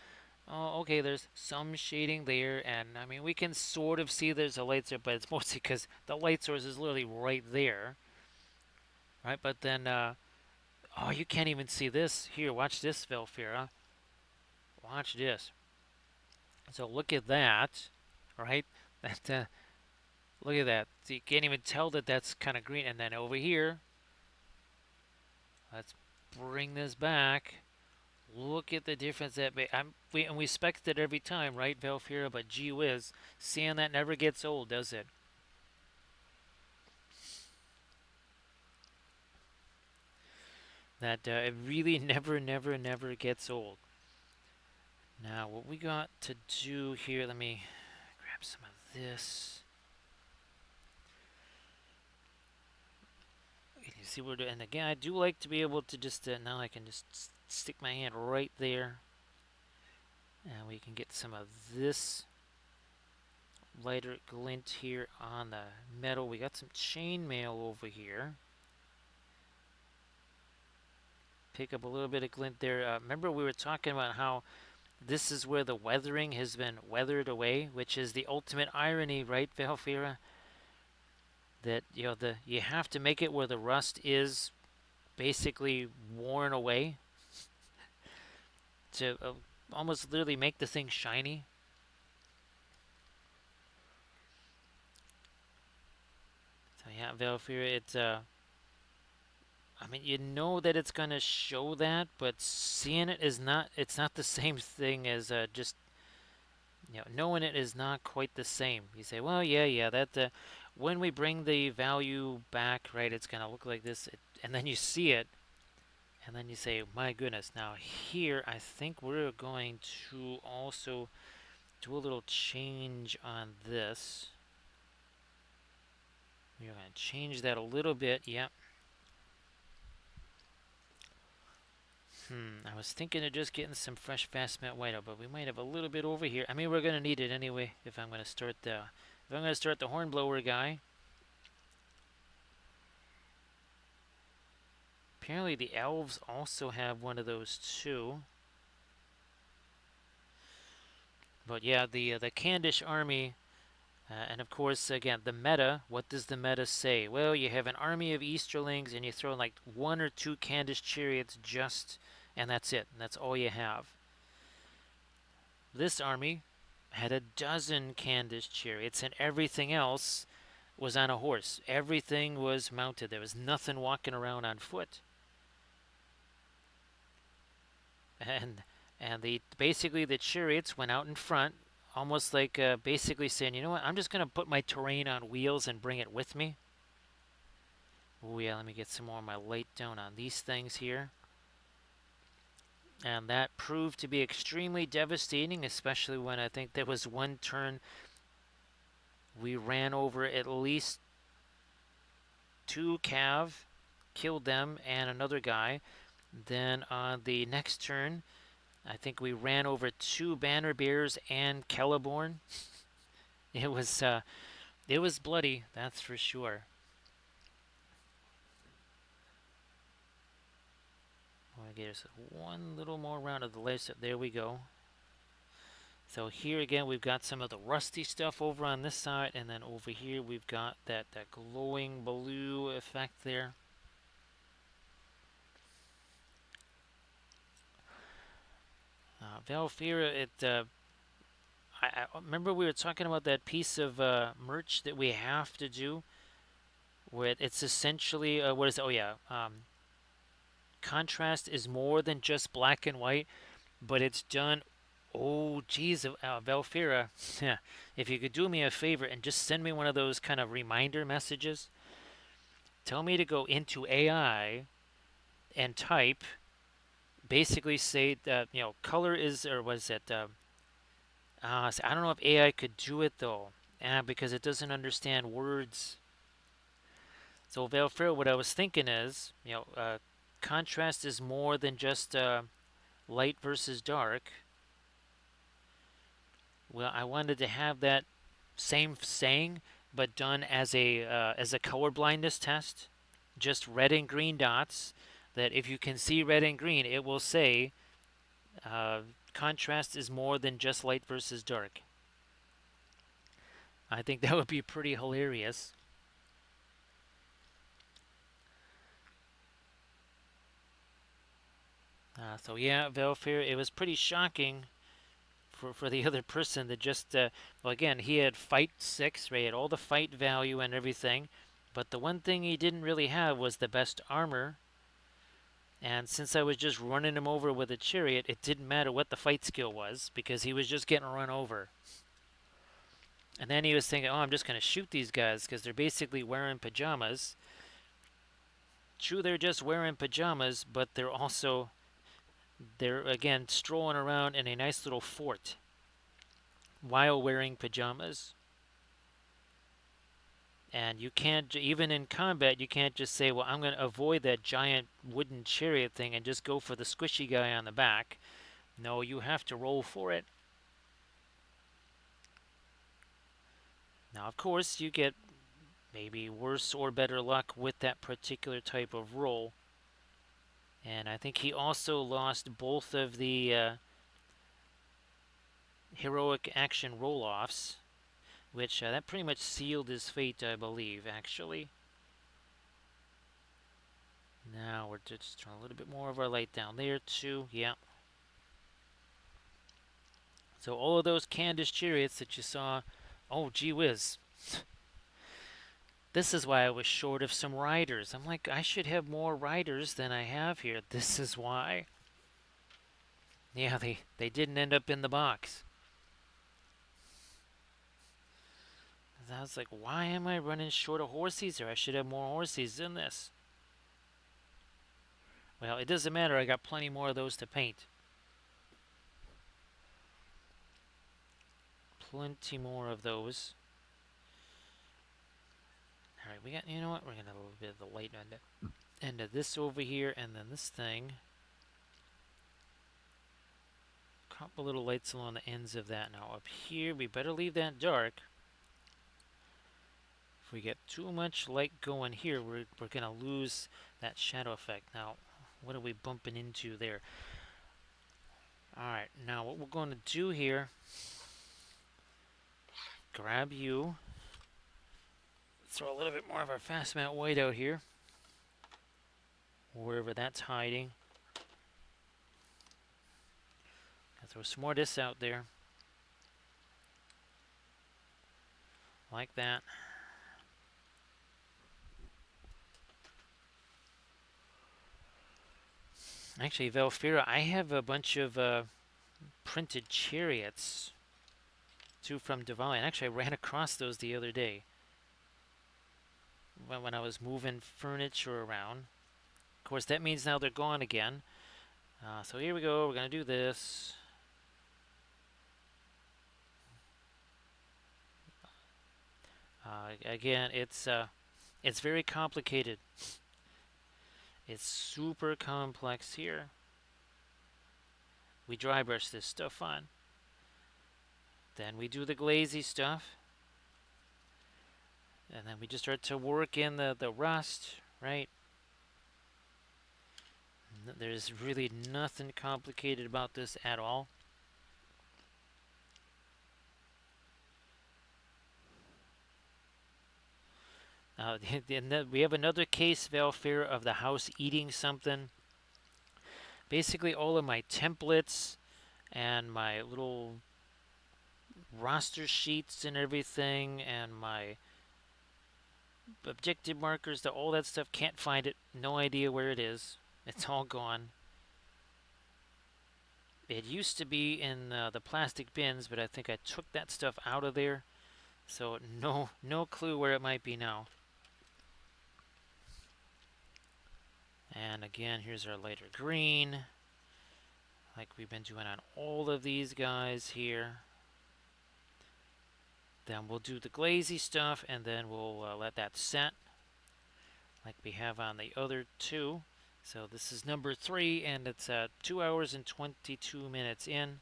Oh, okay, there's some shading there, and I mean, we can sort of see there's a light source, but it's mostly because the light source is literally right there, right? But then, oh, you can't even see this. Here, watch this, Velfira. Watch this. So look at that, right? That, look at that. So you can't even tell that that's kind of green. And then over here, let's bring this back. Look at the difference that we expect it every time, right, Velfira? But gee whiz, seeing that never gets old, does it? That it really never gets old. Now, what we got to do here? Let me grab some of this. You see what we're doing? And again, I do like to be able to just now I can just stick my hand right there, and we can get some of this lighter glint here on the metal. We got some chainmail over here. Pick up a little bit of glint there. Remember we were talking about how this is where the weathering has been weathered away, which is the ultimate irony, right, Valfira? That you have to make it where the rust is basically worn away to almost literally make the thing shiny. So yeah, Valfira, it's I mean, you know that it's gonna show that, but seeing it is not. It's not the same thing as just knowing it is not quite the same. You say, well, yeah, that when we bring the value back, right, it's gonna look like this, and then you see it, and then you say, my goodness. Now here, I think we're going to also do a little change on this. We're gonna change that a little bit. Yep. I was thinking of just getting some fresh fast matte white out, but we might have a little bit over here. I mean, we're gonna need it anyway if I'm gonna start the hornblower guy. Apparently the elves also have one of those too. But yeah, the Candish army, and of course again the meta. What does the meta say? Well, you have an army of Easterlings, and you throw in like one or two Candish chariots, and that's it. And that's all you have. This army had a dozen Candish chariots, and everything else was on a horse. Everything was mounted. There was nothing walking around on foot. And the basically the chariots went out in front, almost like basically saying, you know what, I'm just going to put my terrain on wheels and bring it with me. Oh yeah, let me get some more of my light down on these things here. And that proved to be extremely devastating, especially when I think there was one turn we ran over at least two cav, killed them, and another guy. Then on the next turn, I think we ran over two banner bears and Celeborn. It was bloody, that's for sure. I want to get us one little more round of the lace. There we go. So here again, we've got some of the rusty stuff over on this side, and then over here we've got that glowing blue effect there. Valfira, I remember we were talking about that piece of merch that we have to do, where it's essentially what is it? Oh yeah, contrast is more than just black and white, but it's done. Oh, geez, Valfira, if you could do me a favor and just send me one of those kind of reminder messages, tell me to go into AI and type, basically say that color is, or was it? I don't know if AI could do it though, because it doesn't understand words. So Valfira, what I was thinking is, contrast is more than just light versus dark. Well, I wanted to have that same saying, but done as a color blindness test. Just red and green dots. That if you can see red and green, it will say uh, contrast is more than just light versus dark. I think that would be pretty hilarious. So yeah, Velfair, it was pretty shocking for the other person that just well, again, he had fight 6, right? He had all the fight value and everything, but the one thing he didn't really have was the best armor. And since I was just running him over with a chariot, it didn't matter what the fight skill was because he was just getting run over. And then he was thinking, oh, I'm just going to shoot these guys because they're basically wearing pajamas. True, they're just wearing pajamas, but they're again strolling around in a nice little fort while wearing pajamas. And you can't, even in combat, you can't just say, well, I'm going to avoid that giant wooden chariot thing and just go for the squishy guy on the back. No, you have to roll for it. Now, of course, you get maybe worse or better luck with that particular type of roll. And I think he also lost both of the heroic action roll offs, which that pretty much sealed his fate, I believe, actually. Now we're just trying a little bit more of our light down there, too. Yeah. So all of those Candace chariots that you saw, oh, gee whiz. This is why I was short of some riders. I'm like, I should have more riders than I have here. This is why. Yeah, they didn't end up in the box. I was like, why am I running short of horses here? I should have more horses in this. Well, it doesn't matter. I got plenty more of those to paint. Plenty more of those. All right, we got, you know what? We're going to have a little bit of the light on the end of this over here, and then this thing. Couple little lights along the ends of that. Now up here, we better leave that dark. If we get too much light going here, we're going to lose that shadow effect. Now, what are we bumping into there? Alright, now what we're going to do here, grab you, throw a little bit more of our fast matte white out here, wherever that's hiding. Throw some more of this out there, like that. Actually, Velfira, I have a bunch of printed chariots, too, from Diwali. And actually, I ran across those the other day when I was moving furniture around. Of course, that means now they're gone again. So here we go. We're going to do this. Again, it's very complicated. It's super complex here. We dry brush this stuff on. Then we do the glazy stuff. And then we just start to work in the rust, right? There's really nothing complicated about this at all. We have another case, Valfair, of the house eating something. Basically, all of my templates and my little roster sheets and everything, and my objective markers, all that stuff, can't find it. No idea where it is. It's all gone. It used to be in the plastic bins, but I think I took that stuff out of there. So no clue where it might be now. And again, here's our lighter green, like we've been doing on all of these guys here. Then we'll do the glazy stuff, and then we'll let that set like we have on the other two. So this is number 3, and it's 2 hours and 22 minutes in.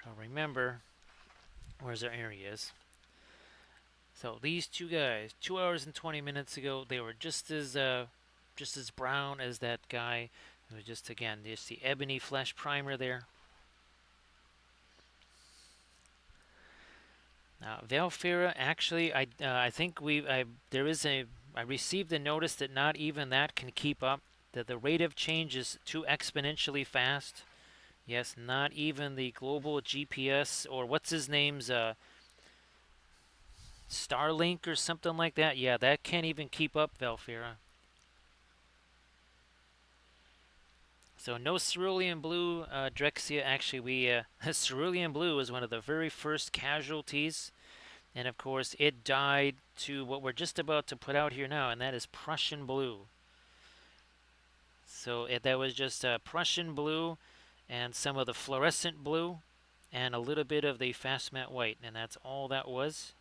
So remember, where's our areas? So these two guys, 2 hours and 20 minutes ago, they were just as brown as that guy. It was just, again, just the ebony flesh primer there. Now Valfera, actually, I think I received a notice that not even that can keep up. That the rate of change is too exponentially fast. Yes, not even the global GPS, or what's his name's Starlink or something like that. Yeah, that can't even keep up, Valfera. So no cerulean blue, Drexia. Actually, cerulean blue was one of the very first casualties, and of course it died to what we're just about to put out here now, and that is Prussian blue. So that was just Prussian blue, and some of the fluorescent blue, and a little bit of the fast matte white, and that's all that was.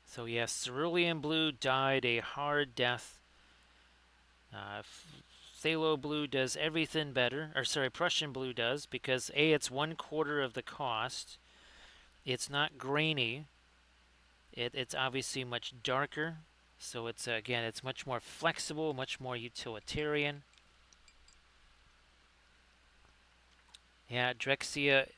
So yes, cerulean blue died a hard death. Phthalo blue does everything better, or sorry, Prussian blue does, because A, it's 1/4 of the cost. It's not grainy. It's obviously much darker. So it's, again, it's much more flexible, much more utilitarian. Yeah, Drexia,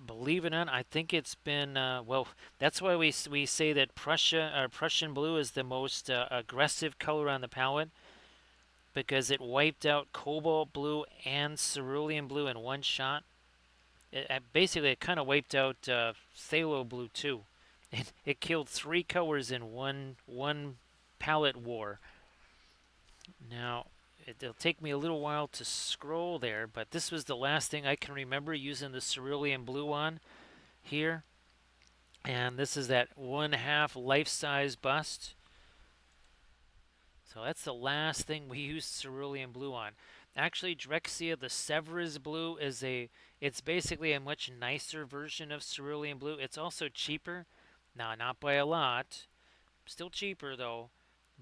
believe it or not, I think it's been, well, that's why we say that Prussian blue is the most aggressive color on the palette, because it wiped out cobalt blue and cerulean blue in one shot. Basically, it kind of wiped out phthalo blue too. It killed 3 colors in one palette war. Now, it'll take me a little while to scroll there, but this was the last thing I can remember using the cerulean blue on here. And this is that 1/2 life-size bust. So that's the last thing we used cerulean blue on. Actually, Drexia, the Severus blue, it's basically a much nicer version of cerulean blue. It's also cheaper. Now, not by a lot. Still cheaper, though,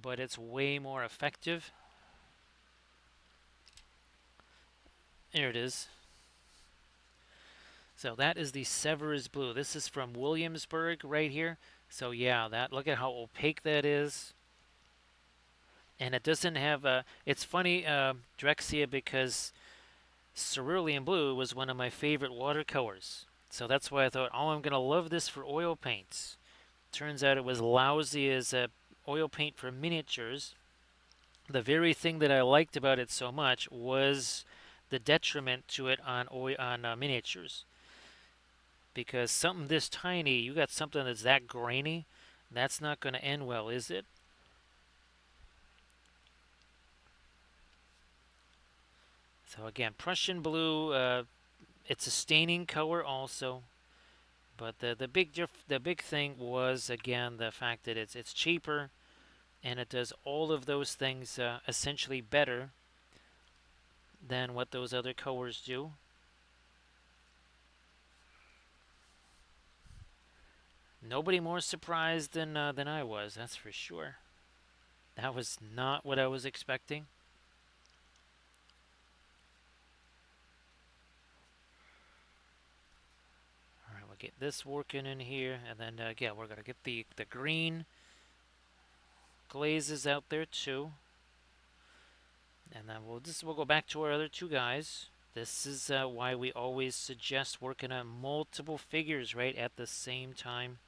but it's way more effective. There it is. So that is the Severus blue. This is from Williamsburg right here. So yeah, look at how opaque that is. And it doesn't have a. It's funny, Drexia, because cerulean blue was one of my favorite watercolors. So that's why I thought, oh, I'm going to love this for oil paints. Turns out it was lousy as a oil paint for miniatures. The very thing that I liked about it so much was the detriment to it on miniatures. Because something this tiny, you got something that's that grainy, that's not going to end well, is it? So again, Prussian blue, it's a staining color also, but the big thing was, again, the fact that it's cheaper, and it does all of those things essentially better than what those other colors do. Nobody more surprised than I was, that's for sure. That was not what I was expecting. All right, we'll get this working in here, and then again, we're gonna get the green glazes out there too, and then we'll go back to our other two guys. This is why we always suggest working on multiple figures right at the same time.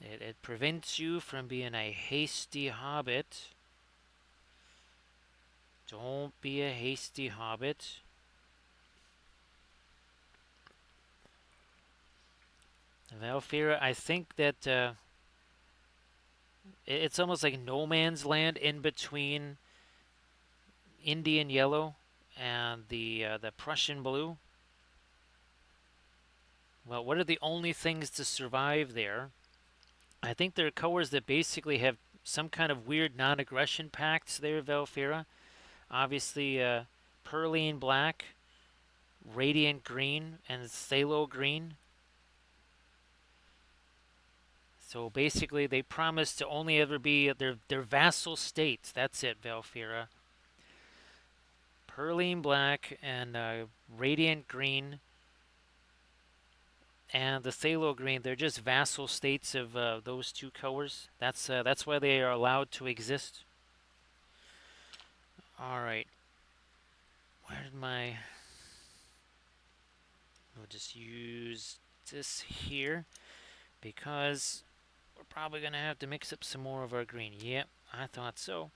It prevents you from being a hasty hobbit. Don't be a hasty hobbit. Valfira, I think that it's almost like no man's land in between Indian yellow and the Prussian blue. Well, what are the only things to survive there? I think there are colors that basically have some kind of weird non-aggression pacts there, Valfira. Obviously, Perline black, Radiant green, and Phthalo green. So basically, they promise to only ever be their vassal states. That's it, Valfira. Perline black and Radiant green and the Phthalo green. They're just vassal states of those two colors. That's why they are allowed to exist. All right. Where did my? We'll just use this here because we're probably gonna have to mix up some more of our green. Yep, I thought so.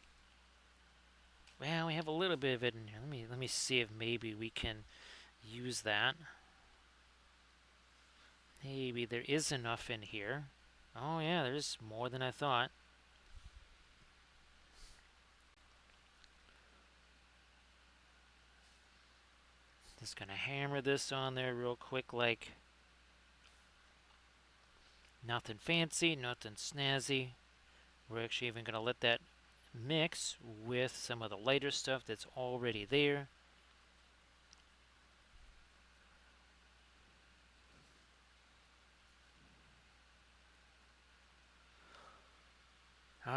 Well, we have a little bit of it in here. Let me see if maybe we can use that. Maybe there is enough in here. Oh yeah, there's more than I thought. Just gonna hammer this on there real quick, like nothing fancy, nothing snazzy. We're actually even gonna let that mix with some of the lighter stuff that's already there.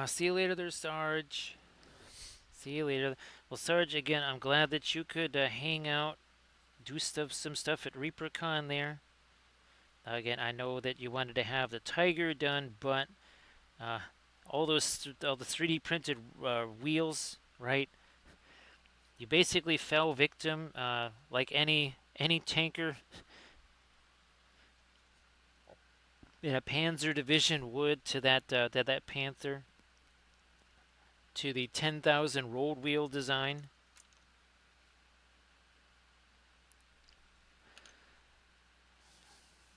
See you later there, Sarge. See you later. Well, Sarge, again, I'm glad that you could hang out, do some stuff at ReaperCon there. Again, I know that you wanted to have the tiger done, but uh, all the 3D printed wheels, right? You basically fell victim, like any tanker in a Panzer division would to that Panther, to the 10,000 rolled wheel design.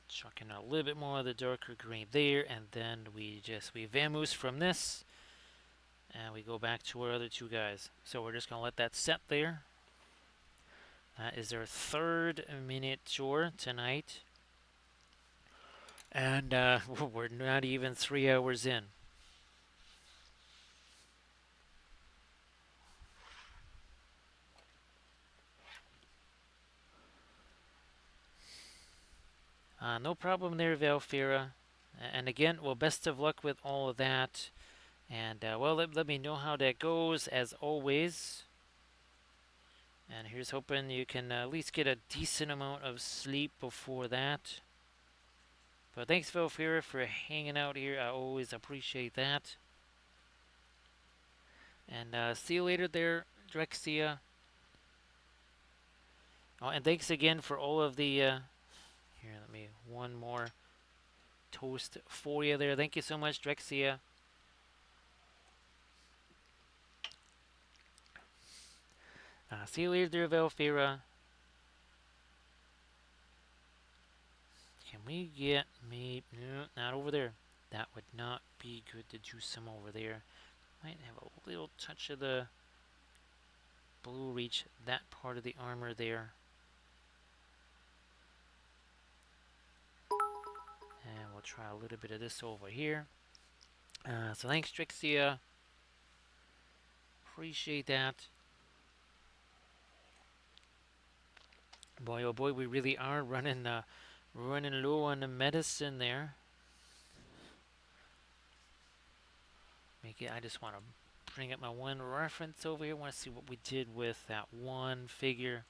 Chucking a little bit more of the darker green there, and then we vamoose from this, and we go back to our other two guys. So we're just gonna let that set there. That is our third miniature tonight, and we're not even 3 hours in. No problem there, Valfira. And again, well, best of luck with all of that. And well, let me know how that goes as always. And here's hoping you can at least get a decent amount of sleep before that. But thanks, Valfira, for hanging out here. I always appreciate that. And see you later there, Drexia. Oh, and thanks again for all of the. Here, let me one more toast for you there. Thank you so much, Drexia. See you later, there, Valfira. Can we get me? No, not over there. That would not be good to do some over there. Might have a little touch of the blue reach that part of the armor there. And we'll try a little bit of this over here. So thanks, Trixia. Appreciate that. Boy, oh boy, we really are running low on the medicine there. I just want to bring up my one reference over here. I want to see what we did with that one figure.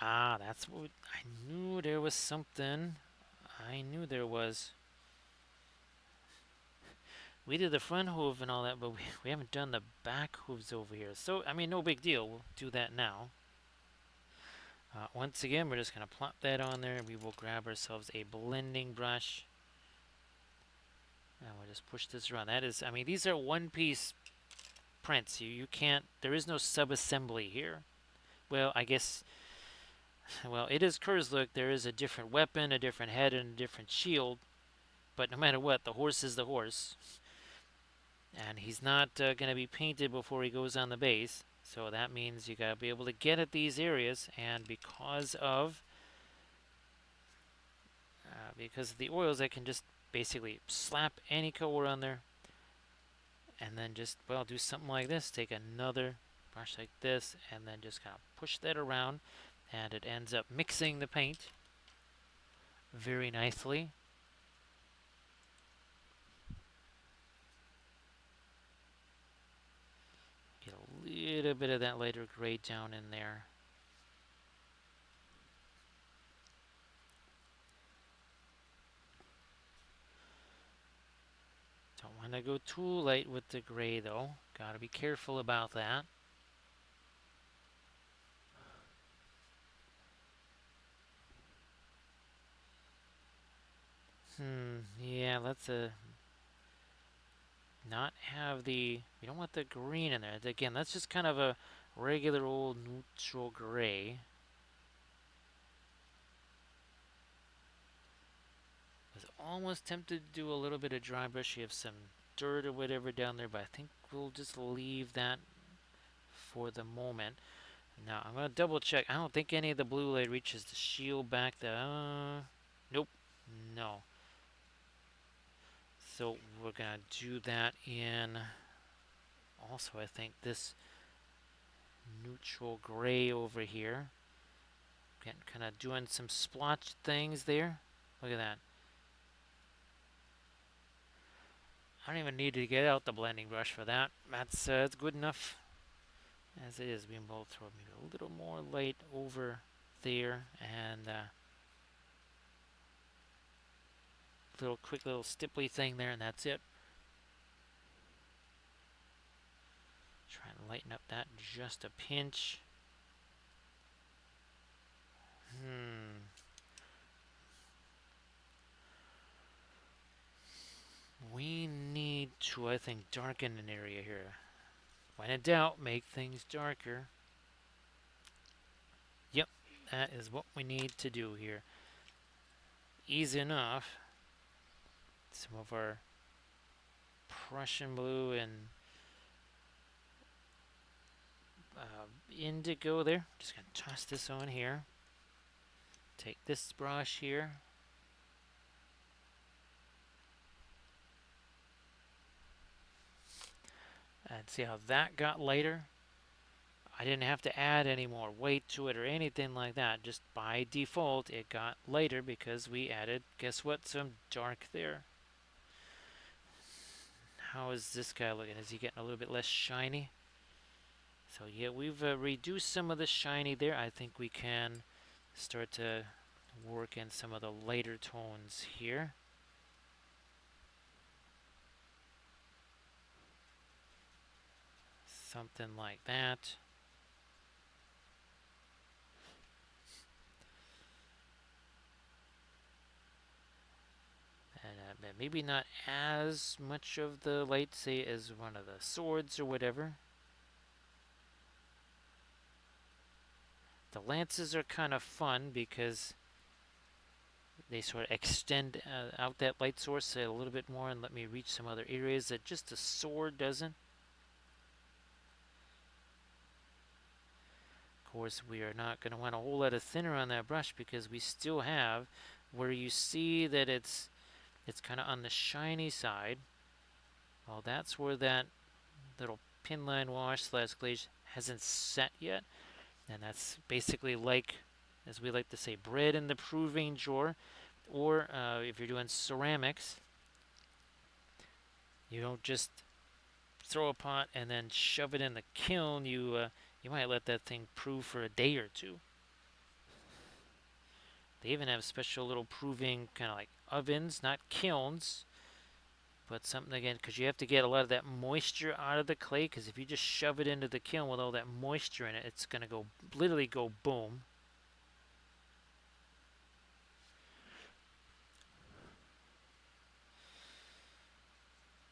That's what I knew there was something. I knew there was. We did the front hoof and all that, but we haven't done the back hooves over here. So, I mean, no big deal. We'll do that now. Once again, we're just going to plop that on there. We will grab ourselves a blending brush. And we'll just push this around. That is, I mean, these are one-piece prints. You can't, there is no sub-assembly here. Well, I guess, well, it is Kurzlook. There is a different weapon, a different head, and a different shield. But no matter what, the horse is the horse. And he's not going to be painted before he goes on the base. So that means you got to be able to get at these areas. And because of the oils, I can just basically slap any color on there. And then just, well, do something like this. Take another brush like this. And then just kind of push that around. And it ends up mixing the paint very nicely. Get a little bit of that lighter gray down in there. Don't want to go too light with the gray though. Gotta be careful about that. Yeah, let's not have we don't want the green in there. Again, that's just kind of a regular old neutral gray. I was almost tempted to do a little bit of dry brush. You have some dirt or whatever down there, but I think we'll just leave that for the moment. Now, I'm going to double check. I don't think any of the blue light reaches the shield back there. Nope. No. So we're going to do that in also, I think, this neutral gray over here. Kind of doing some splotch things there. Look at that. I don't even need to get out the blending brush for that. That's good enough as it is. We will throw maybe a little more light over there and little quick little stipply thing there, and that's it. Try and lighten up that just a pinch. We need to, I think, darken an area here. When in doubt, make things darker. Yep, that is what we need to do here. Easy enough. Some of our Prussian blue and indigo there. Just going to toss this on here. Take this brush here. And see how that got lighter? I didn't have to add any more weight to it or anything like that. Just by default, it got lighter because we added, guess what, some dark there. How is this guy looking? Is he getting a little bit less shiny? So yeah, we've reduced some of the shiny there. I think we can start to work in some of the lighter tones here. Something like that. And maybe not as much of the light, say, as one of the swords or whatever. The lances are kind of fun because they sort of extend out that light source a little bit more and let me reach some other areas that just a sword doesn't. Of course, we are not going to want a whole lot of thinner on that brush because we still have where you see that it's kind of on the shiny side. Well, that's where that little pin line wash / glaze hasn't set yet. And that's basically like, as we like to say, bread in the proving drawer. Or if you're doing ceramics, you don't just throw a pot and then shove it in the kiln. You might let that thing prove for a day or two. They even have special little proving kind of like ovens, not kilns, Put something again, because you have to get a lot of that moisture out of the clay, because if you just shove it into the kiln with all that moisture in it, it's going to go, literally go boom.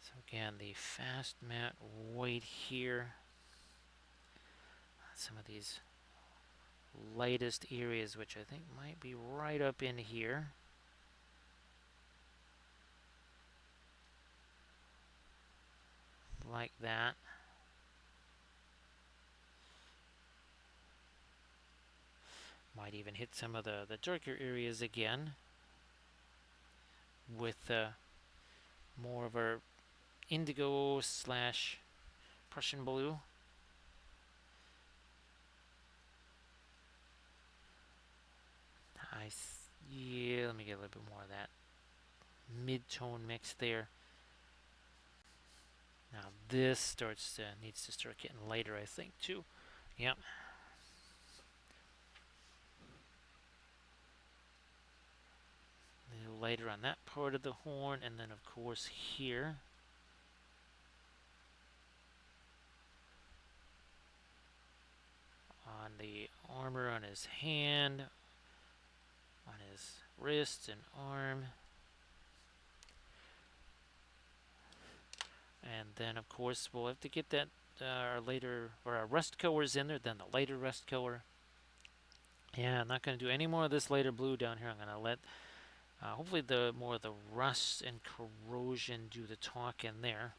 So again, the fast matte white here. Some of these lightest areas, which I think might be right up in here. Like that. Might even hit some of the darker areas again with more of our indigo slash Prussian blue. Yeah, let me get a little bit more of that mid-tone mix there. Now this needs to start getting lighter, I think, too. Yep. A little lighter on that part of the horn, and then of course here. On the armor on his hand, on his wrist and arm. And then of course we'll have to get that our rust colors in there, then the lighter rust color. Yeah, I'm not going to do any more of this lighter blue down here. I'm going to let hopefully the more of the rust and corrosion do the talk in there.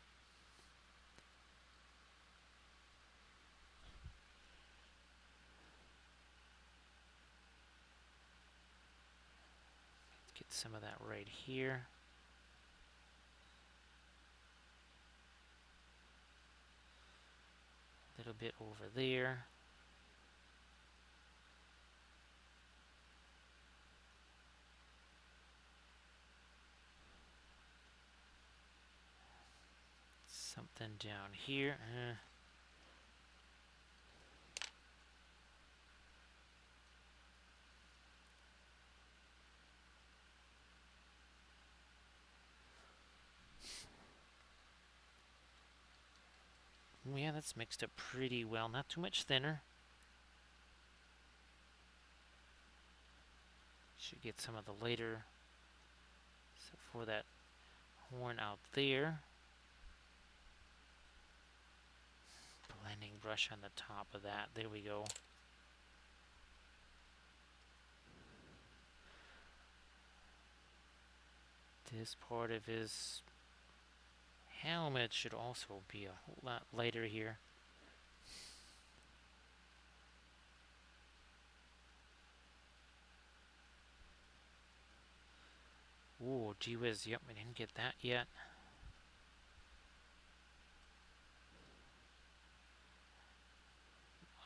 Get some of that right here. A little bit over there. Something down here. Yeah, that's mixed up pretty well. Not too much thinner. Should get some of the lighter for that horn out there. Blending brush on the top of that. There we go. This part of his helmet should also be a whole lot lighter here. Ooh, gee whiz, yep, we didn't get that yet.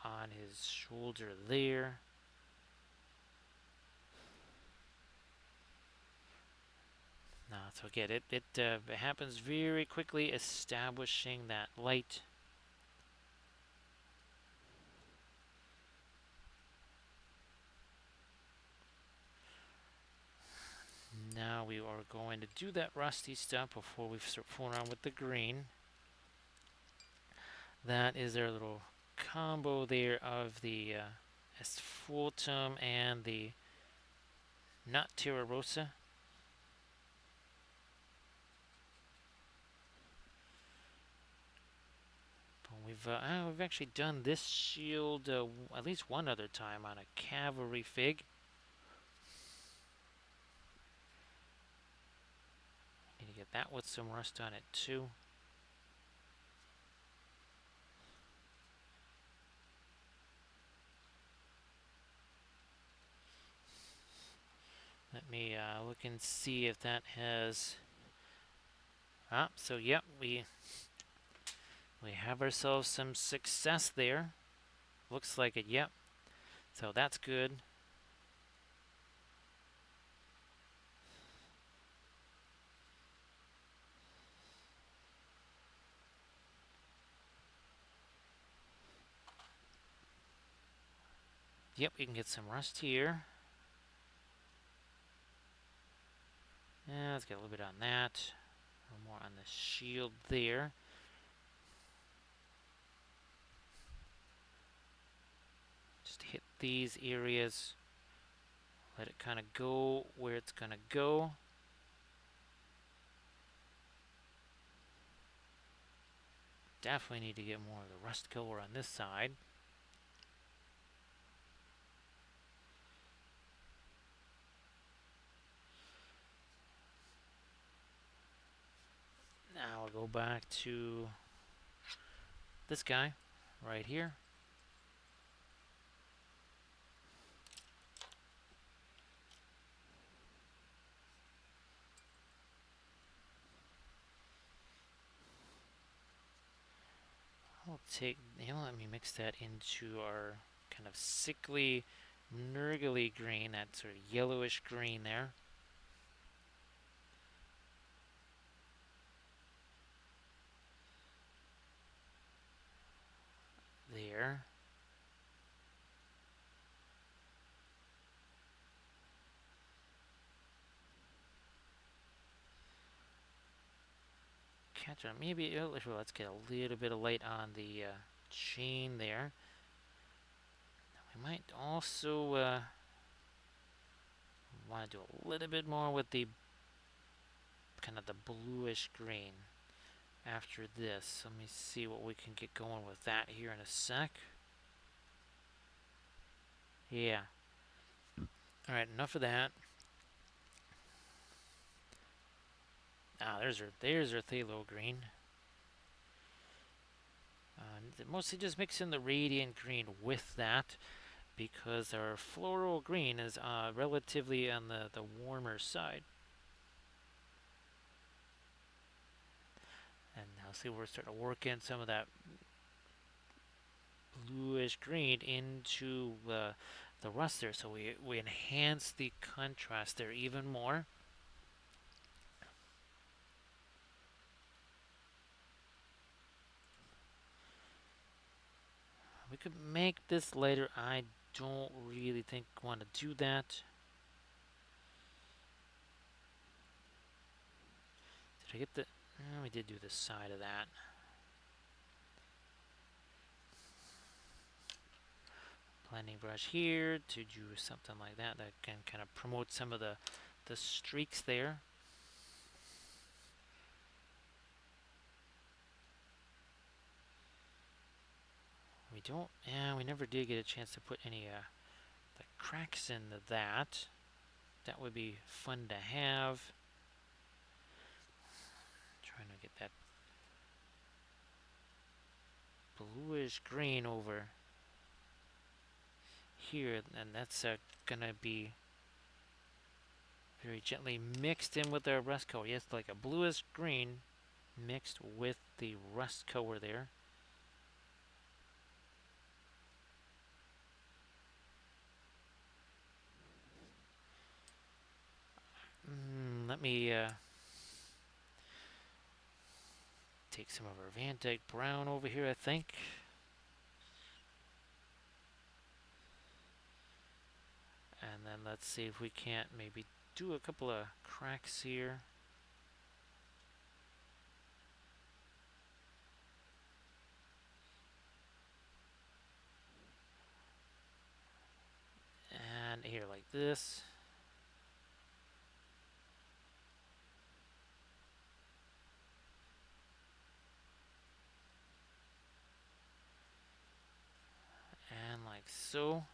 On his shoulder there. Now, so again, it happens very quickly, establishing that light. Now we are going to do that rusty stuff before we start fooling around with the green. That is our little combo there of the asphaltum and the nut terra rosa. We've actually done this shield at least one other time on a cavalry fig. Need to get that with some rust on it too. Let me look and see if that has. So yep, we have ourselves some success there. Looks like it. Yep. So that's good. Yep, we can get some rust here. Yeah, let's get a little bit on that. A little more on the shield there. Just hit these areas. Let it kind of go where it's going to go. Definitely need to get more of the rust color on this side. Now I'll go back to this guy right here. I'll take, let me mix that into our kind of sickly, nurgly green, that sort of yellowish green there. There. Catch on, maybe, let's get a little bit of light on the chain there. We might also want to do a little bit more with the kind of the bluish green after this. Let me see what we can get going with that here in a sec. Yeah. Alright, enough of that. Ah, there's our phthalo green. Mostly just mixing the radiant green with that because our floral green is relatively on the warmer side. And now see we're starting to work in some of that bluish green into the rust there, so we enhance the contrast there even more. We could make this lighter. I don't really think want to do that. Did I get the? We did do the side of that. Blending brush here to do something like that that can kind of promote some of the streaks there. We don't, we never did get a chance to put any the cracks into that. That would be fun to have. Trying to get that bluish green over here, and that's gonna be very gently mixed in with our rust color. Yes, like a bluish green mixed with the rust color there. Let me take some of our Van Dyke brown over here, I think. And then let's see if we can't maybe do a couple of cracks here. And here like this. And like so.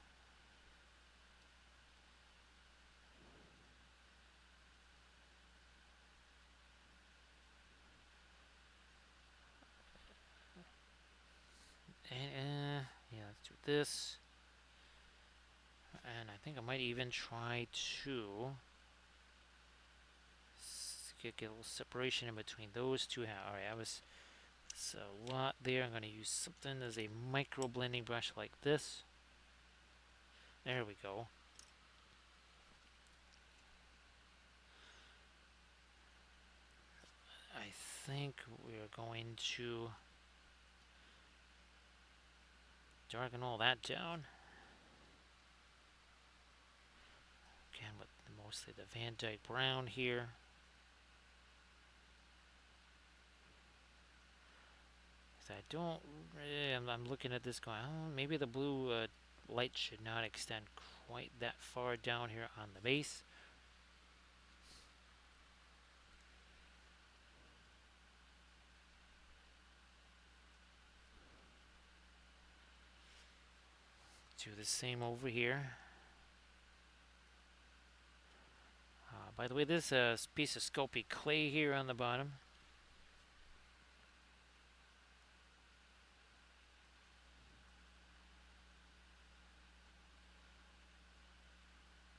And yeah, let's do this. And I think I might even try to get a little separation in between those two. Alright, it's a lot there. I'm going to use something as a micro blending brush like this. There we go. I think we're going to darken all that down. Again, with mostly the Van Dyke brown here. I don't. I'm looking at this going. Oh, maybe the blue light should not extend quite that far down here on the base. Do the same over here. By the way, this piece of Sculpey clay here on the bottom.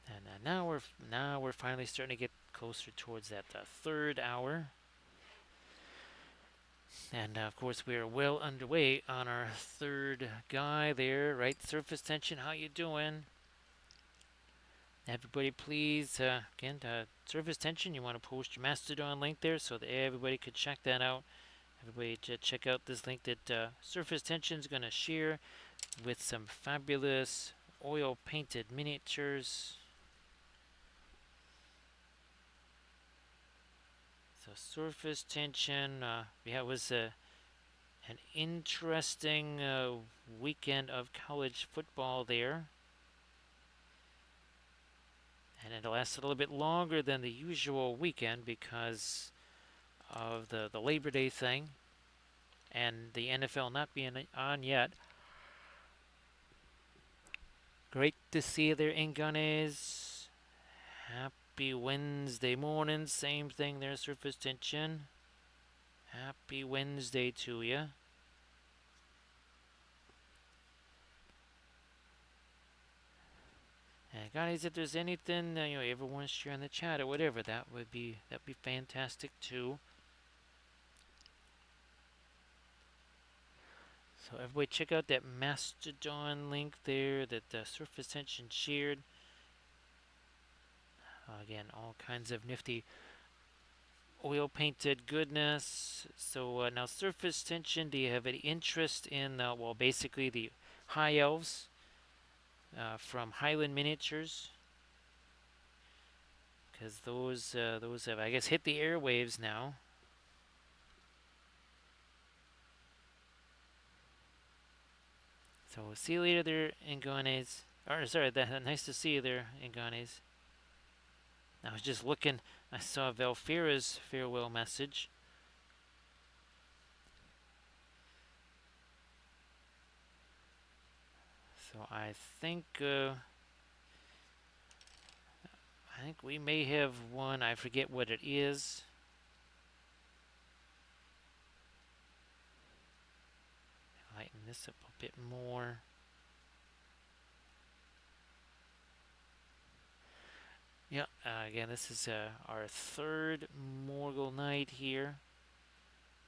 And now we're finally starting to get closer towards that third hour. And of course, we are well underway on our third guy there, right? Surface tension, how you doing? Everybody, please, again, surface tension. You want to post your Mastodon link there so that everybody could check that out. Everybody, check out this link that Surface Tension is going to share with some fabulous oil painted miniatures. So Surface Tension, yeah, it was an interesting weekend of college football there. And it lasted a little bit longer than the usual weekend because of the Labor Day thing and the NFL not being on yet. Great to see you there, Ingones. Happy Wednesday morning. Same thing there, Surface Tension. Happy Wednesday to you. And guys, if there's anything you ever want to share in the chat or whatever, that'd be fantastic too. So everybody, check out that Mastodon link there that Surface Tension shared. Again, all kinds of nifty oil painted goodness. So now, Surface Tension, do you have any interest in well, basically the High Elves from Highland Miniatures? Because those have, I guess, hit the airwaves now. So we'll see you later there, Ingones. Or sorry, nice to see you there, Ingones. I was just looking. I saw Valfira's farewell message. So I think we may have one. I forget what it is. Lighten this up a bit more. Yeah, again, this is our third Morgul night here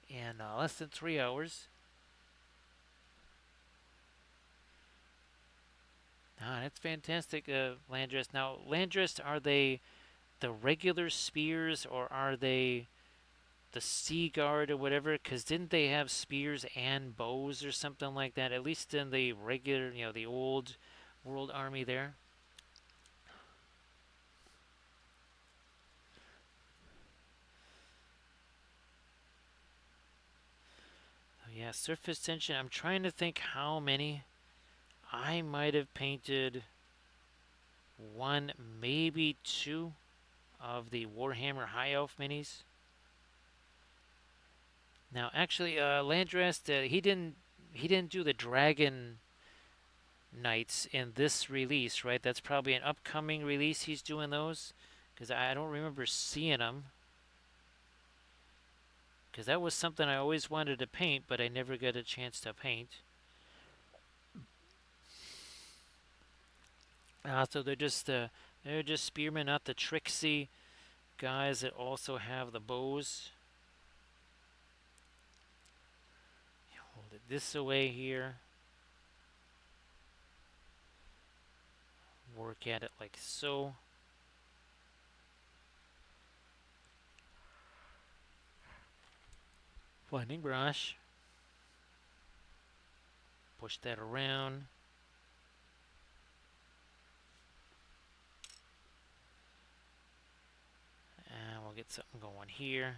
in less than 3 hours. That's fantastic, Landress. Now, Landress, are they the regular spears or are they the Sea Guard or whatever? Because didn't they have spears and bows or something like that? At least in the regular, the old World Army there. Oh, yeah, Surface Tension. I'm trying to think how many. I might have painted one, maybe two of the Warhammer High Elf minis. Now, actually, Landrest, he didn't do the Dragon Knights in this release, right? That's probably an upcoming release. He's doing those because I don't remember seeing them. Because that was something I always wanted to paint, but I never got a chance to paint. So they're just spearmen, not the tricksy guys that also have the bows. Hold it this away here. Work at it like so. Blending brush. Push that around. And we'll get something going here.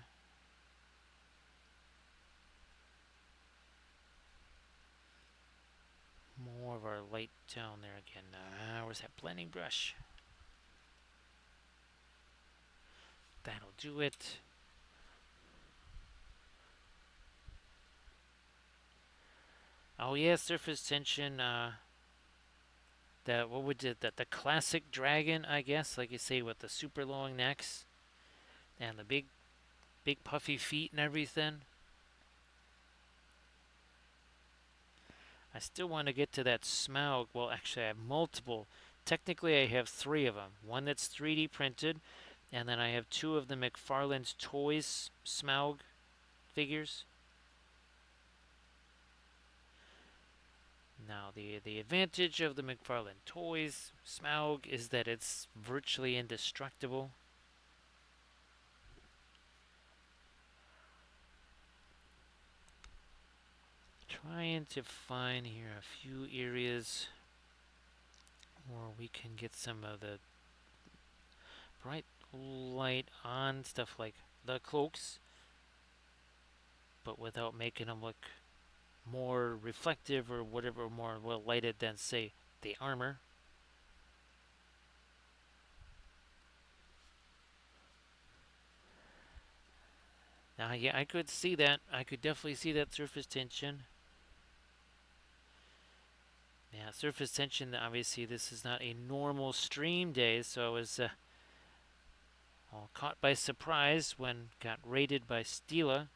light down there again. Where's that blending brush? That'll do it. Oh yeah, surface tension. What would the classic dragon, I guess, like you say, with the super long necks and the big puffy feet and everything. I still want to get to that Smaug. Well, actually, I have multiple. Technically, I have three of them. One that's 3D printed, and then I have two of the McFarlane's Toys Smaug figures. Now, the advantage of the McFarlane Toys Smaug is that it's virtually indestructible. Trying to find here a few areas where we can get some of the bright light on stuff like the cloaks, but without making them look more reflective or whatever, more well lighted than, say, the armor. Now, yeah, I could see that. I could definitely see that surface tension. Yeah, surface tension, obviously, this is not a normal stream day, so I was all caught by surprise when got raided by Stila.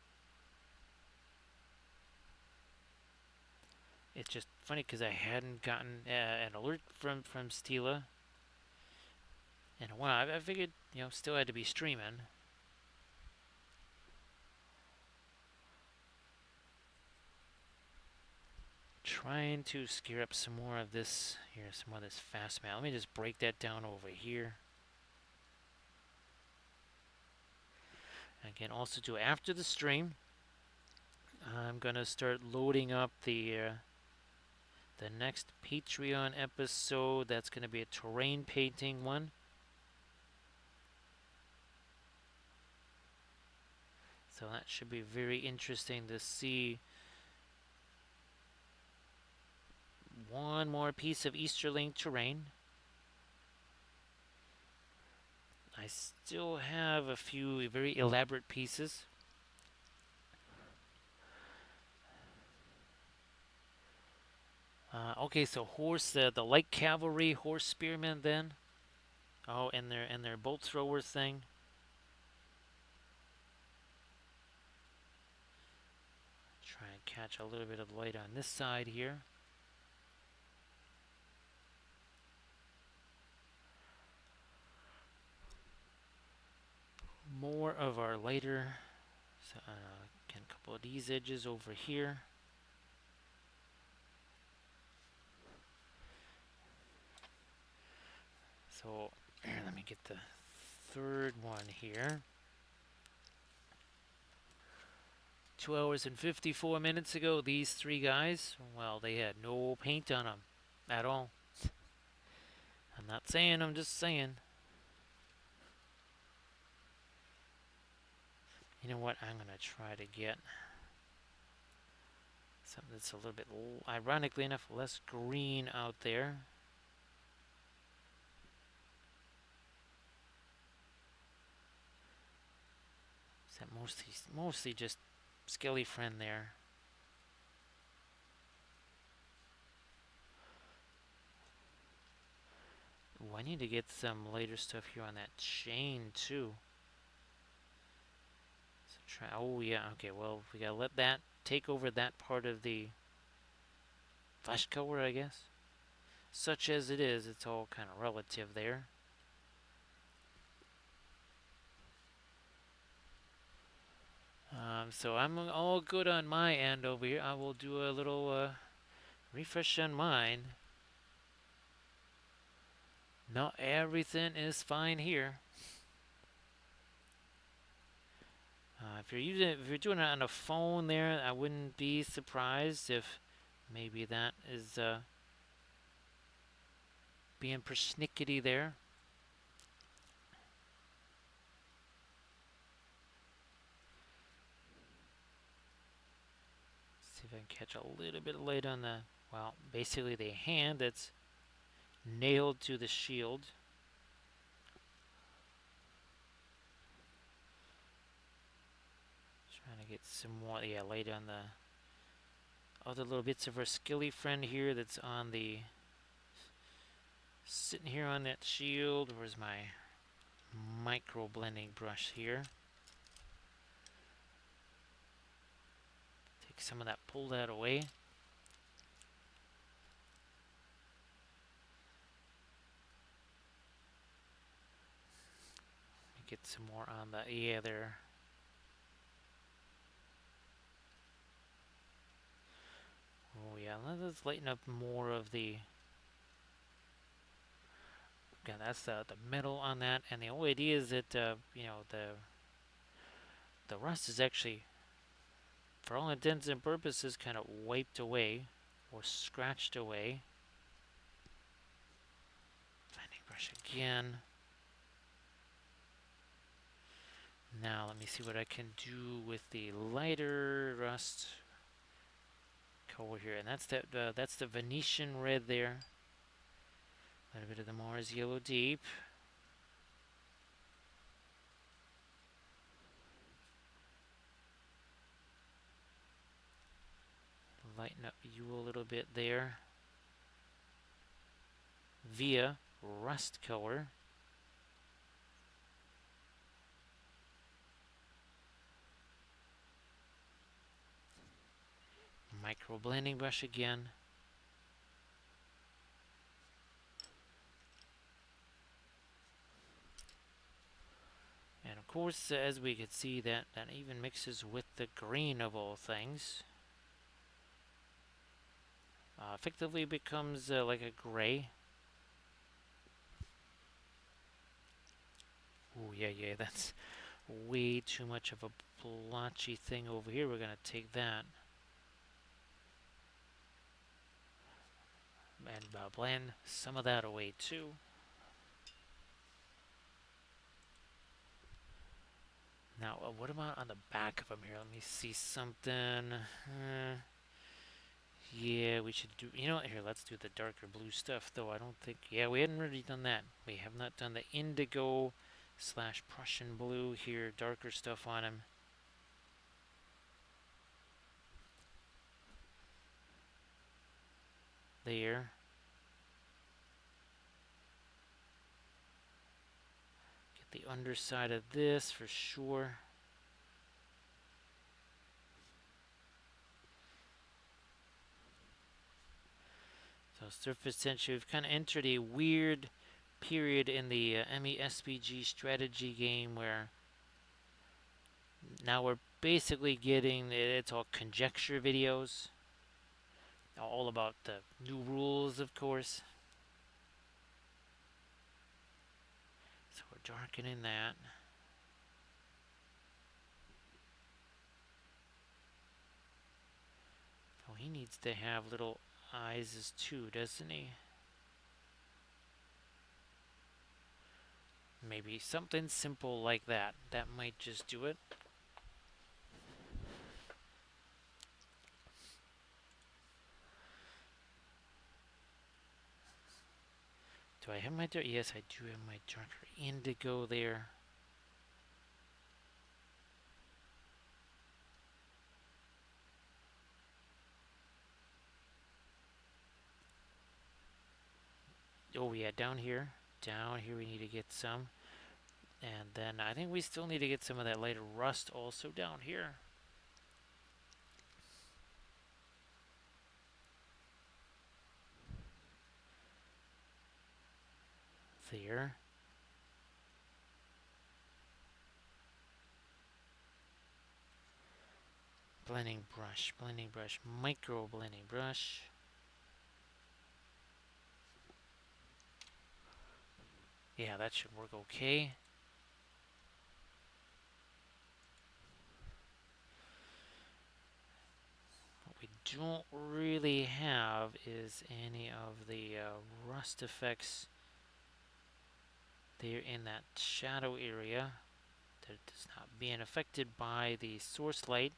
It's just funny because I hadn't gotten an alert from Stila in a while. I figured, still had to be streaming. Trying to scare up some more of this here, some more of this fast matte. Let me just break that down over here. Again, also do after the stream, I'm gonna start loading up the next Patreon episode. That's gonna be a terrain painting one. So that should be very interesting to see. One more piece of Easterling terrain. I still have a few very elaborate pieces. Okay, so horse, the light cavalry horse spearmen then. Oh, and their bolt thrower thing. Try and catch a little bit of light on this side here. More of our lighter. So, again, a couple of these edges over here. So let me get the third one here. 2 hours and 54 minutes ago, these three guys, well, they had no paint on them at all. I'm not saying, I'm just saying. You know what? I'm going to try to get something that's a little bit, ironically enough, less green out there. Is that mostly just Skelly Friend there? Ooh, I need to get some lighter stuff here on that chain too. So try. Oh yeah. Okay. Well, we gotta let that take over that part of the flash color, I guess. Such as it is, it's all kind of relative there. So I'm all good on my end over here. I will do a little refresh on mine. Not everything is fine here. If you're doing it on a phone there, I wouldn't be surprised if maybe that is being persnickety there. See if I can catch a little bit of light on the well, basically the hand that's nailed to the shield. Trying to get some more, yeah, light on the other little bits of our skilly friend here that's on the, sitting here on that shield. Where's my micro blending brush here? Take some of that, pull that away. Get some more on the, yeah, there. Oh yeah, let's lighten up more of the, yeah, that's the metal on that. And the whole idea is that, you know, the rust is actually, for all intents and purposes, kind of wiped away or scratched away. Blending brush again. Now let me see what I can do with the lighter rust color here, and that's the Venetian red there. A little bit of the Mars yellow deep. Lighten up you a little bit there via rust color. Micro blending brush again. And of course, as we can see, that even mixes with the green of all things. Effectively becomes like a gray. Oh yeah, that's way too much of a blotchy thing over here. We're gonna take that and blend some of that away too. Now, what about on the back of them here? Let me see something. Yeah, we should do. You know what? Here, let's do the darker blue stuff, though. I don't think. Yeah, we hadn't really done that. We have not done the indigo slash Prussian blue here. Darker stuff on him. There. Get the underside of this for sure. So surface tension, we've kind of entered a weird period in the ME-SPG strategy game where now we're basically getting, it's all conjecture videos. All about the new rules, of course. So we're darkening that. Oh, he needs to have little eyes too, doesn't he? Maybe something simple like that. That might just do it. Do I have my dark? Yes, I do have my darker indigo there. Oh yeah, down here. Down here we need to get some. And then I think we still need to get some of that lighter rust also down here. There. Blending brush, micro blending brush. Yeah, that should work okay. What we don't really have is any of the rust effects there in that shadow area that is not being affected by the source light.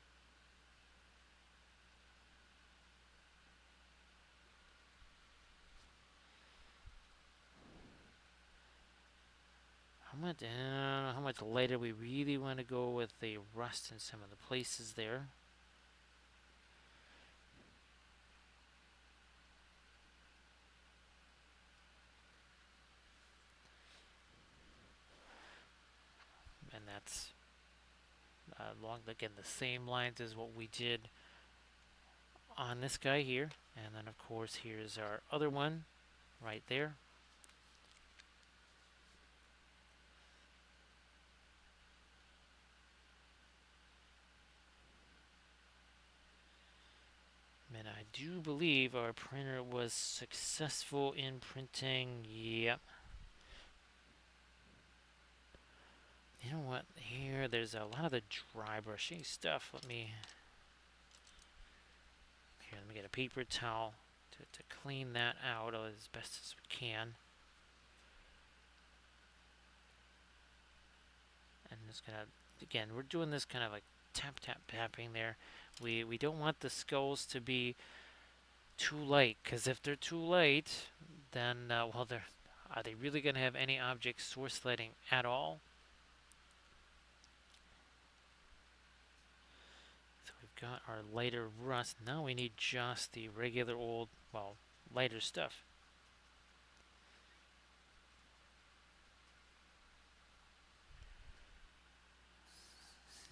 that. And how much lighter we really want to go with the rust in some of the places there. And that's along, again, the same lines as what we did on this guy here. And then, of course, here's our other one right there. And I do believe our printer was successful in printing. Yep. You know what? Here, there's a lot of the dry brushing stuff. Let me get a paper towel to clean that out as best as we can. And just gonna, again, we're doing this kind of like tap tap tapping there. We don't want the skulls to be too light, because if they're too light, then well, are they really gonna have any object source lighting at all? So we've got our lighter rust. Now we need just the regular old, well, lighter stuff.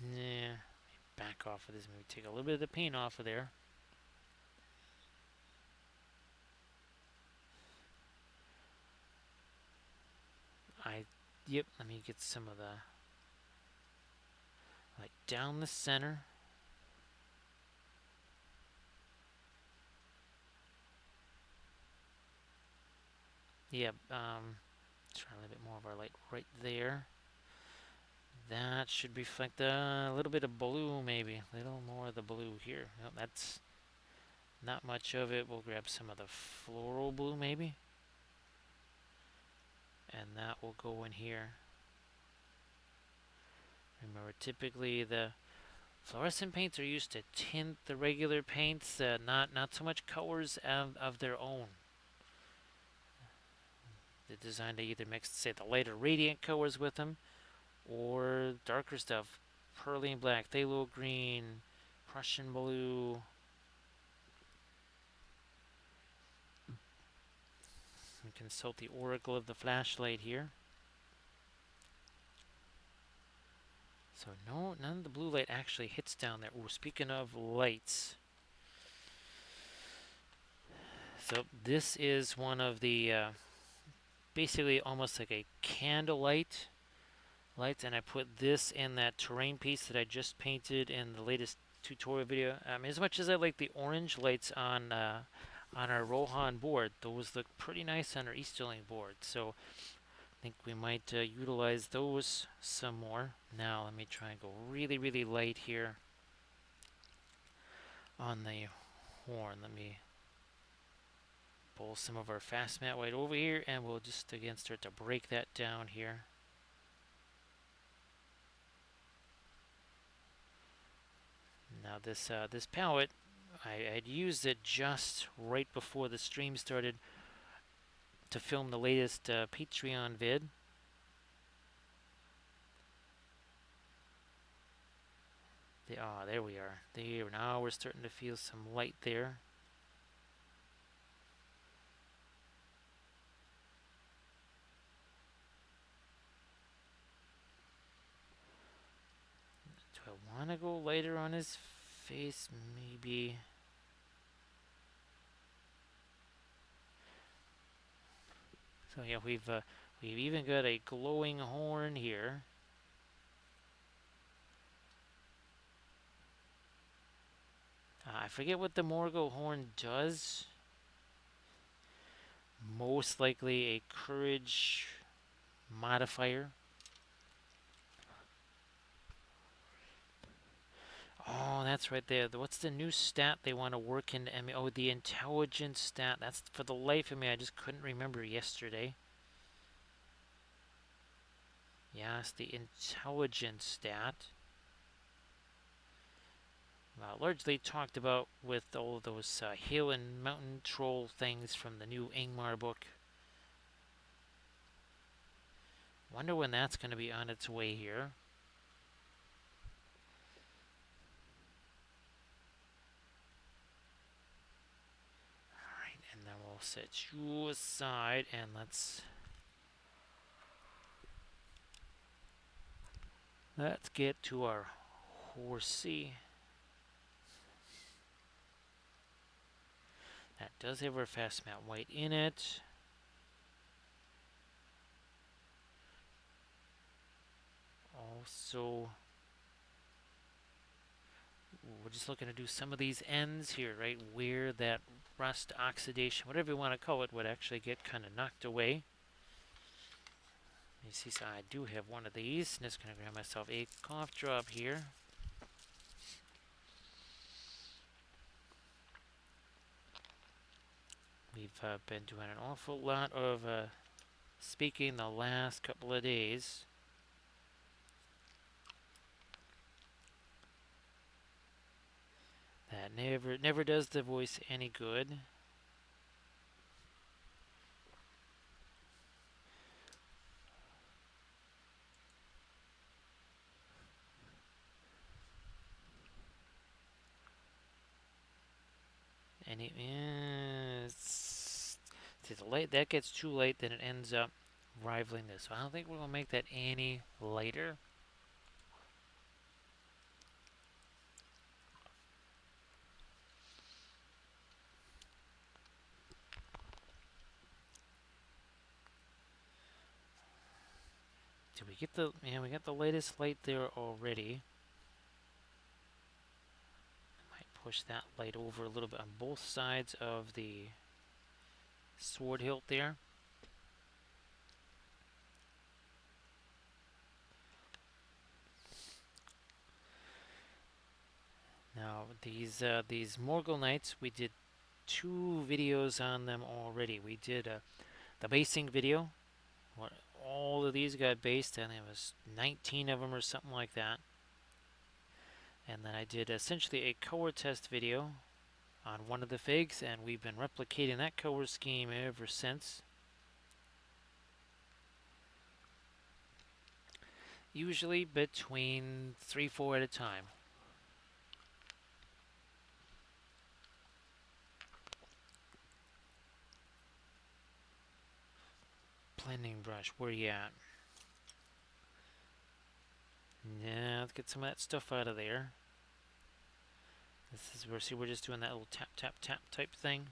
Yeah, back off of this. Maybe take a little bit of the paint off of there. Yep, let me get some of the, like, down the center. Yep, try a little bit more of our light right there. That should reflect a little bit of blue, maybe. A little more of the blue here. No, that's not much of it. We'll grab some of the floral blue, maybe. And that will go in here. Remember, typically the fluorescent paints are used to tint the regular paints, not so much colors of their own. They're designed to either mix, say, the lighter radiant colors with them, or darker stuff. Pearly and black, phthalo green, Prussian blue. We consult the oracle of the flashlight here. So no, none of the blue light actually hits down there. Ooh, speaking of lights. So this is one of the, basically almost like a candlelight lights, and I put this in that terrain piece that I just painted in the latest tutorial video. As much as I like the orange lights on our Rohan board, those look pretty nice on our Easterling board. So I think we might utilize those some more. Now let me try and go really, really light here on the horn. Let me pull some of our fast matte white over here, and we'll just again start to break that down here. Now this palette, I'd used it just right before the stream started to film the latest Patreon vid. There we are. There, now we're starting to feel some light there. Do I want to go lighter on his face? Maybe. So yeah, we've even got a glowing horn here. I forget what the Morgul horn does. Most likely a courage modifier. Oh, that's right there. What's the new stat they want to work in? Oh, the intelligence stat. That's for the life of me. I just couldn't remember yesterday. Yes, the intelligence stat. Largely talked about with all of those hill and mountain troll things from the new Ingmar book. Wonder when that's going to be on its way here. Alright, and then we'll set you aside and let's get to our horsey. That does have our fast mat white in it. Also, we're just looking to do some of these ends here, right? Where that rust, oxidation, whatever you want to call it, would actually get kind of knocked away. You see, so I do have one of these. I'm just going to grab myself a cough drop here. We've been doing an awful lot of speaking the last couple of days. That never does the voice any good. And it is, the late that gets too late, then it ends up rivaling this. So I don't think we're gonna make that any lighter. Did we get the? Yeah, we got the latest light there already. Might push that light over a little bit on both sides of the sword hilt there. Now these Morgul Knights, we did 2 videos on them already. We did the basing video, what all of these got based, and it was 19 of them or something like that. And then I did essentially a color test video on one of the figs, and we've been replicating that color scheme ever since. Usually between 3-4 at a time. Blending brush, where you at? Yeah, let's get some of that stuff out of there. This is where, see, we're just doing that little tap, tap, tap type thing.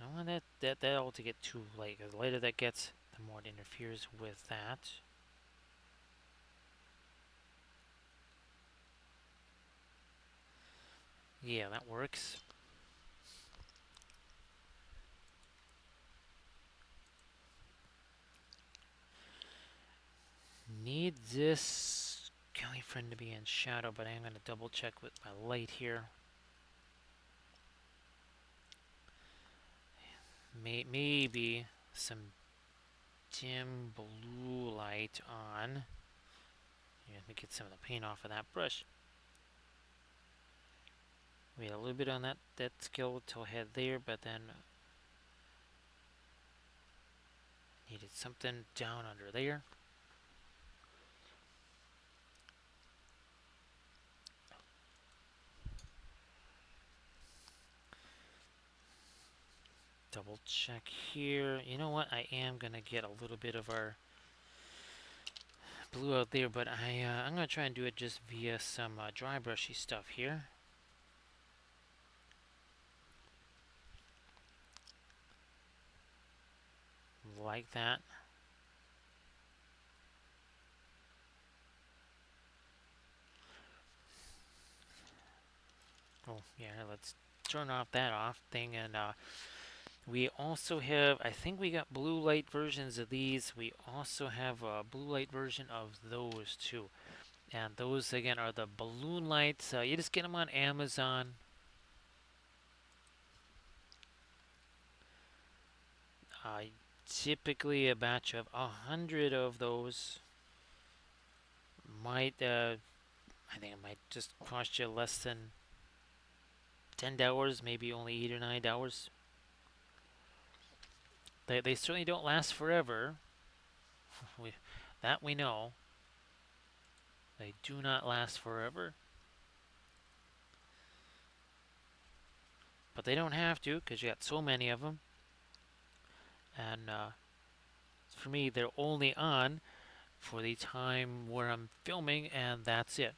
I don't want that all to get too light, because the lighter that gets, the more it interferes with that. Yeah, that works. Need this Kelly friend to be in shadow, but I'm going to double check with my light here. Maybe some dim blue light on. Yeah, let me get some of the paint off of that brush. We had a little bit on that skeletal head there, but then needed something down under there. Double check here. You know what? I am gonna get a little bit of our blue out there, but I'm gonna try and do it just via some dry brushy stuff here. Like that. Oh yeah, let's turn off that off thing, and we also have, I think we got blue light versions of these. We also have a blue light version of those too. And those again are the balloon lights. You just get them on Amazon. Typically a batch of 100 of those might, I think it might just cost you less than 10 hours, maybe only 8 or 9 hours. They certainly don't last forever. we, that we know. They do not last forever. But they don't have to because you got so many of them. And for me, they're only on for the time where I'm filming, and that's it.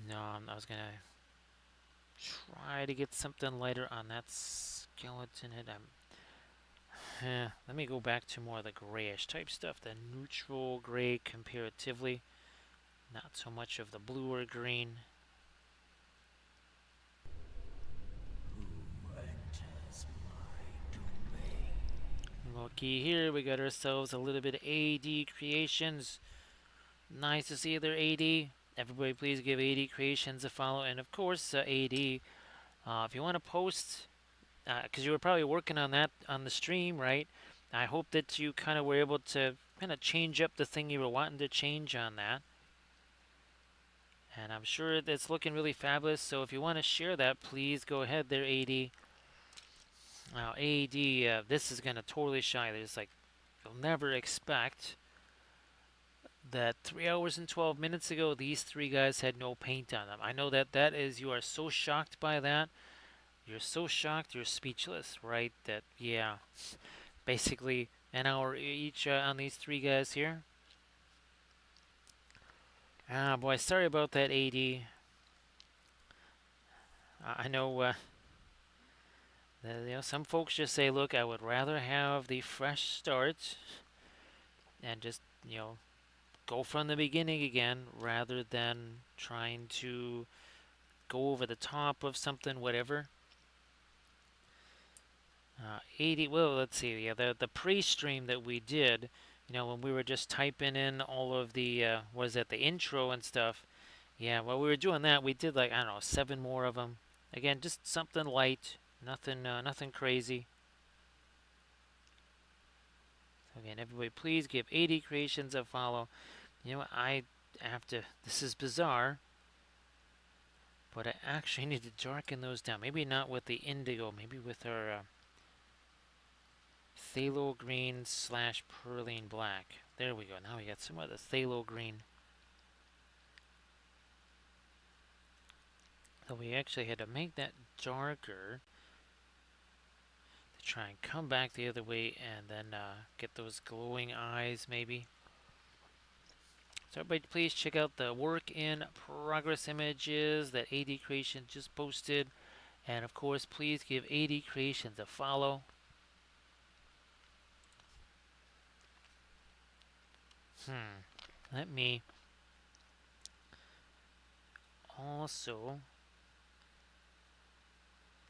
No, I was gonna try to get something lighter on that skeleton head. Let me go back to more of the grayish type stuff, the neutral gray comparatively. Not so much of the blue or green. Looky here, we got ourselves a little bit of AD creations. Nice to see their AD. Everybody please give AD creations a follow. And of course, AD, if you want to post, because you were probably working on that on the stream, right? I hope that you kind of were able to kind of change up the thing you were wanting to change on that. And I'm sure it's looking really fabulous. So if you want to share that, please go ahead there, AD. Now, AD, this is going to totally shine. There's like, you'll never expect that 3 hours and 12 minutes ago, these three guys had no paint on them. I know that is, you are so shocked by that. You're so shocked, you're speechless, right? That, yeah, basically an hour each on these three guys here. Ah, boy, sorry about that, AD. I know, some folks just say, look, I would rather have the fresh start and just, go from the beginning again rather than trying to go over the top of something, whatever. 80. Well, let's see. Yeah, the pre-stream that we did, when we were just typing in all of the was that the intro and stuff. Yeah, while we were doing that, we did like I don't know 7 more of them. Again, just something light, nothing crazy. So again, everybody, please give 80 creations a follow. You know what? I have to. This is bizarre, but I actually need to darken those down. Maybe not with the indigo. Maybe with our phthalo green slash perline black. There we go. Now we got some of the phthalo green. So we actually had to make that darker to try and come back the other way and then get those glowing eyes maybe. So everybody please check out the work in progress images that AD Creation just posted. And of course, please give AD Creations a follow. Let me also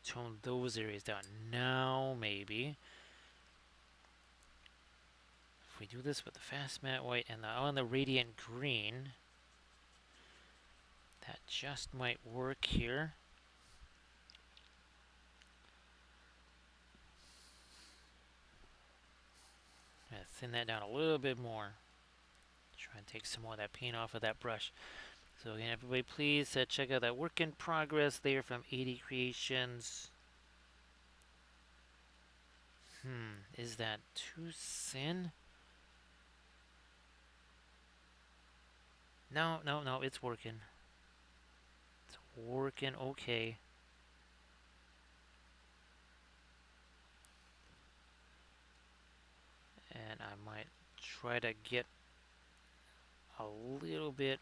tone those areas down. Now maybe if we do this with the fast matte white and on the radiant green, that just might work here. I'm gonna thin that down a little bit more. Try and take some more of that paint off of that brush. So again, everybody please check out that work in progress there from 80 Creations. Is that too thin? No, it's working. It's working okay. And I might try to get a little bit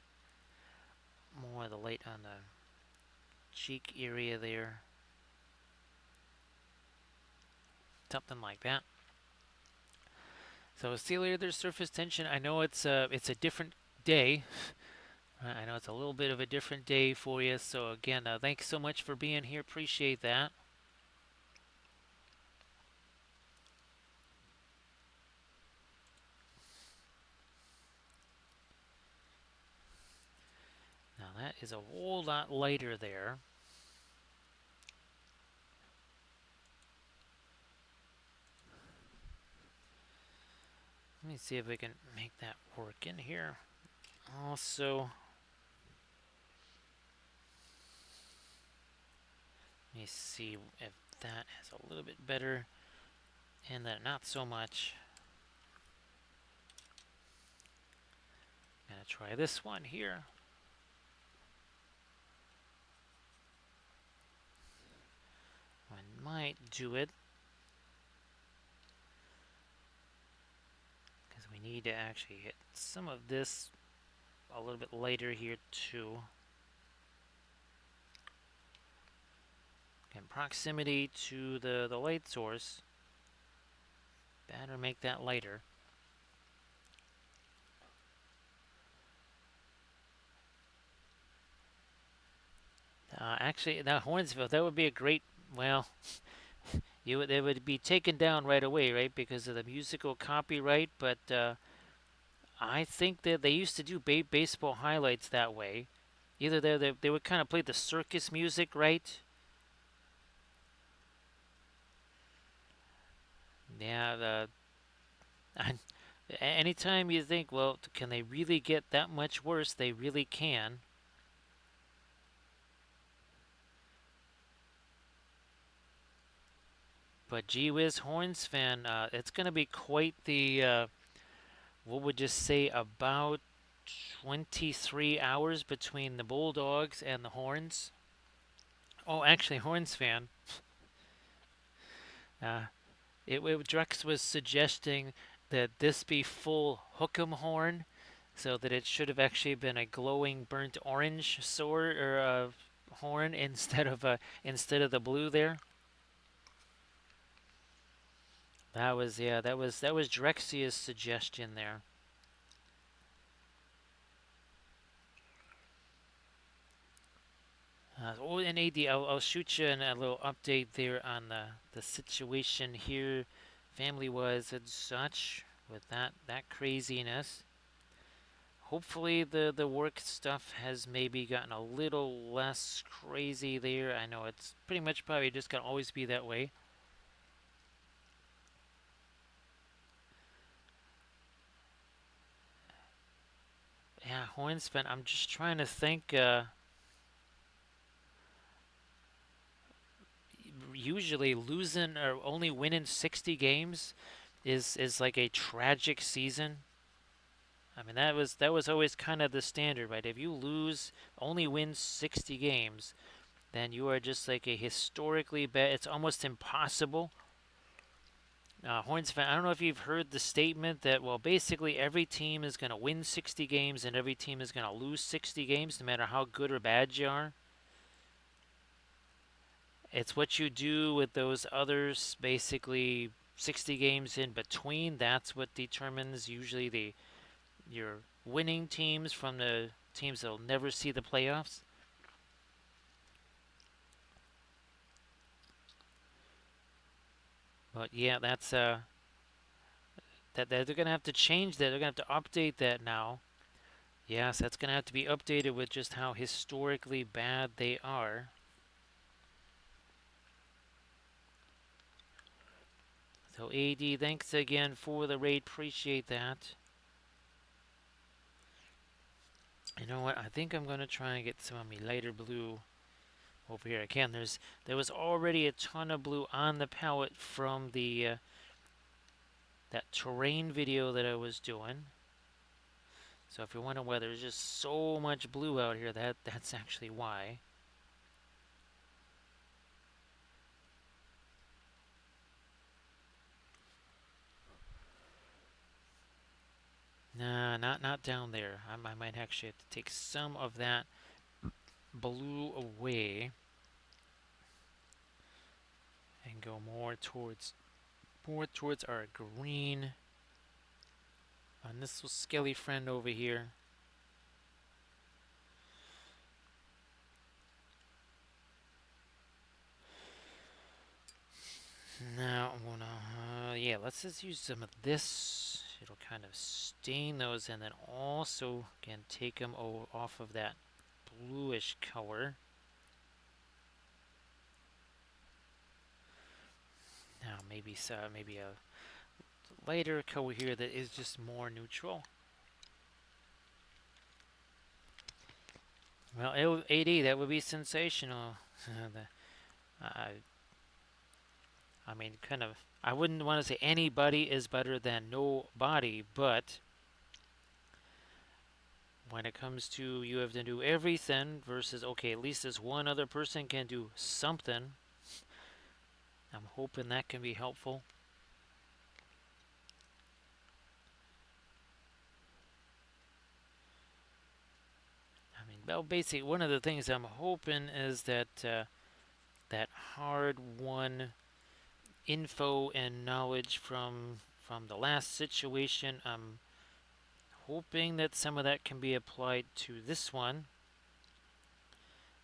more of the light on the cheek area there. Something like that. So see later, there's surface tension. I know it's a different day. I know it's a little bit of a different day for you. So again, thanks so much for being here. Appreciate that. Now that is a whole lot lighter there. Let me see if we can make that work in here. Also, let me see if that has a little bit better and then not so much. Gonna try this one here. I might do it because we need to actually hit some of this a little bit later here too. Again, proximity to the light source. Better make that lighter. Actually, now Hornsville, that would be a great. Well, they would be taken down right away, right, because of the musical copyright. But I think that they used to do baseball highlights that way. Either they would kind of play the circus music, right? Yeah. Anytime you think, well, can they really get that much worse? They really can. But gee whiz, Horns fan, it's going to be quite the, what would you say, about 23 hours between the Bulldogs and the Horns. Oh, actually, Horns fan, uh, Drex was suggesting that this be full Hook'em horn, so that it should have actually been a glowing burnt orange sword or horn instead of the blue there. That was Drexia's suggestion there. Oh, and AD, I'll shoot you a little update there on the situation here, family-wise and such, with that craziness. Hopefully the work stuff has maybe gotten a little less crazy there. I know it's pretty much probably just gonna always be that way. Yeah, Hornspan, I'm just trying to think. Usually losing or only winning 60 games is like a tragic season. I mean that was always kind of the standard, right? If you lose, only win 60 games, then you are just like a historically bad. It's almost impossible. Horns fan, I don't know if you've heard the statement that, well, basically every team is going to win 60 games and every team is going to lose 60 games, no matter how good or bad you are. It's what you do with those others, basically 60 games in between. That's what determines usually your winning teams from the teams that'll never see the playoffs. But yeah, that they're gonna have to change that. They're gonna have to update that now. Yes, that's gonna have to be updated with just how historically bad they are. So AD, thanks again for the raid. Appreciate that. You know what? I think I'm gonna try and get some of my lighter blue over here. Again, there was already a ton of blue on the palette from the that terrain video that I was doing. So if you're wondering why there's just so much blue out here, that's actually why. Nah, not down there. I might actually have to take some of that blue away and go more towards our green. And this little skelly friend over here. Now I'm gonna yeah, let's just use some of this. It'll kind of stain those and then also again take them off of that bluish color. Now maybe a lighter color here that is just more neutral. Well, 80, that would be sensational. I, I mean, kind of. I wouldn't want to say anybody is better than nobody, but when it comes to you have to do everything versus okay, at least this one other person can do something. I'm hoping that can be helpful. I mean, well, basically, one of the things I'm hoping is that that hard-won info and knowledge from the last situation. I'm hoping that some of that can be applied to this one,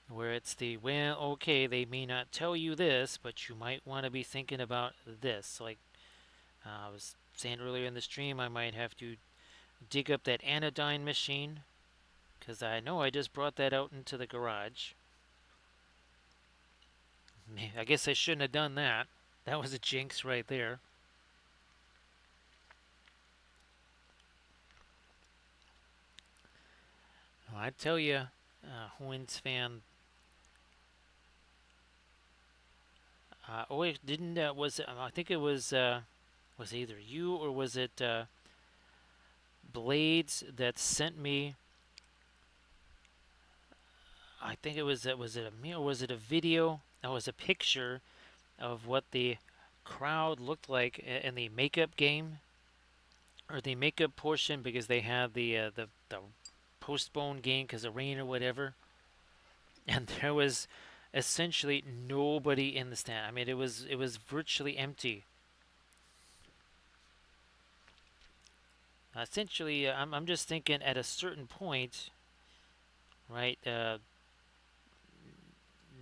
where it's the well, okay, they may not tell you this, but you might want to be thinking about this. Like I was saying earlier in the stream, I might have to dig up that anodyne machine because I know I just brought that out into the garage. I guess I shouldn't have done that. That was a jinx right there. Well, I tell you, Horns fan. Oh, it didn't. Was I think it was either you or was it Blades that sent me? I think it was it a me or was it a video? That was a picture of what the crowd looked like in the makeup game or the makeup portion because they had the postponed game because of rain or whatever, and there was essentially nobody in the stand. I mean, it was virtually empty. Essentially, I'm just thinking at a certain point, right?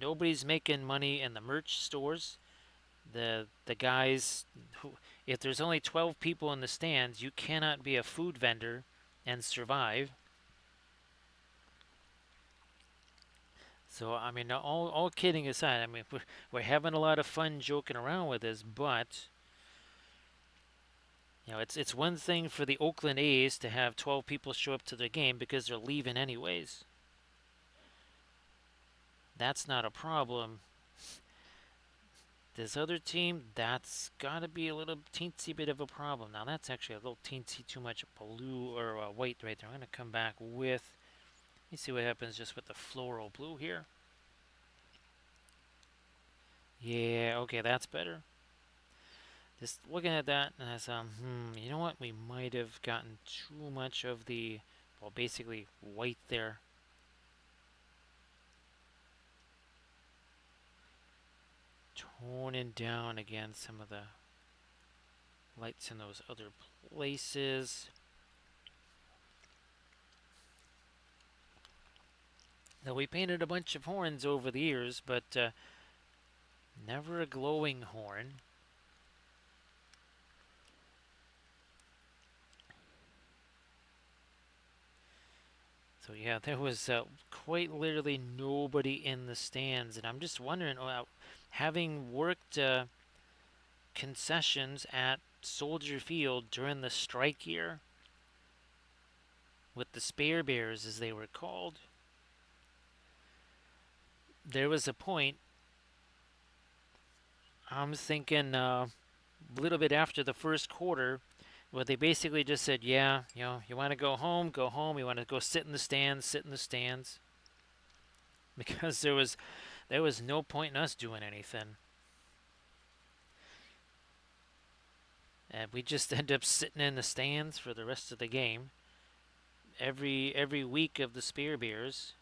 Nobody's making money in the merch stores. The guys who, if there's only 12 people in the stands, you cannot be a food vendor and survive. So I mean, all kidding aside, I mean we're having a lot of fun joking around with this, but it's one thing for the Oakland A's to have 12 people show up to their game because they're leaving anyways. That's not a problem. This other team, that's got to be a little teensy bit of a problem. Now that's actually a little teensy too much blue or white right there. I'm going to come back with. Let me see what happens just with the floral blue here. Yeah, okay, that's better. Just looking at that, and I said, you know what? We might have gotten too much of the, well, basically white there. Toning down again some of the lights in those other places. Now, we painted a bunch of horns over the years, but never a glowing horn. So yeah, there was quite literally nobody in the stands, and I'm just wondering, having worked concessions at Soldier Field during the strike year with the Spare Bears, as they were called, there was a point. I'm thinking a little bit after the first quarter, where they basically just said, "Yeah, you want to go home, go home. You want to go sit in the stands, sit in the stands," because there was no point in us doing anything. And we just end up sitting in the stands for the rest of the game. Every week of the Spear Beers.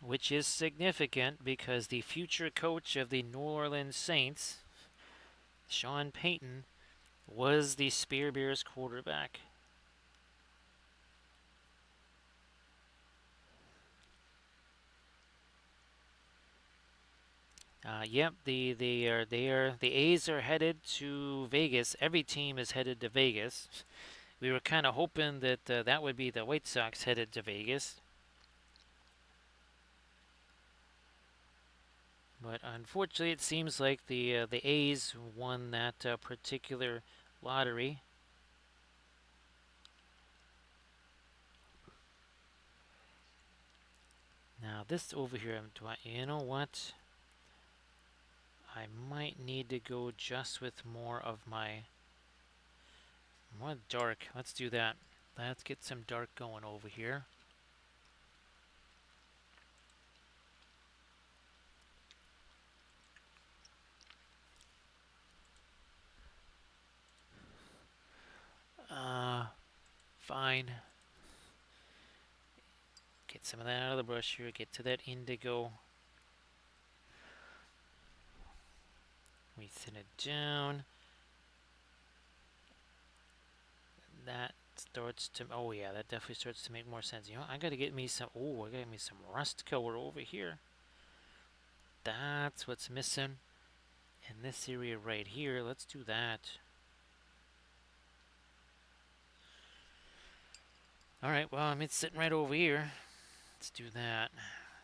Which is significant because the future coach of the New Orleans Saints, Sean Payton, was the Spear Bears quarterback. Yep, the A's are headed to Vegas. Every team is headed to Vegas. We were kind of hoping that that would be the White Sox headed to Vegas. But unfortunately, it seems like the A's won that particular lottery. Now this over here, you know what? I might need to go just with more of my more dark. Let's do that. Let's get some dark going over here. Uh, fine. Get some of that out of the brush here. Get to that indigo. We thin it down. That starts to. Oh yeah, that definitely starts to make more sense. You know, I gotta get me some. Oh, I gotta get me some rust color over here. That's what's missing in this area right here. Let's do that. All right. Well, it's sitting right over here. Let's do that.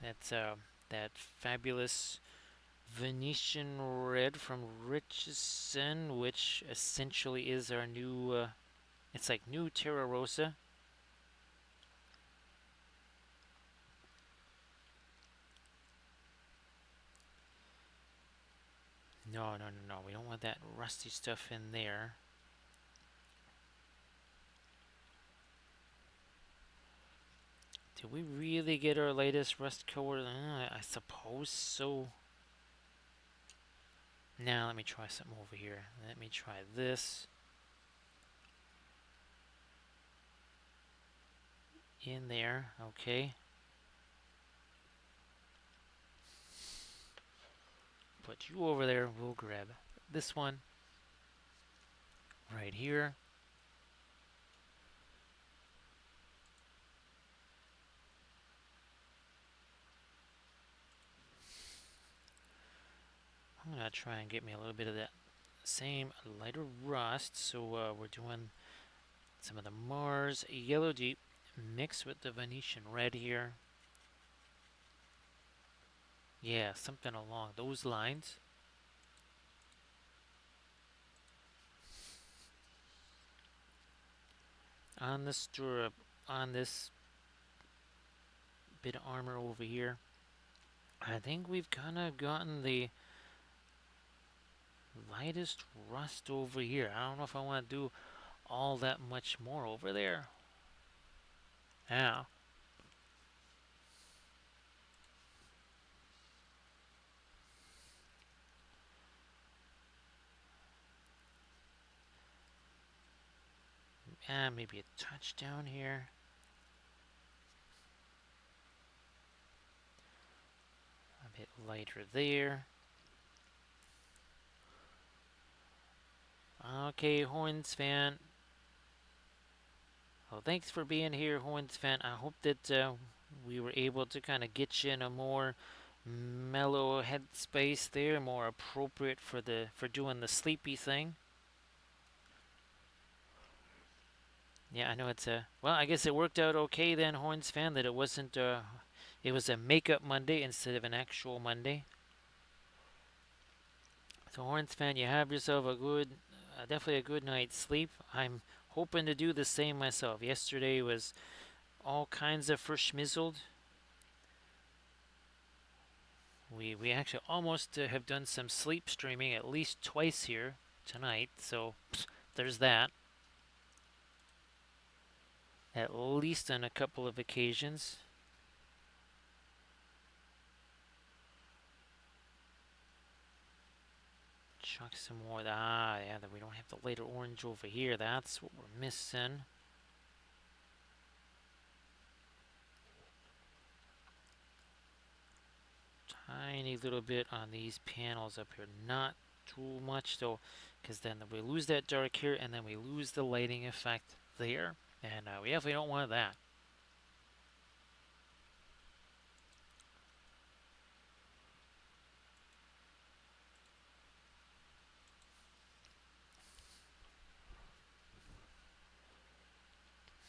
That's that fabulous Venetian red from Richardson, which essentially is our new. It's like new Terra Rosa. No, no, no, no. We don't want that rusty stuff in there. Did we really get our latest rust color? I suppose so. Now let me try something over here. Let me try this. In there, okay. Put you over there. We'll grab this one right here. I'm gonna try and get me a little bit of that same lighter rust. So we're doing some of the Mars Yellow Deep mixed with the Venetian red here. Yeah, something along those lines. On the stirrup, on this bit of armor over here, I think we've kind of gotten the lightest rust over here. I don't know if I want to do all that much more over there. Yeah. And maybe a touch down here. A bit lighter there. Okay, Horns fan. Well, thanks for being here, Horns fan. I hope that we were able to kind of get you in a more mellow headspace there, more appropriate for doing the sleepy thing. Yeah, I know it's a well. I guess it worked out okay then, Horns fan, that it wasn't. It was a makeup Monday instead of an actual Monday. So Horns fan, you have yourself a good, definitely a good night's sleep. I'm hoping to do the same myself. Yesterday was all kinds of verschmizzled. We actually almost have done some sleep streaming at least twice here tonight. So there's that. At least on a couple of occasions. Chuck some more. Yeah, we don't have the later orange over here. That's what we're missing. Tiny little bit on these panels up here. Not too much though, because then we lose that dark here, and then we lose the lighting effect there. And we definitely don't want that.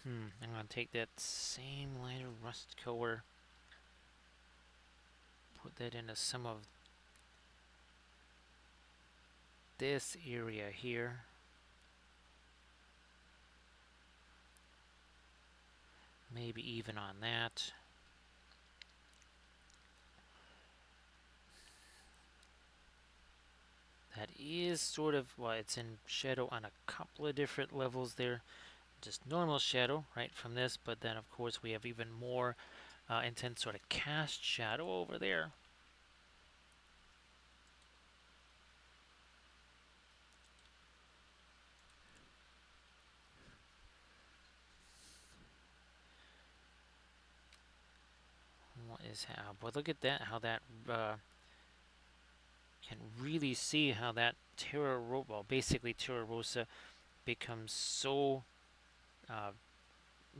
I'm going to take that same lighter rust color, put that into some of this area here. Maybe even on that. That is sort of, well, it's in shadow on a couple of different levels there. Just normal shadow, right, from this, but then of course we have even more intense sort of cast shadow over there. What is how? But look at that, how that can really see how that Terra Rosa, well, basically Terra Rosa becomes so uh,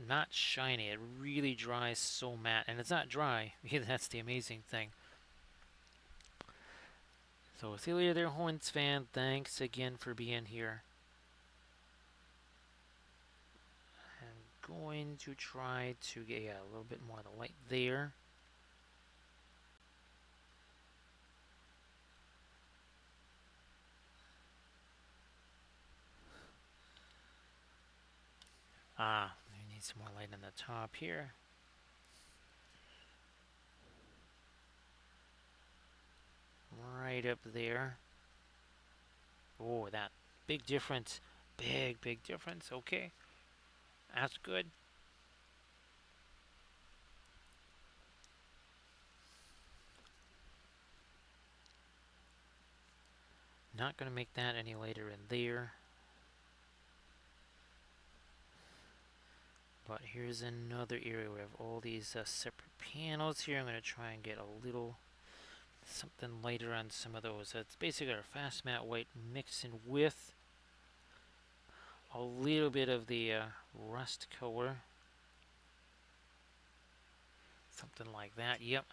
not shiny. It really dries so matte, and it's not dry. That's the amazing thing. So Celia, there, Horns fan, thanks again for being here. I'm going to try to get a little bit more of the light there. We need some more light on the top here. Right up there. Oh, that big difference. Big difference. Okay, that's good. Not going to make that any lighter in there. But here's another area where we have all these separate panels here. I'm going to try and get a little something lighter on some of those. It's basically our fast matte white mixing with a little bit of the rust color. Something like that. Yep.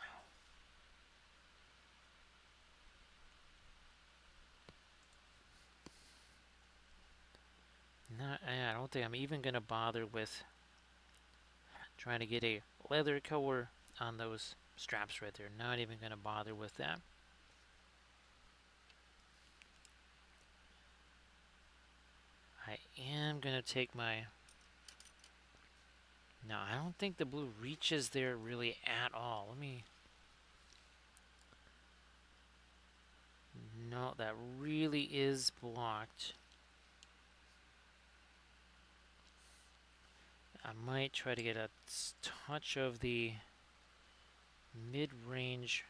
I don't think I'm even going to bother with trying to get a leather color on those straps right there. Not even going to bother with that. I am going to take my... No, I don't think the blue reaches there really at all. Let me... No, that really is blocked. I might try to get a touch of the mid-range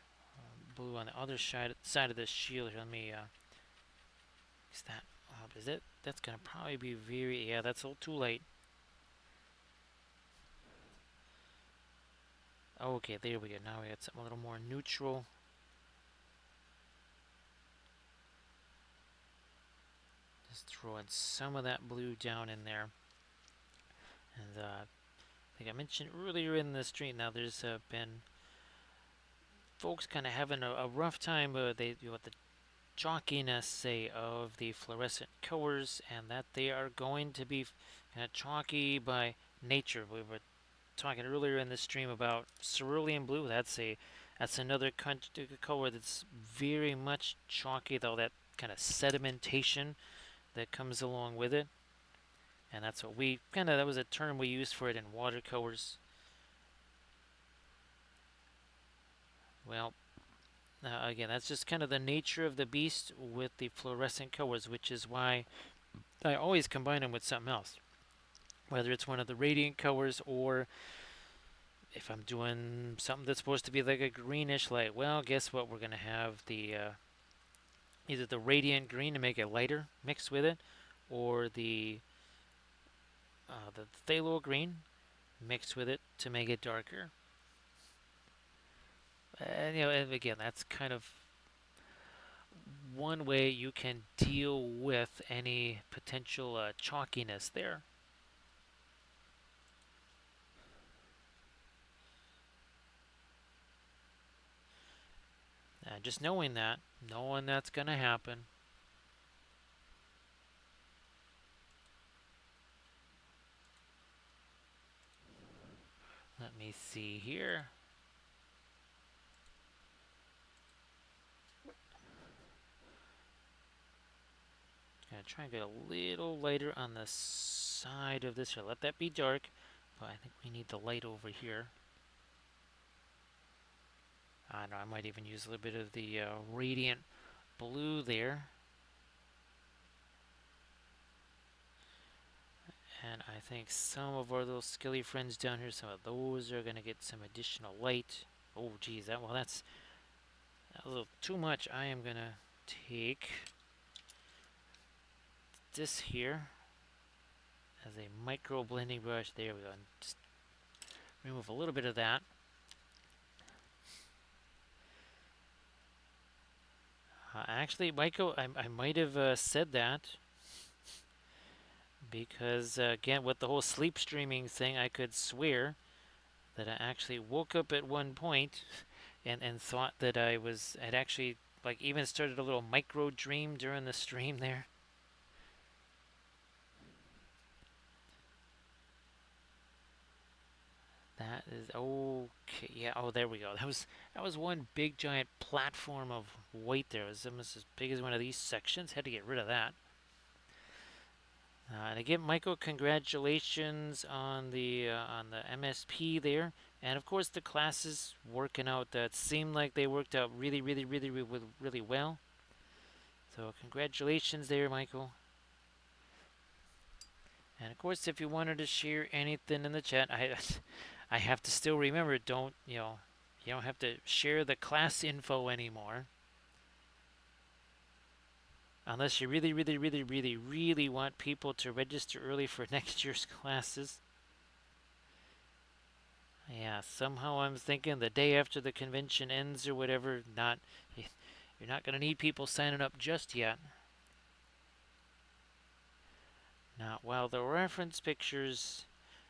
blue on the other side of the shield here. Let me is that up? Is it? That's gonna probably be very, yeah, that's a little too late. Okay, there we go. Now we got something a little more neutral. Just throwing some of that blue down in there. And I think I mentioned earlier in the stream, now there's been folks kind of having a rough time with the chalkiness, say, of the fluorescent colors, and that they are going to be kind of chalky by nature. We were talking earlier in the stream about cerulean blue. That's another color that's very much chalky, though that kind of sedimentation that comes along with it. And that's what we kind of, that was a term we used for it in watercolors. Well, again, that's just kind of the nature of the beast with the fluorescent colors, which is why I always combine them with something else. Whether it's one of the radiant colors or if I'm doing something that's supposed to be like a greenish light, well, guess what? We're going to have the either the radiant green to make it lighter mixed with it, or the phthalo green mixed with it to make it darker. And again, that's kind of one way you can deal with any potential chalkiness there. Just knowing that's going to happen. Let me see here. going to try and get a little lighter on the side of this here. Let that be dark, but I think we need the light over here. I don't know, I might even use a little bit of the radiant blue there. And I think some of our little skilly friends down here, some of those are going to get some additional light. Oh, geez, that's a little too much. I am going to take this here as a micro blending brush. There we go. And just remove a little bit of that. Actually, Michael, I might have said that because, again, with the whole sleep streaming thing, I could swear that I actually woke up at one point and thought that had actually, like, even started a little micro dream during the stream there. That is okay. Yeah. Oh, there we go. That was one big giant platform of white there. It was almost as big as one of these sections. Had to get rid of that. And again, Michael, congratulations on the MSP there, and of course the classes working out. That seemed like they worked out really, really, really, really, really well. So congratulations there, Michael. And of course, if you wanted to share anything in the chat, I have to still remember, don't you don't have to share the class info anymore. Unless you really, really, really, really, really want people to register early for next year's classes. Yeah, somehow I'm thinking the day after the convention ends or whatever, you're not going to need people signing up just yet. Now, while the reference pictures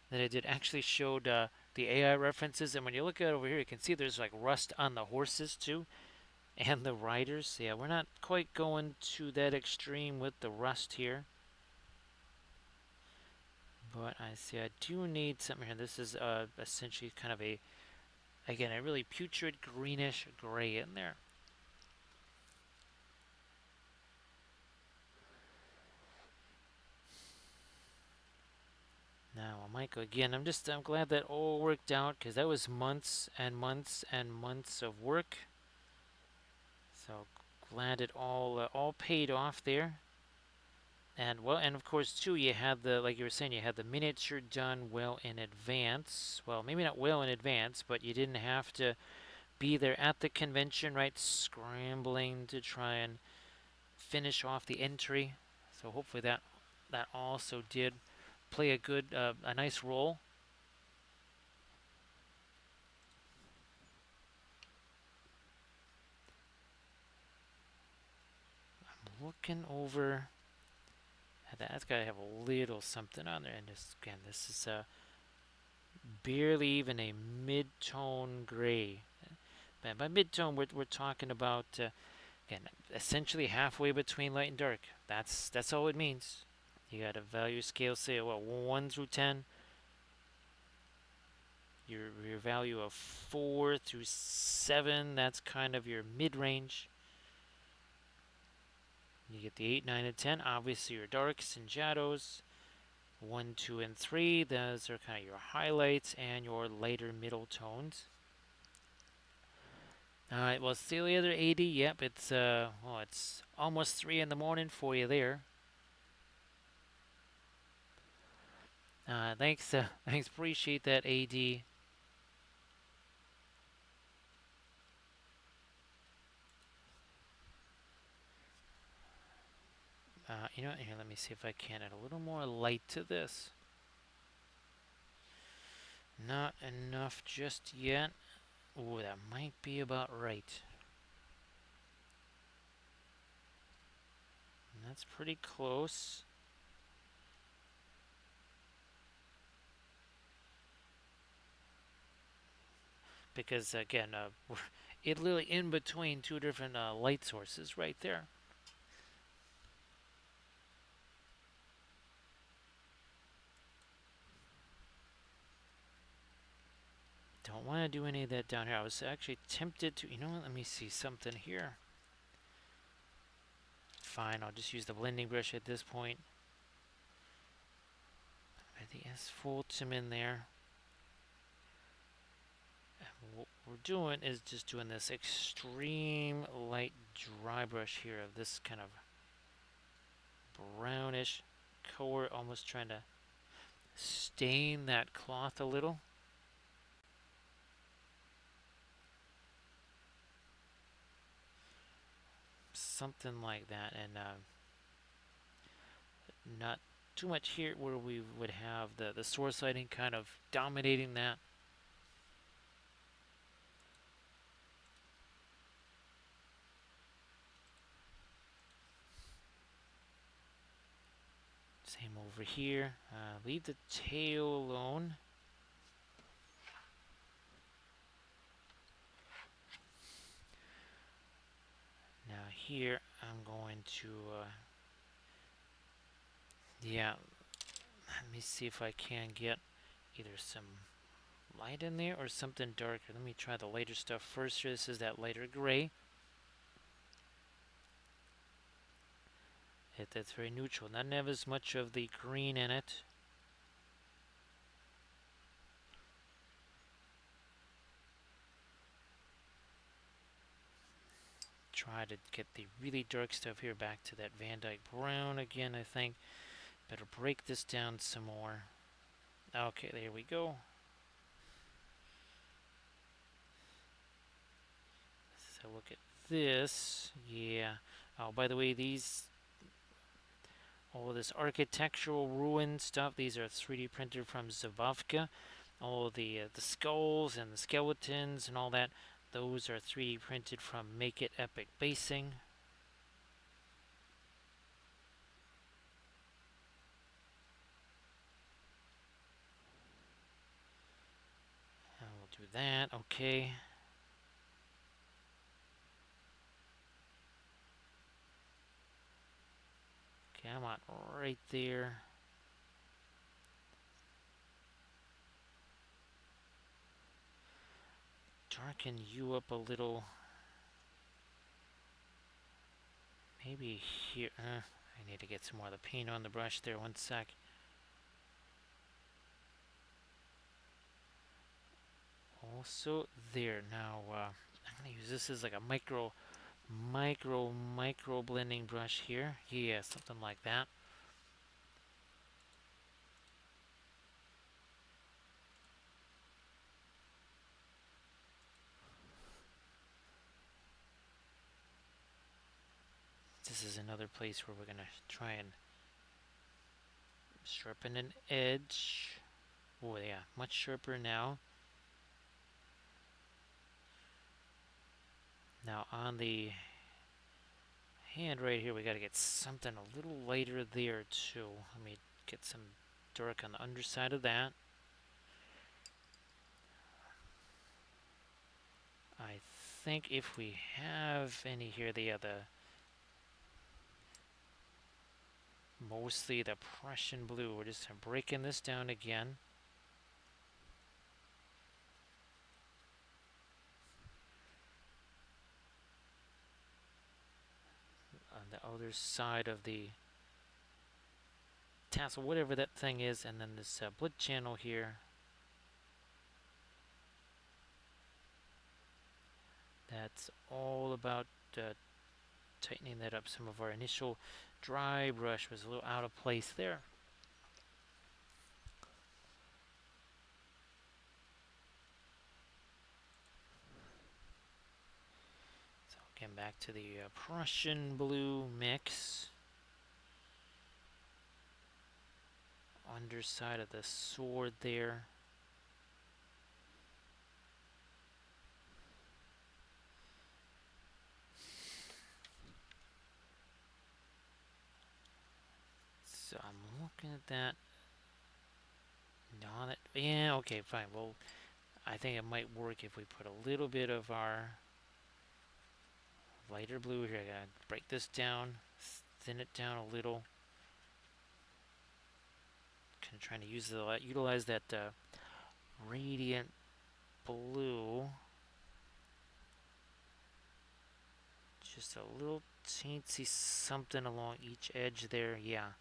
that I did actually showed the AI references, and when you look at it over here, you can see there's like rust on the horses too, and the riders. Yeah, we're not quite going to that extreme with the rust here. But I see I do need something here. This is essentially kind of again, a really putrid greenish gray in there. Now, Michael, again, I'm glad that all worked out because that was months and months and months of work. So glad it all paid off there. And well, and of course too, you had like you were saying, you had the miniature done well in advance. Well, maybe not well in advance, but you didn't have to be there at the convention, right? Scrambling to try and finish off the entry. So hopefully that also did play a nice role. I'm looking over. That's got to have a little something on there. And just, again, this is barely even a mid-tone gray. And by mid-tone, we're talking about, again, essentially halfway between light and dark. That's all it means. You got a value scale, say, 1 through 10. Your value of 4 through 7, that's kind of your mid-range. You get the 8, 9, and 10, obviously your darks and shadows. 1, 2, and 3, those are kind of your highlights and your lighter middle tones. Alright, well, still the other 80, yep, it's almost 3 in the morning for you there. Thanks, appreciate that, AD. You know what, here, let me see if I can add a little more light to this. Not enough just yet. Ooh, that might be about right. That's pretty close. Because, again, we're literally in between two different light sources right there. Don't want to do any of that down here. I was actually tempted to, you know what, let me see something here. fine. I'll just use the blending brush at this point. I think it's full some in there. And what we're doing is just doing this extreme light dry brush here of this kind of brownish color, almost trying to stain that cloth a little. Something like that, and not too much here where we would have the source lighting kind of dominating that. Same over here. Leave the tail alone. Now here I'm going to, yeah, let me see if I can get either some light in there or something darker. Let me try the lighter stuff first. Here, this is that lighter gray. That's very neutral. Not have as much of the green in it. Try to get the really dark stuff here back to that Van Dyke brown again, I think. Better break this down some more. Okay, there we go. So look at this. Yeah. Oh, by the way, all this architectural ruin stuff, these are 3D printed from Zabavka. All the skulls and the skeletons and all that, those are 3D printed from Make It Epic Basing. And we'll do that. Okay. Come on, right there. Darken you up a little. Maybe here. I need to get some more of the paint on the brush there. One sec. Also there. Now I'm gonna use this as like a micro blending brush here. Yeah, something like that. This is another place where we're gonna try and sharpen an edge. Oh yeah, much sharper now. Now on the hand right here, we gotta get something a little lighter there too. Let me get some dark on the underside of that. I think if we have any here, mostly the Prussian blue. We're just breaking this down again. On the other side of the tassel, whatever that thing is, and then this blood channel here. That's all about tightening that up. Some of our initial dry brush was a little out of place there. So again, back to the Prussian blue mix. Underside of the sword there. So I'm looking at that. No, yeah, okay, fine. Well, I think it might work if we put a little bit of our lighter blue here. I gotta break this down, thin it down a little. Kind of trying to utilize that radiant blue just a little teensy something along each edge there. Yeah.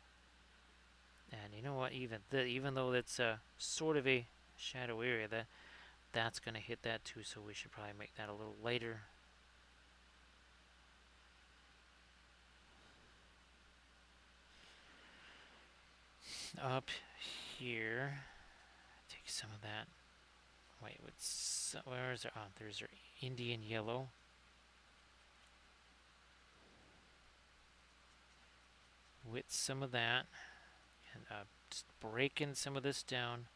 And you know what? Even though that's sort of a shadow area, that's gonna hit that too. So we should probably make that a little lighter. Up here, take some of that. Wait, where is there? Oh, there's our Indian yellow. With some of that, and just breaking some of this down.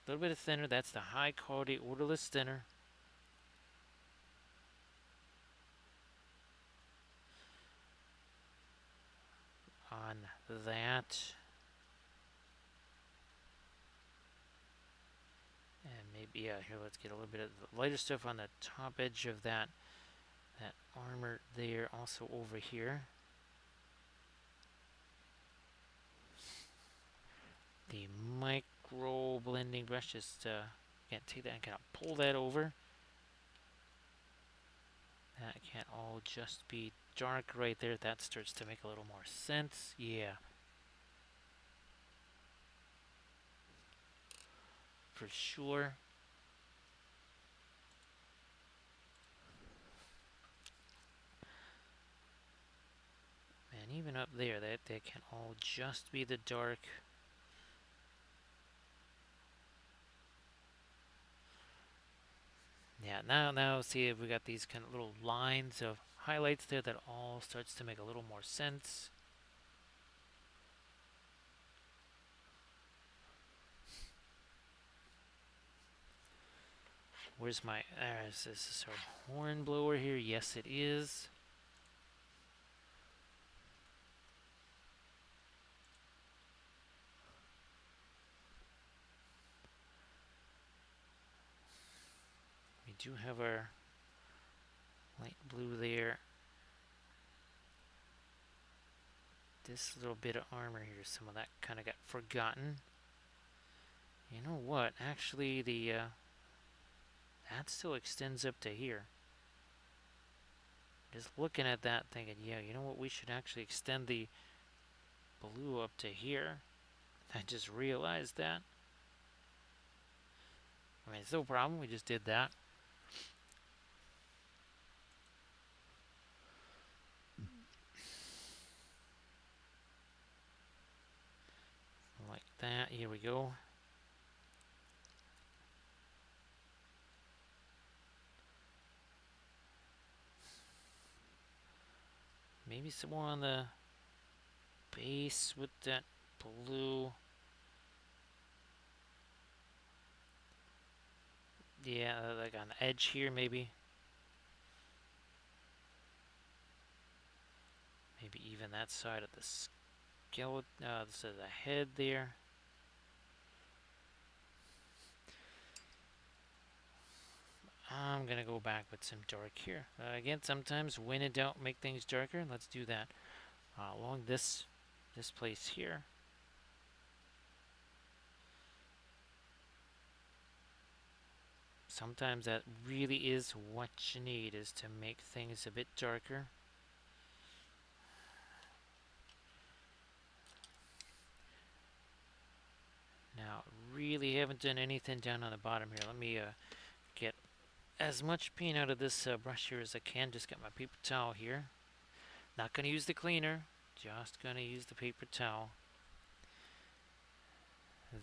A little bit of thinner. That's the high quality odorless thinner. On that. And maybe, yeah, here, let's get a little bit of the lighter stuff on the top edge of that armor there, also over here. The micro blending brush, just can't take that and kind of pull that over. That can't all just be dark right there. That starts to make a little more sense. Yeah. For sure. And even up there, that can all just be the dark. Yeah, now see if we got these kind of little lines of highlights there that all starts to make a little more sense. Where's my, is this our horn blower here? Yes, it is. We do have our light blue there. This little bit of armor here, some of that kind of got forgotten. You know what? Actually, that still extends up to here. Just looking at that, thinking, yeah, you know what? We should actually extend the blue up to here. I just realized that. I mean, it's no problem. We just did that. Like that. Here we go. Maybe some more on the base with that blue. Yeah, like on the edge here, maybe. Maybe even that side of the skeleton, this is the head there. I'm gonna go back with some dark here. Again, sometimes when in doubt, make things darker. Let's do that along this place here. Sometimes that really is what you need, is to make things a bit darker. Now, really haven't done anything down on the bottom here. Let me get as much paint out of this brush here as I can. Just got my paper towel here. Not going to use the cleaner. Just going to use the paper towel.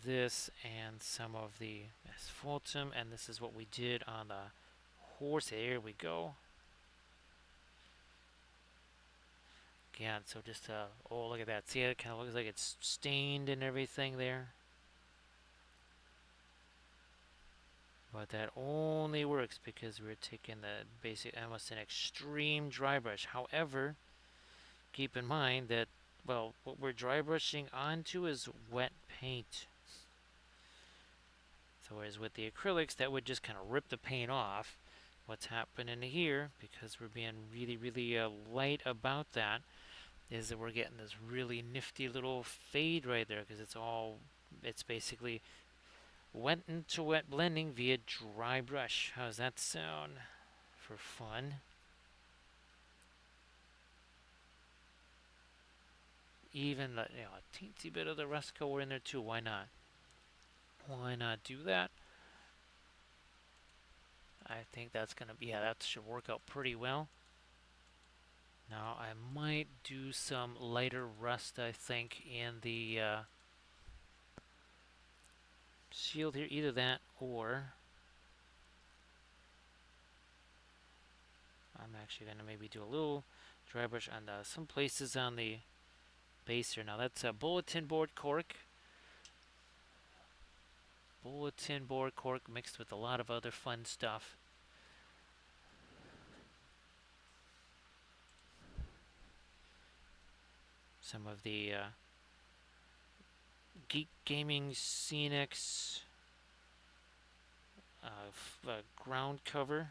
This and some of the asphaltum, and this is what we did on the horse. There we go. Yeah, so just, oh, look at that. See, it kind of looks like it's stained and everything there. But that only works because we're taking the basic, almost an extreme dry brush. However, keep in mind that, well, what we're dry brushing onto is wet paint. So whereas with the acrylics, that would just kind of rip the paint off. What's happening here, because we're being really light about that, is that we're getting this really nifty little fade right there, because it's basically wet into wet blending via dry brush. How's that sound for fun? even a teensy bit of the rust color in there too. Why not? Why not do that? I think that's gonna be, yeah, that should work out pretty well. Now I might do some lighter rust, I think, in the shield here. Either that or I'm actually going to maybe do a little dry brush on some places on the base here. Now that's a bulletin board cork. Bulletin board cork mixed with a lot of other fun stuff. Some of the Geek Gaming Scenics ground cover.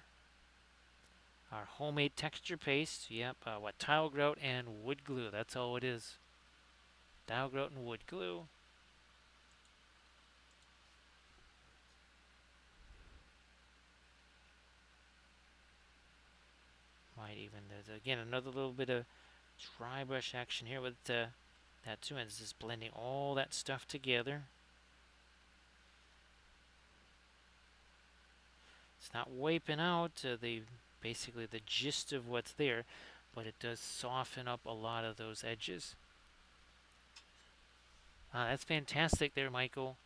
Our homemade texture paste. Yep. What, tile grout and wood glue. That's all it is. Tile grout and wood glue. Might even, there's again another little bit of dry brush action here with that too, and it's just blending all that stuff together. It's not wiping out the basically the gist of what's there, but it does soften up a lot of those edges. That's fantastic there, Michael.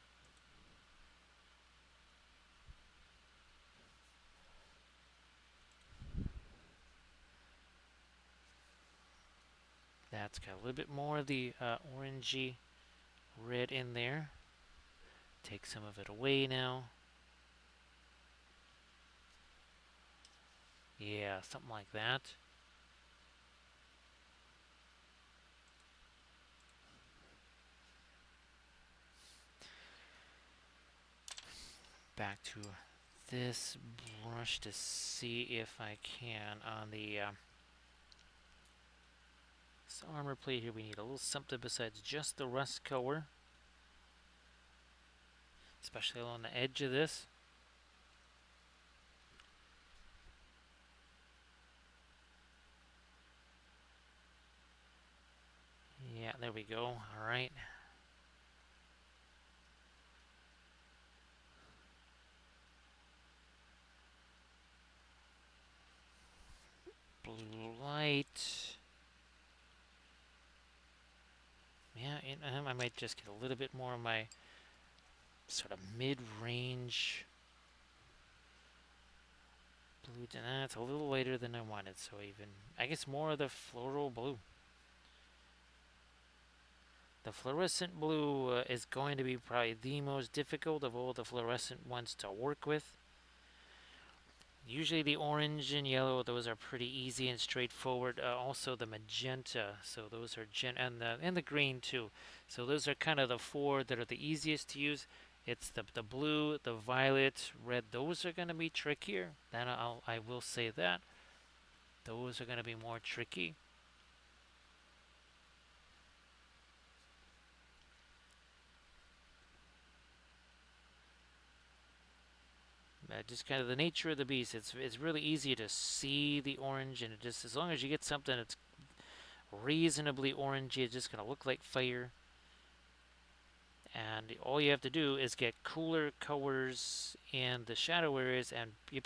That's got a little bit more of the orangey red in there. Take some of it away now. Yeah, something like that. Back to this brush to see if I can on the this armor plate here. We need a little something besides just the rust color, especially along the edge of this. Yeah, there we go. All right. Blue light. Yeah, I might just get a little bit more of my sort of mid-range blue. It's a little lighter than I wanted, so even, I guess more of the floral blue. The fluorescent blue is going to be probably the most difficult of all the fluorescent ones to work with. Usually the orange and yellow, those are pretty easy and straightforward. Also the magenta, so those are and the green too. So those are kind of the four that are the easiest to use. It's the blue, the violet, red. Those are going to be trickier. I will say that those are going to be more tricky. Just kind of the nature of the beast. It's really easy to see the orange, and it just, as long as you get something that's reasonably orangey, it's just gonna look like fire. And all you have to do is get cooler colors in the shadow areas, and you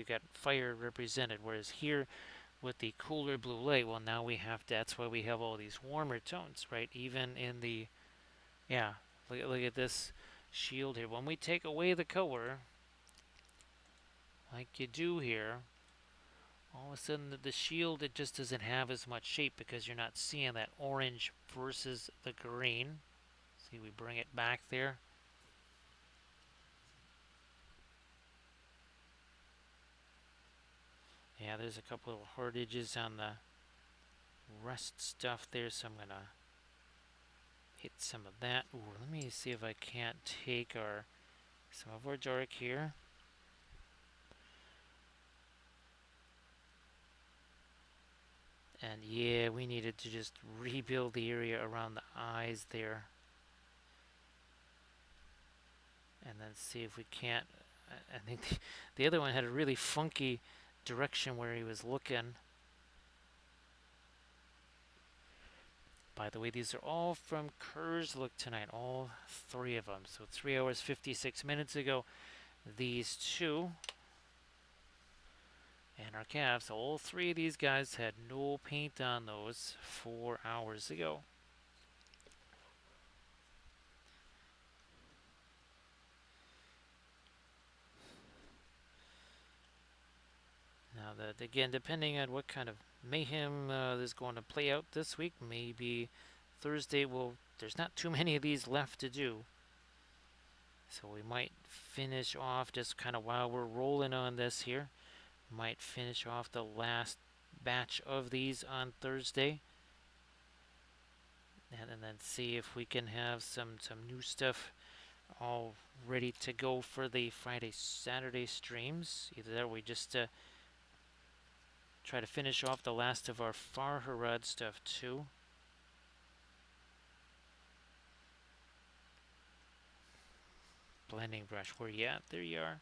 got fire represented. Whereas here with the cooler blue light, well, now we have to. That's why we have all these warmer tones, right? Even in the, yeah, look at this shield here. When we take away the color, like you do here, all of a sudden the shield, it just doesn't have as much shape because you're not seeing that orange versus the green. See, we bring it back there. Yeah, there's a couple of hard edges on the rust stuff there, so I'm gonna hit some of that. Ooh, let me see if I can't take some of our dark here. And yeah, we needed to just rebuild the area around the eyes there. And then see if we can't. I think the other one had a really funky direction where he was looking. By the way, these are all from Kerr's Look tonight, all three of them. So 3 hours 56 minutes ago, these two and our calves, all three of these guys had no paint on those 4 hours ago. Now, that again, depending on what kind of mayhem is going to play out this week, maybe Thursday will. There's not too many of these left to do, so we might finish off just kind of while we're rolling on this here. Might finish off the last batch of these on Thursday, and then see if we can have some new stuff all ready to go for the Friday Saturday streams. Either that or we just try to finish off the last of our Far Harad stuff too. Blending brush, where you at? There you are.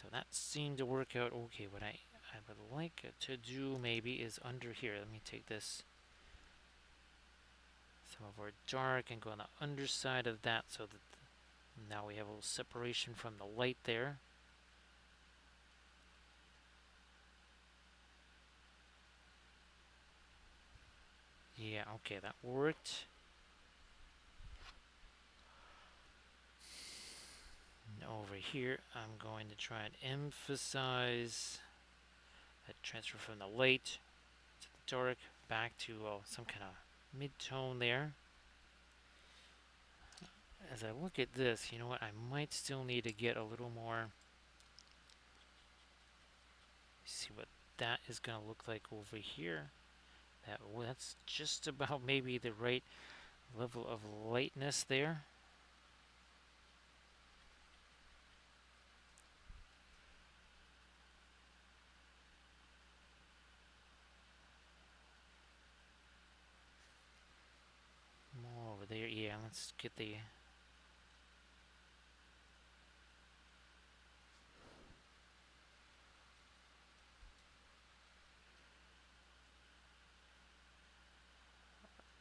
So that seemed to work out okay. What I would like to do maybe is under here. Let me take this, some of our dark, and go on the underside of that so that now we have a little separation from the light there. Yeah, okay, that worked. And over here, I'm going to try and emphasize that transfer from the light to the dark back to some kind of mid-tone there. As I look at this, you know what, I might still need to get a little more. See what that is going to look like over here. That's just about maybe the right level of lightness there. More over there. Yeah, let's get the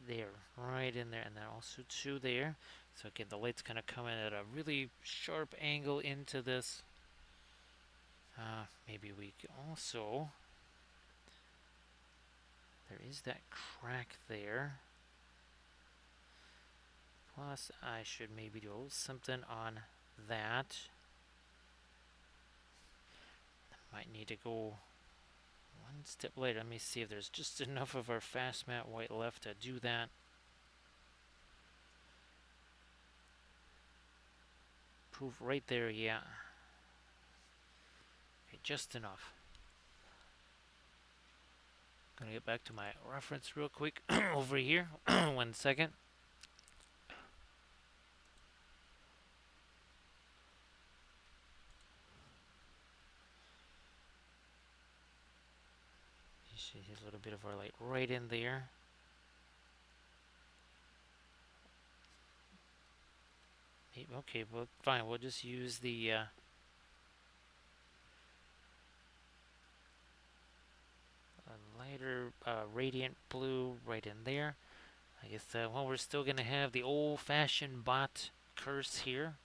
there, right in there, and then also two there. So again, the light's kind of coming at a really sharp angle into this. Maybe we can also, there is that crack there. Plus, I should maybe do a little something on that. Might need to go one step later. Let me see if there's just enough of our fast matte white left to do that. Proof right there, yeah. Okay, just enough. Gonna get back to my reference real quick over here. 1 second. You see a little bit of our light right in there. Okay, well, fine. We'll just use the lighter radiant blue right in there. I guess, well, we're still going to have the old-fashioned bot curse here.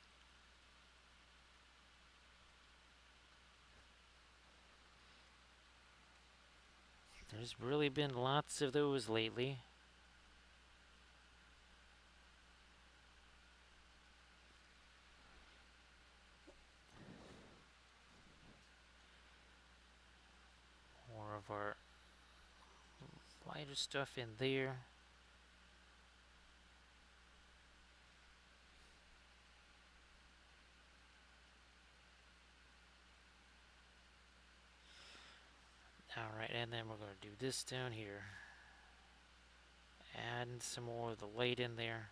There's really been lots of those lately. More of our lighter stuff in there. Alright, and then we're going to do this down here. Add some more of the light in there.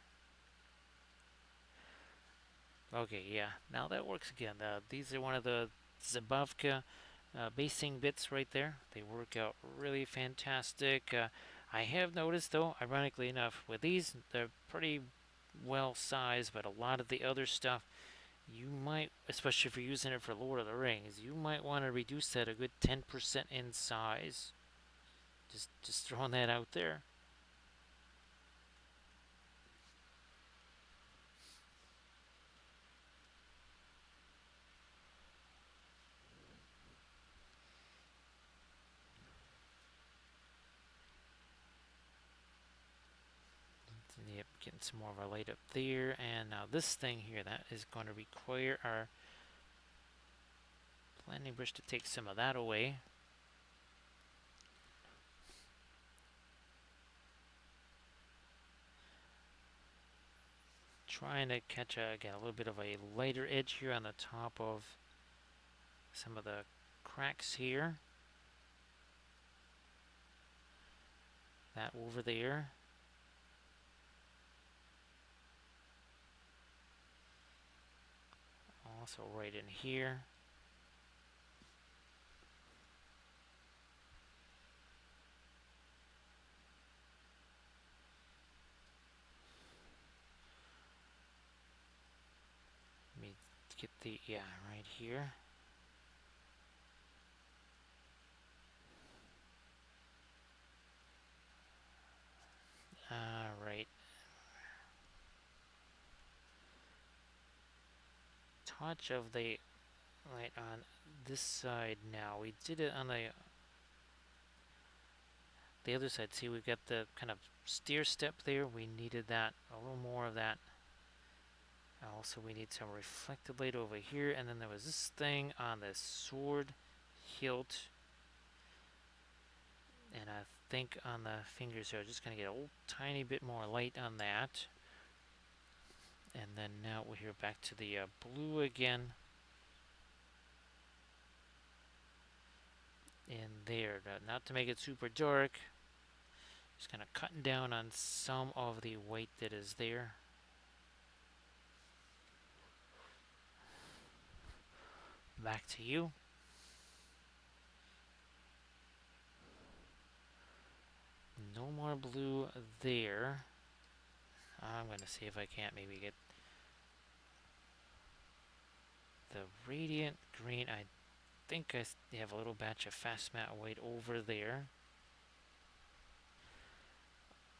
Okay, yeah, now that works again. These are one of the Zabavka basing bits right there. They work out really fantastic. I have noticed, though, ironically enough, with these, they're pretty well sized, but a lot of the other stuff You might, especially if you're using it for Lord of the Rings, you might want to reduce that a good 10% in size. Just throwing that out there. Yep, getting some more of our light up there. And now this thing here, that is going to require our blending brush to take some of that away. Trying to catch, again, a little bit of a lighter edge here on the top of some of the cracks here. That over there. Also right in here. Let me get the, yeah, right here. Right. Touch of the light on this side now. We did it on the other side. See, we got the kind of steer step there. We needed that, a little more of that. Also, we need some reflected light over here. And then there was this thing on the sword hilt. And I think on the fingers here, I'm just going to get a little tiny bit more light on that. And then now we're here back to the blue again. In there, not to make it super dark. Just kind of cutting down on some of the white that is there. Back to you. No more blue there. I'm going to see if I can't maybe get the radiant green. I think I have a little batch of fast matte white over there.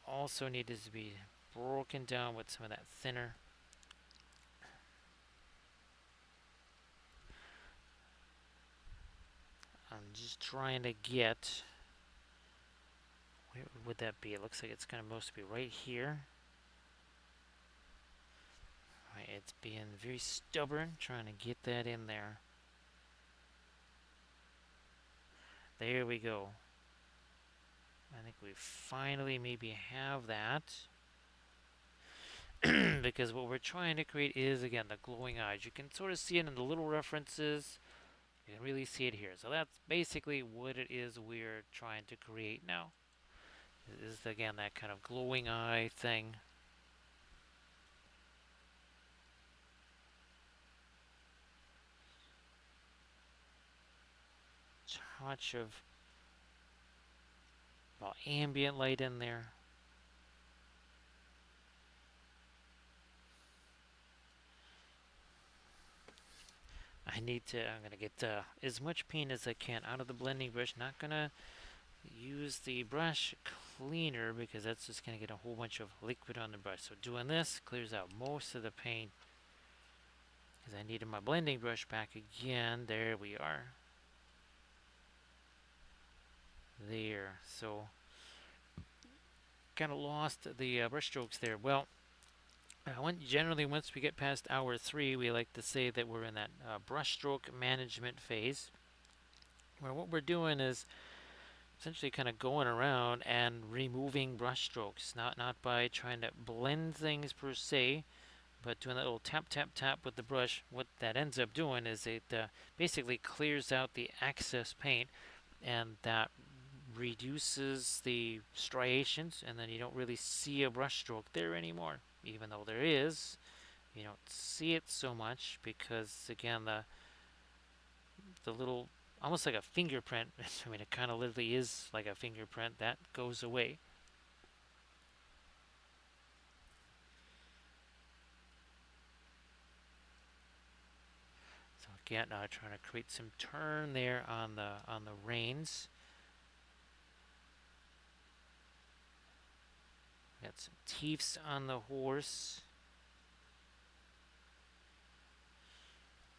Also needed to be broken down with some of that thinner. I'm just trying to get, where would that be? It looks like it's going to mostly be right here. Right, it's being very stubborn trying to get that in there. There we go. I think we finally maybe have that. Because what we're trying to create is, again, the glowing eyes. You can sort of see it in the little references. You can really see it here. So that's basically what it is we're trying to create now. It is, again, that kind of glowing eye thing. Touch of, well, ambient light in there. I'm going to get as much paint as I can out of the blending brush. Not going to use the brush cleaner because that's just going to get a whole bunch of liquid on the brush. So doing this clears out most of the paint because I needed my blending brush back again. There we are. There. So kind of lost the brush strokes there. Well, generally once we get past hour 3, we like to say that we're in that brush stroke management phase, where what we're doing is essentially kind of going around and removing brush strokes, not by trying to blend things per se, but doing that little tap tap tap with the brush. What that ends up doing is it basically clears out the excess paint, and that reduces the striations, and then you don't really see a brush stroke there anymore. Even though there is, you don't see it so much because, again, the little, almost like a fingerprint. I mean, it kind of literally is like a fingerprint that goes away. look at trying to create some turn there on the reins. Got some teeths on the horse.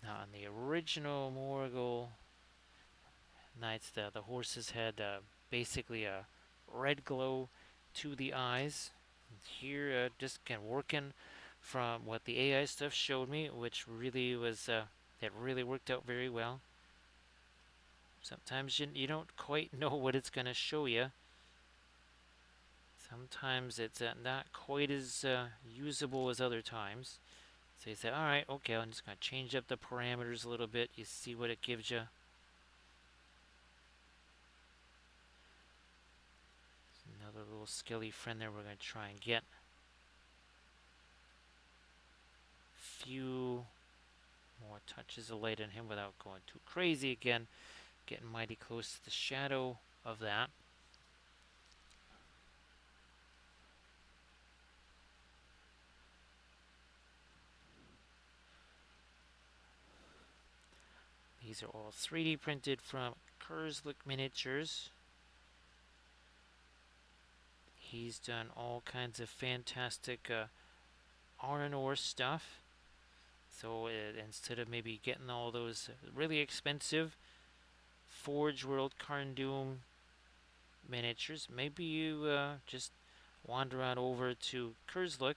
Now on the original Morgul Knights, the horses had basically a red glow to the eyes. Here, just kind of working from what the AI stuff showed me, which really was that really worked out very well. Sometimes you don't quite know what it's going to show you. Sometimes it's not quite as usable as other times. So you say, all right, okay, I'm just going to change up the parameters a little bit. You see what it gives you. Another little skelly friend there we're going to try and get. Few more touches of light on him without going too crazy again. Getting mighty close to the shadow of that. These are all 3D printed from Kurzlik Miniatures. He's done all kinds of fantastic R&R stuff. So instead of maybe getting all those really expensive Forge World Carndoom miniatures, maybe you just wander on over to Kurzlik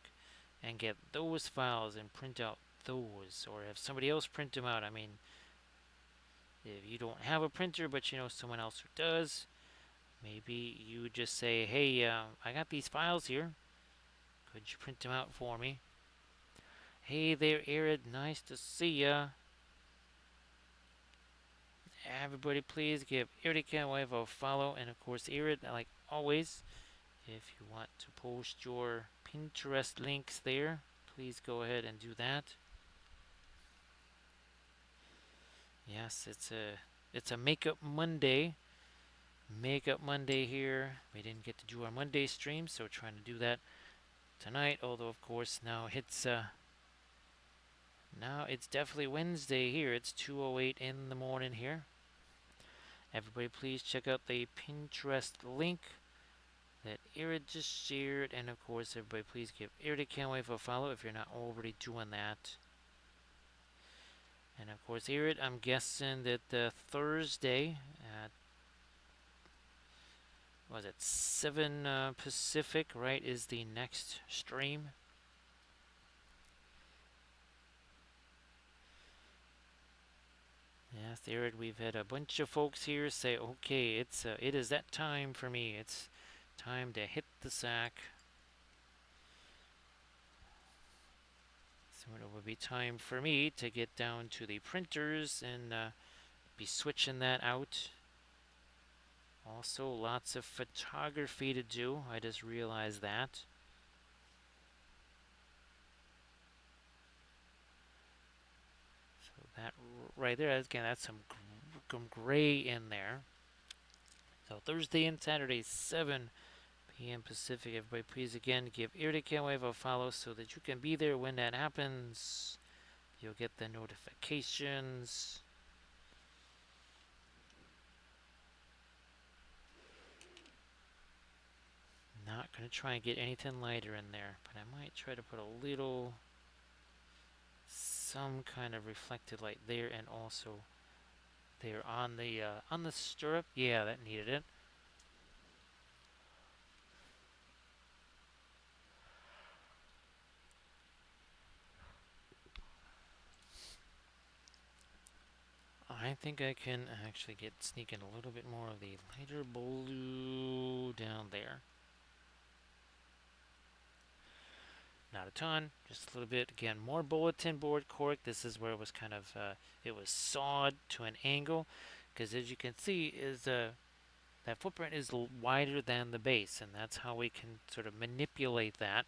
and get those files and print out those, or have somebody else print them out. I mean, if you don't have a printer but you know someone else who does, maybe you just say, hey, I got these files here. Could you print them out for me? Hey there, Arid. Nice to see ya. Everybody, please give Erica Wife a follow. And of course, Arid, like always, if you want to post your Pinterest links there, please go ahead and do that. Yes, it's a Makeup Monday. Makeup Monday here. We didn't get to do our Monday stream, so we're trying to do that tonight. Although of course now it's definitely Wednesday here. It's 2:08 in the morning here. Everybody, please check out the Pinterest link that Irid just shared, and of course, everybody, please give Irid Can't Wait for a follow if you're not already doing that. And of course, Irid, I'm guessing that Thursday at was it 7 Pacific, right, is the next stream. Yes, Irid, we've had a bunch of folks here say, okay, it is that time for me. It's time to hit the sack. So it would be time for me to get down to the printers and be switching that out. Also, lots of photography to do. I just realized that. So that right there, again, that's some gray in there. So Thursday and Saturday, 7 p.m. Pacific. Everybody, please again give Irda a follow so that you can be there when that happens. You'll get the notifications. Not going to try and get anything lighter in there, but I might try to put a little, some kind of reflected light there, and also there on the stirrup. Yeah, that needed it. I think I can actually sneak in a little bit more of the lighter blue down there. Not a ton, just a little bit. Again, more bulletin board cork. This is where it was kind of it was sawed to an angle, because as you can see, is that footprint is wider than the base, and that's how we can sort of manipulate that.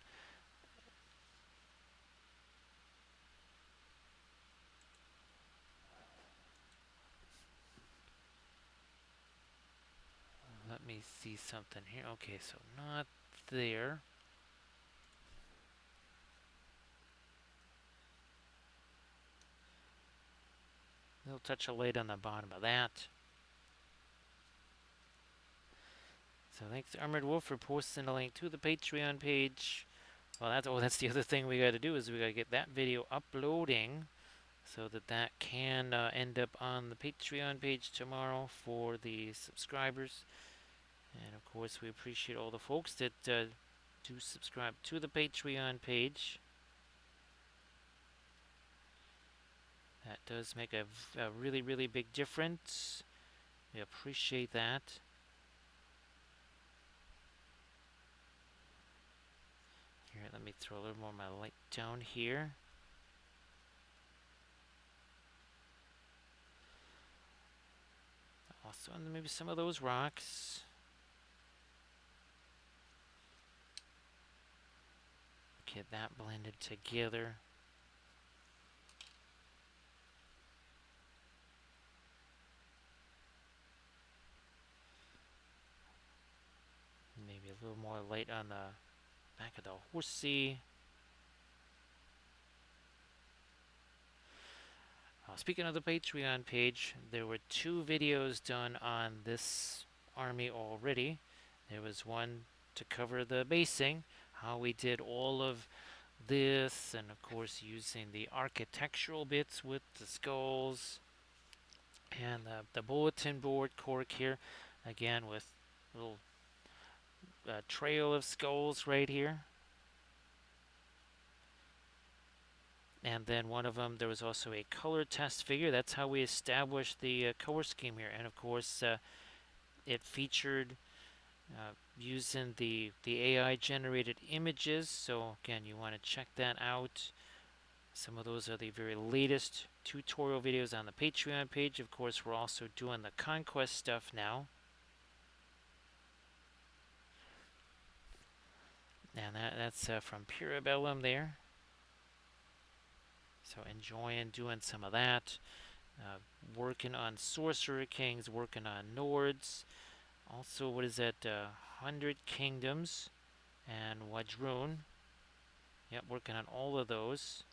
Let me see something here. Okay, so not there. little touch of light on the bottom of that. So thanks to Armored Wolf for posting a link to the Patreon page. Well, that's the other thing we got to do is we got to get that video uploading so that can end up on the Patreon page tomorrow for the subscribers. And of course, we appreciate all the folks that do subscribe to the Patreon page. That does make a really, really big difference. We appreciate that. Here, let me throw a little more of my light down here. Also, on maybe some of those rocks. Get that blended together. Maybe a little more light on the back of the horsey. Speaking of the Patreon page, there were 2 videos done on this army already. There was one to cover the basing, how we did all of this, and of course using the architectural bits with the skulls and the bulletin board cork here, again with a little trail of skulls right here. And then one of them, there was also a color test figure. That's how we established the color scheme here. And of course, it featured using the AI generated images. So again, you want to check that out. Some of those are the very latest tutorial videos on the Patreon page. Of course, we're also doing the conquest stuff now. And that's from Purabellum there. So enjoying doing some of that. Working on Sorcerer Kings, working on Nords. Also, what is that? 100 Kingdoms and Wadrun. Yep, working on all of those.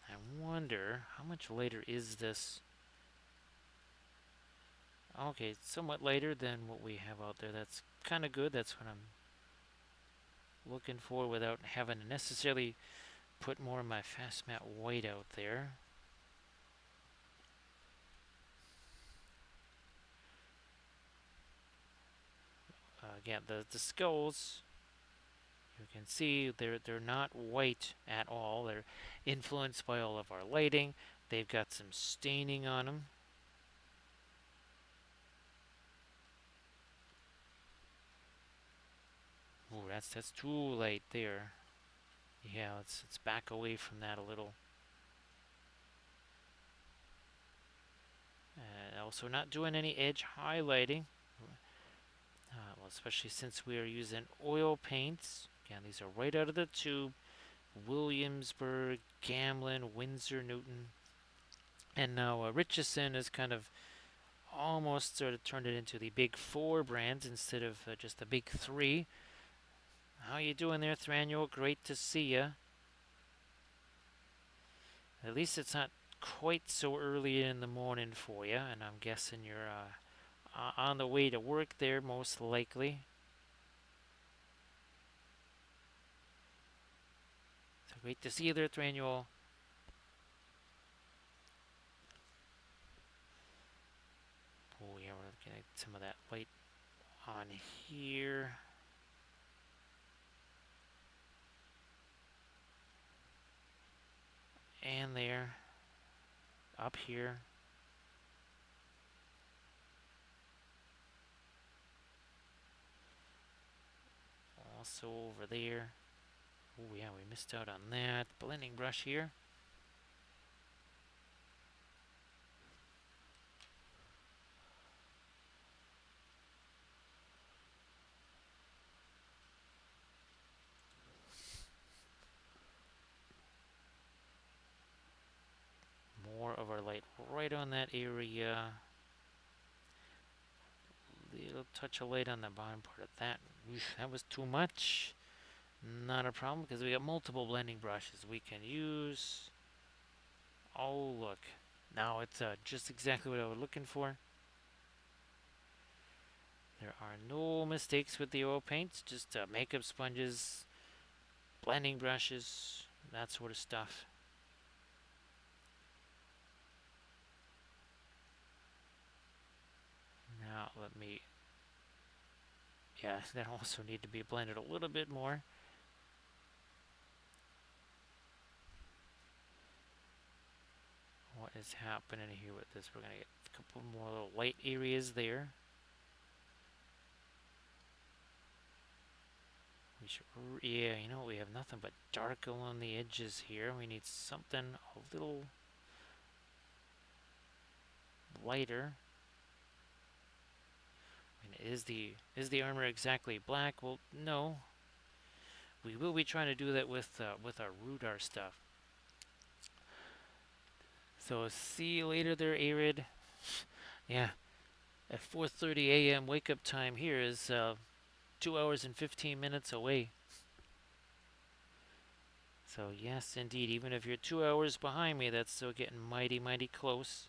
I wonder how much later is this? Okay, somewhat later than what we have out there. That's kind of good. That's what I'm looking for without having to necessarily put more of my fast mat white out there. Again, the skulls, you can see they're not white at all. They're influenced by all of our lighting. They've got some staining on them. Ooh, that's too light there. Yeah, let's back away from that a little. Also not doing any edge highlighting. Well, especially since we are using oil paints. Again, these are right out of the tube. Williamsburg, Gamlin, Windsor, Newton. And now Richardson is kind of almost sort of turned it into the big 4 brands instead of just the big 3. How you doing there, Thranul? Great to see you. At least it's not quite so early in the morning for you, and I'm guessing you're on the way to work there, most likely. So great to see you there, Thranul. Oh yeah, we're getting some of that light on here. And there. Up here. Also over there. Oh yeah, we missed out on that. Blending brush here. More of our light right on that area. Little touch of light on the bottom part of that. Oof, that was too much. Not a problem because we got multiple blending brushes we can use. Oh, look. Now it's just exactly what I was looking for. There are no mistakes with the oil paints, just makeup sponges, blending brushes, that sort of stuff. Now let me, yeah, that also need to be blended a little bit more. What is happening here with this? We're gonna get a couple more little light areas there. We should, yeah, you know, we have nothing but dark along the edges here. We need something a little lighter. I mean, is the armor exactly black? Well, no. We will be trying to do that with our Rudar stuff. So see you later there, Arid. Yeah, at 4:30 a.m. wake up time here is 2 hours and 15 minutes away. So yes, indeed, even if you're 2 hours behind me, that's still getting mighty, mighty close.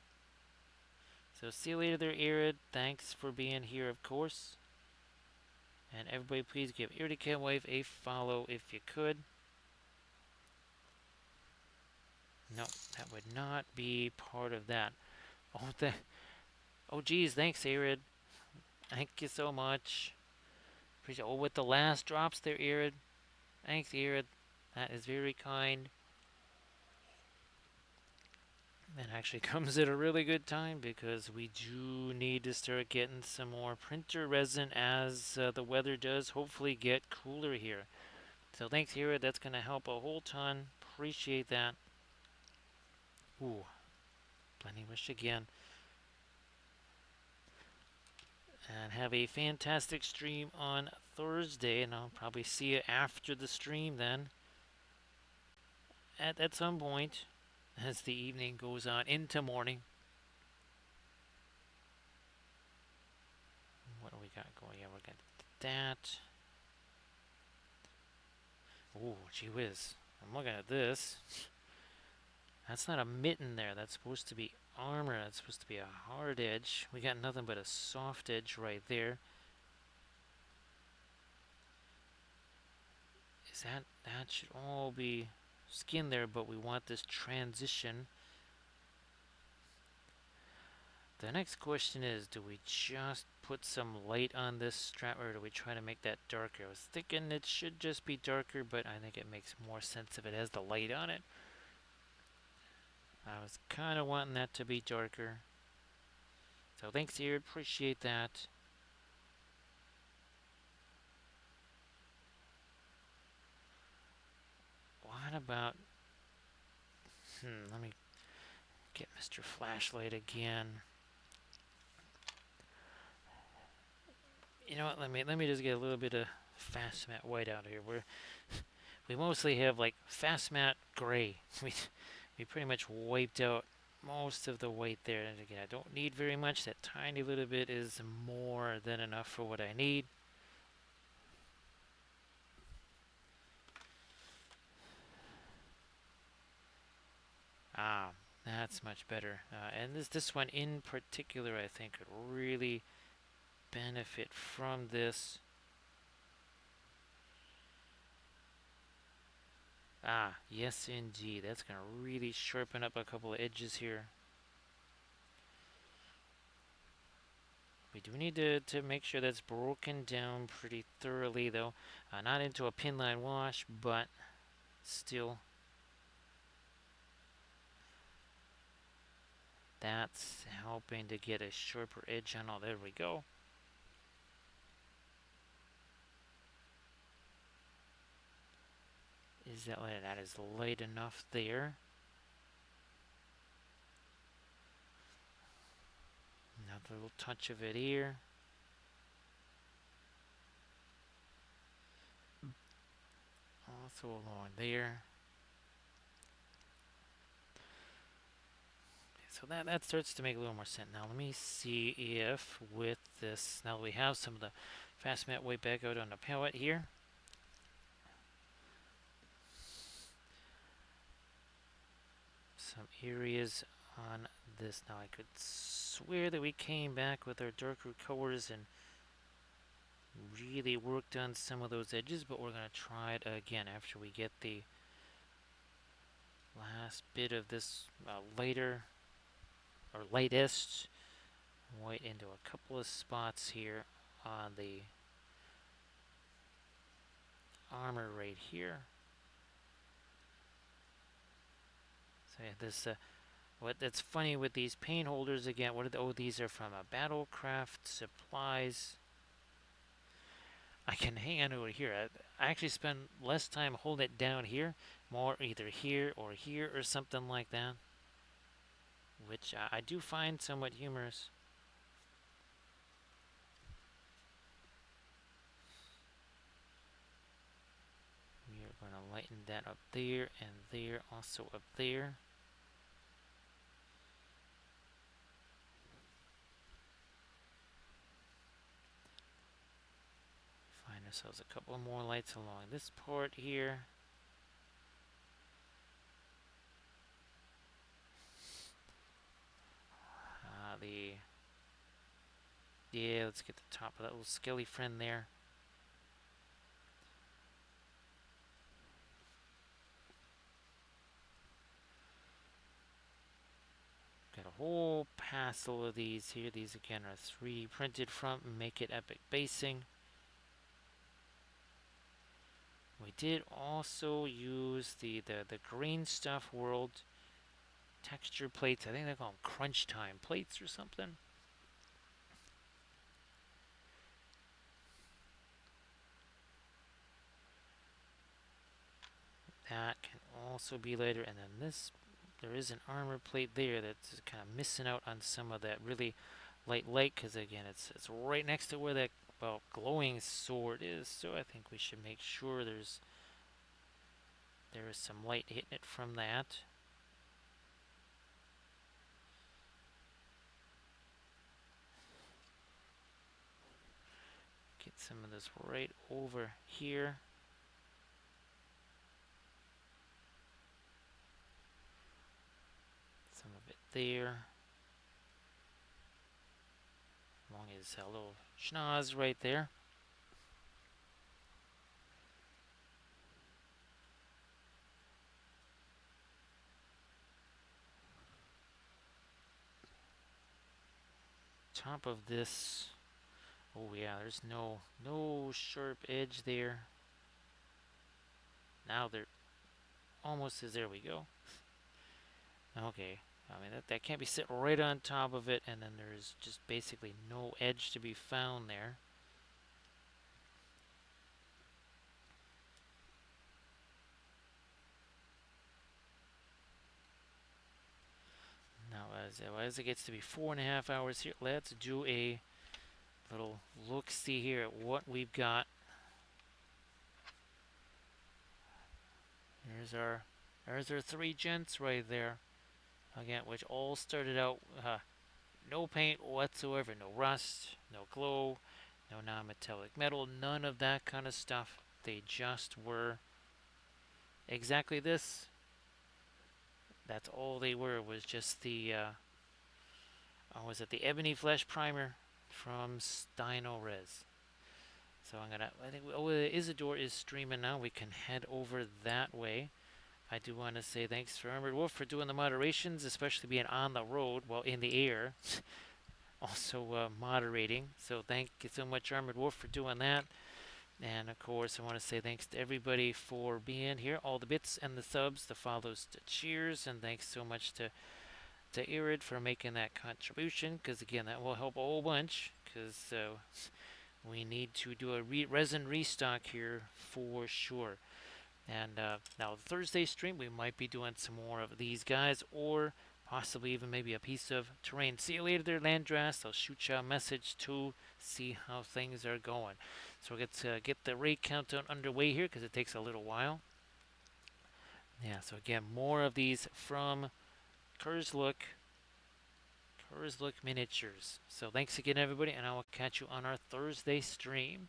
So see you later there, Arid. Thanks for being here, of course. And everybody, please give Arid Cat Wife a follow if you could. No, that would not be part of that. Oh, oh, geez, thanks, Arid. Thank you so much. Appreciate. Oh, with the last drops there, Arid. Thanks, Arid. That is very kind. That actually comes at a really good time because we do need to start getting some more printer resin as the weather does hopefully get cooler here. So thanks, Arid. That's going to help a whole ton. Appreciate that. Ooh, blending wish again. And have a fantastic stream on Thursday, and I'll probably see you after the stream then at some point as the evening goes on into morning. What do we got going? Yeah, we're going to that. Oh, gee whiz. I'm looking at this. That's not a mitten there. That's supposed to be armor. That's supposed to be a hard edge. We got nothing but a soft edge right there. Is that should all be skin there, but we want this transition. The next question is, do we just put some light on this strap or do we try to make that darker? I was thinking it should just be darker, but I think it makes more sense if it has the light on it. I was kind of wanting that to be darker. So thanks, here. Appreciate that. What about... let me get Mr. Flashlight again. You know what? Let me just get a little bit of fast matte white out here. We mostly have like fast matte gray. We pretty much wiped out most of the white there. And again, I don't need very much. That tiny little bit is more than enough for what I need. Ah, that's much better. And this one in particular, I think, could really benefit from this. Ah, yes indeed. That's going to really sharpen up a couple of edges here. We do need to make sure that's broken down pretty thoroughly, though. Not into a pin line wash, but still. That's helping to get a sharper edge on all. There we go. Is that light? That is light enough there. Another little touch of it here. Also along there. So that starts to make a little more sense. Now let me see if with this, now that we have some of the fast matte white back out on the palette here. some areas on this. Now I could swear that we came back with our darker colors and really worked on some of those edges, but we're going to try it again after we get the last bit of this lighter or lightest white into a couple of spots here on the armor right here. So yeah, this what that's funny with these paint holders again. What are the, oh, these are from a Battlecraft Supplies. I can hang on to it here. I actually spend less time holding it down here, more either here or something like that, which I do find somewhat humorous. We are going to lighten that up there and there, also up there. Find ourselves a couple more lights along this part here. The yeah, let's get the top of that little skelly friend there. Got a whole passel of these here. These again are 3D printed from Make It Epic Basing. We did also use the Green Stuff World texture plates. I think they call them Crunch Time plates or something. That can also be later. And then this, there is an armor plate there that's kind of missing out on some of that really light light, because again, it's right next to where that glowing sword is. So I think we should make sure there is some light hitting it from that. Get some of this right over here. Some of it there. Along his little schnoz right there. Top of this. Oh yeah, there's no sharp edge there. Now there almost is. There we go. Okay. I mean, that can't be sitting right on top of it, and then there's just basically no edge to be found there. Now, as it gets to be 4.5 hours here, let's do a little look-see here at what we've got. There's our 3 gents right there. Again, which all started out no paint whatsoever, no rust, no glow, no non-metallic metal, none of that kind of stuff. They just were exactly this. That's all they were, was just the was it the Ebony Flesh Primer from Steino Res. So I think, Isidore is streaming now. We can head over that way. I do want to say thanks for Armored Wolf for doing the moderations, especially being on the road, well, in the air, also moderating. So thank you so much, Armored Wolf, for doing that. And of course, I want to say thanks to everybody for being here, all the bits and the subs, the follows, the cheers, and thanks so much to Irid for making that contribution, because again, that will help a whole bunch, because we need to do a resin restock here for sure. And now the Thursday stream, we might be doing some more of these guys, or possibly even maybe a piece of terrain. See you later there, Landras. I'll shoot you a message to see how things are going. So we'll get the raid countdown underway here, because it takes a little while. Yeah, so again, more of these from Kurzlook Miniatures. So thanks again, everybody, and I will catch you on our Thursday stream.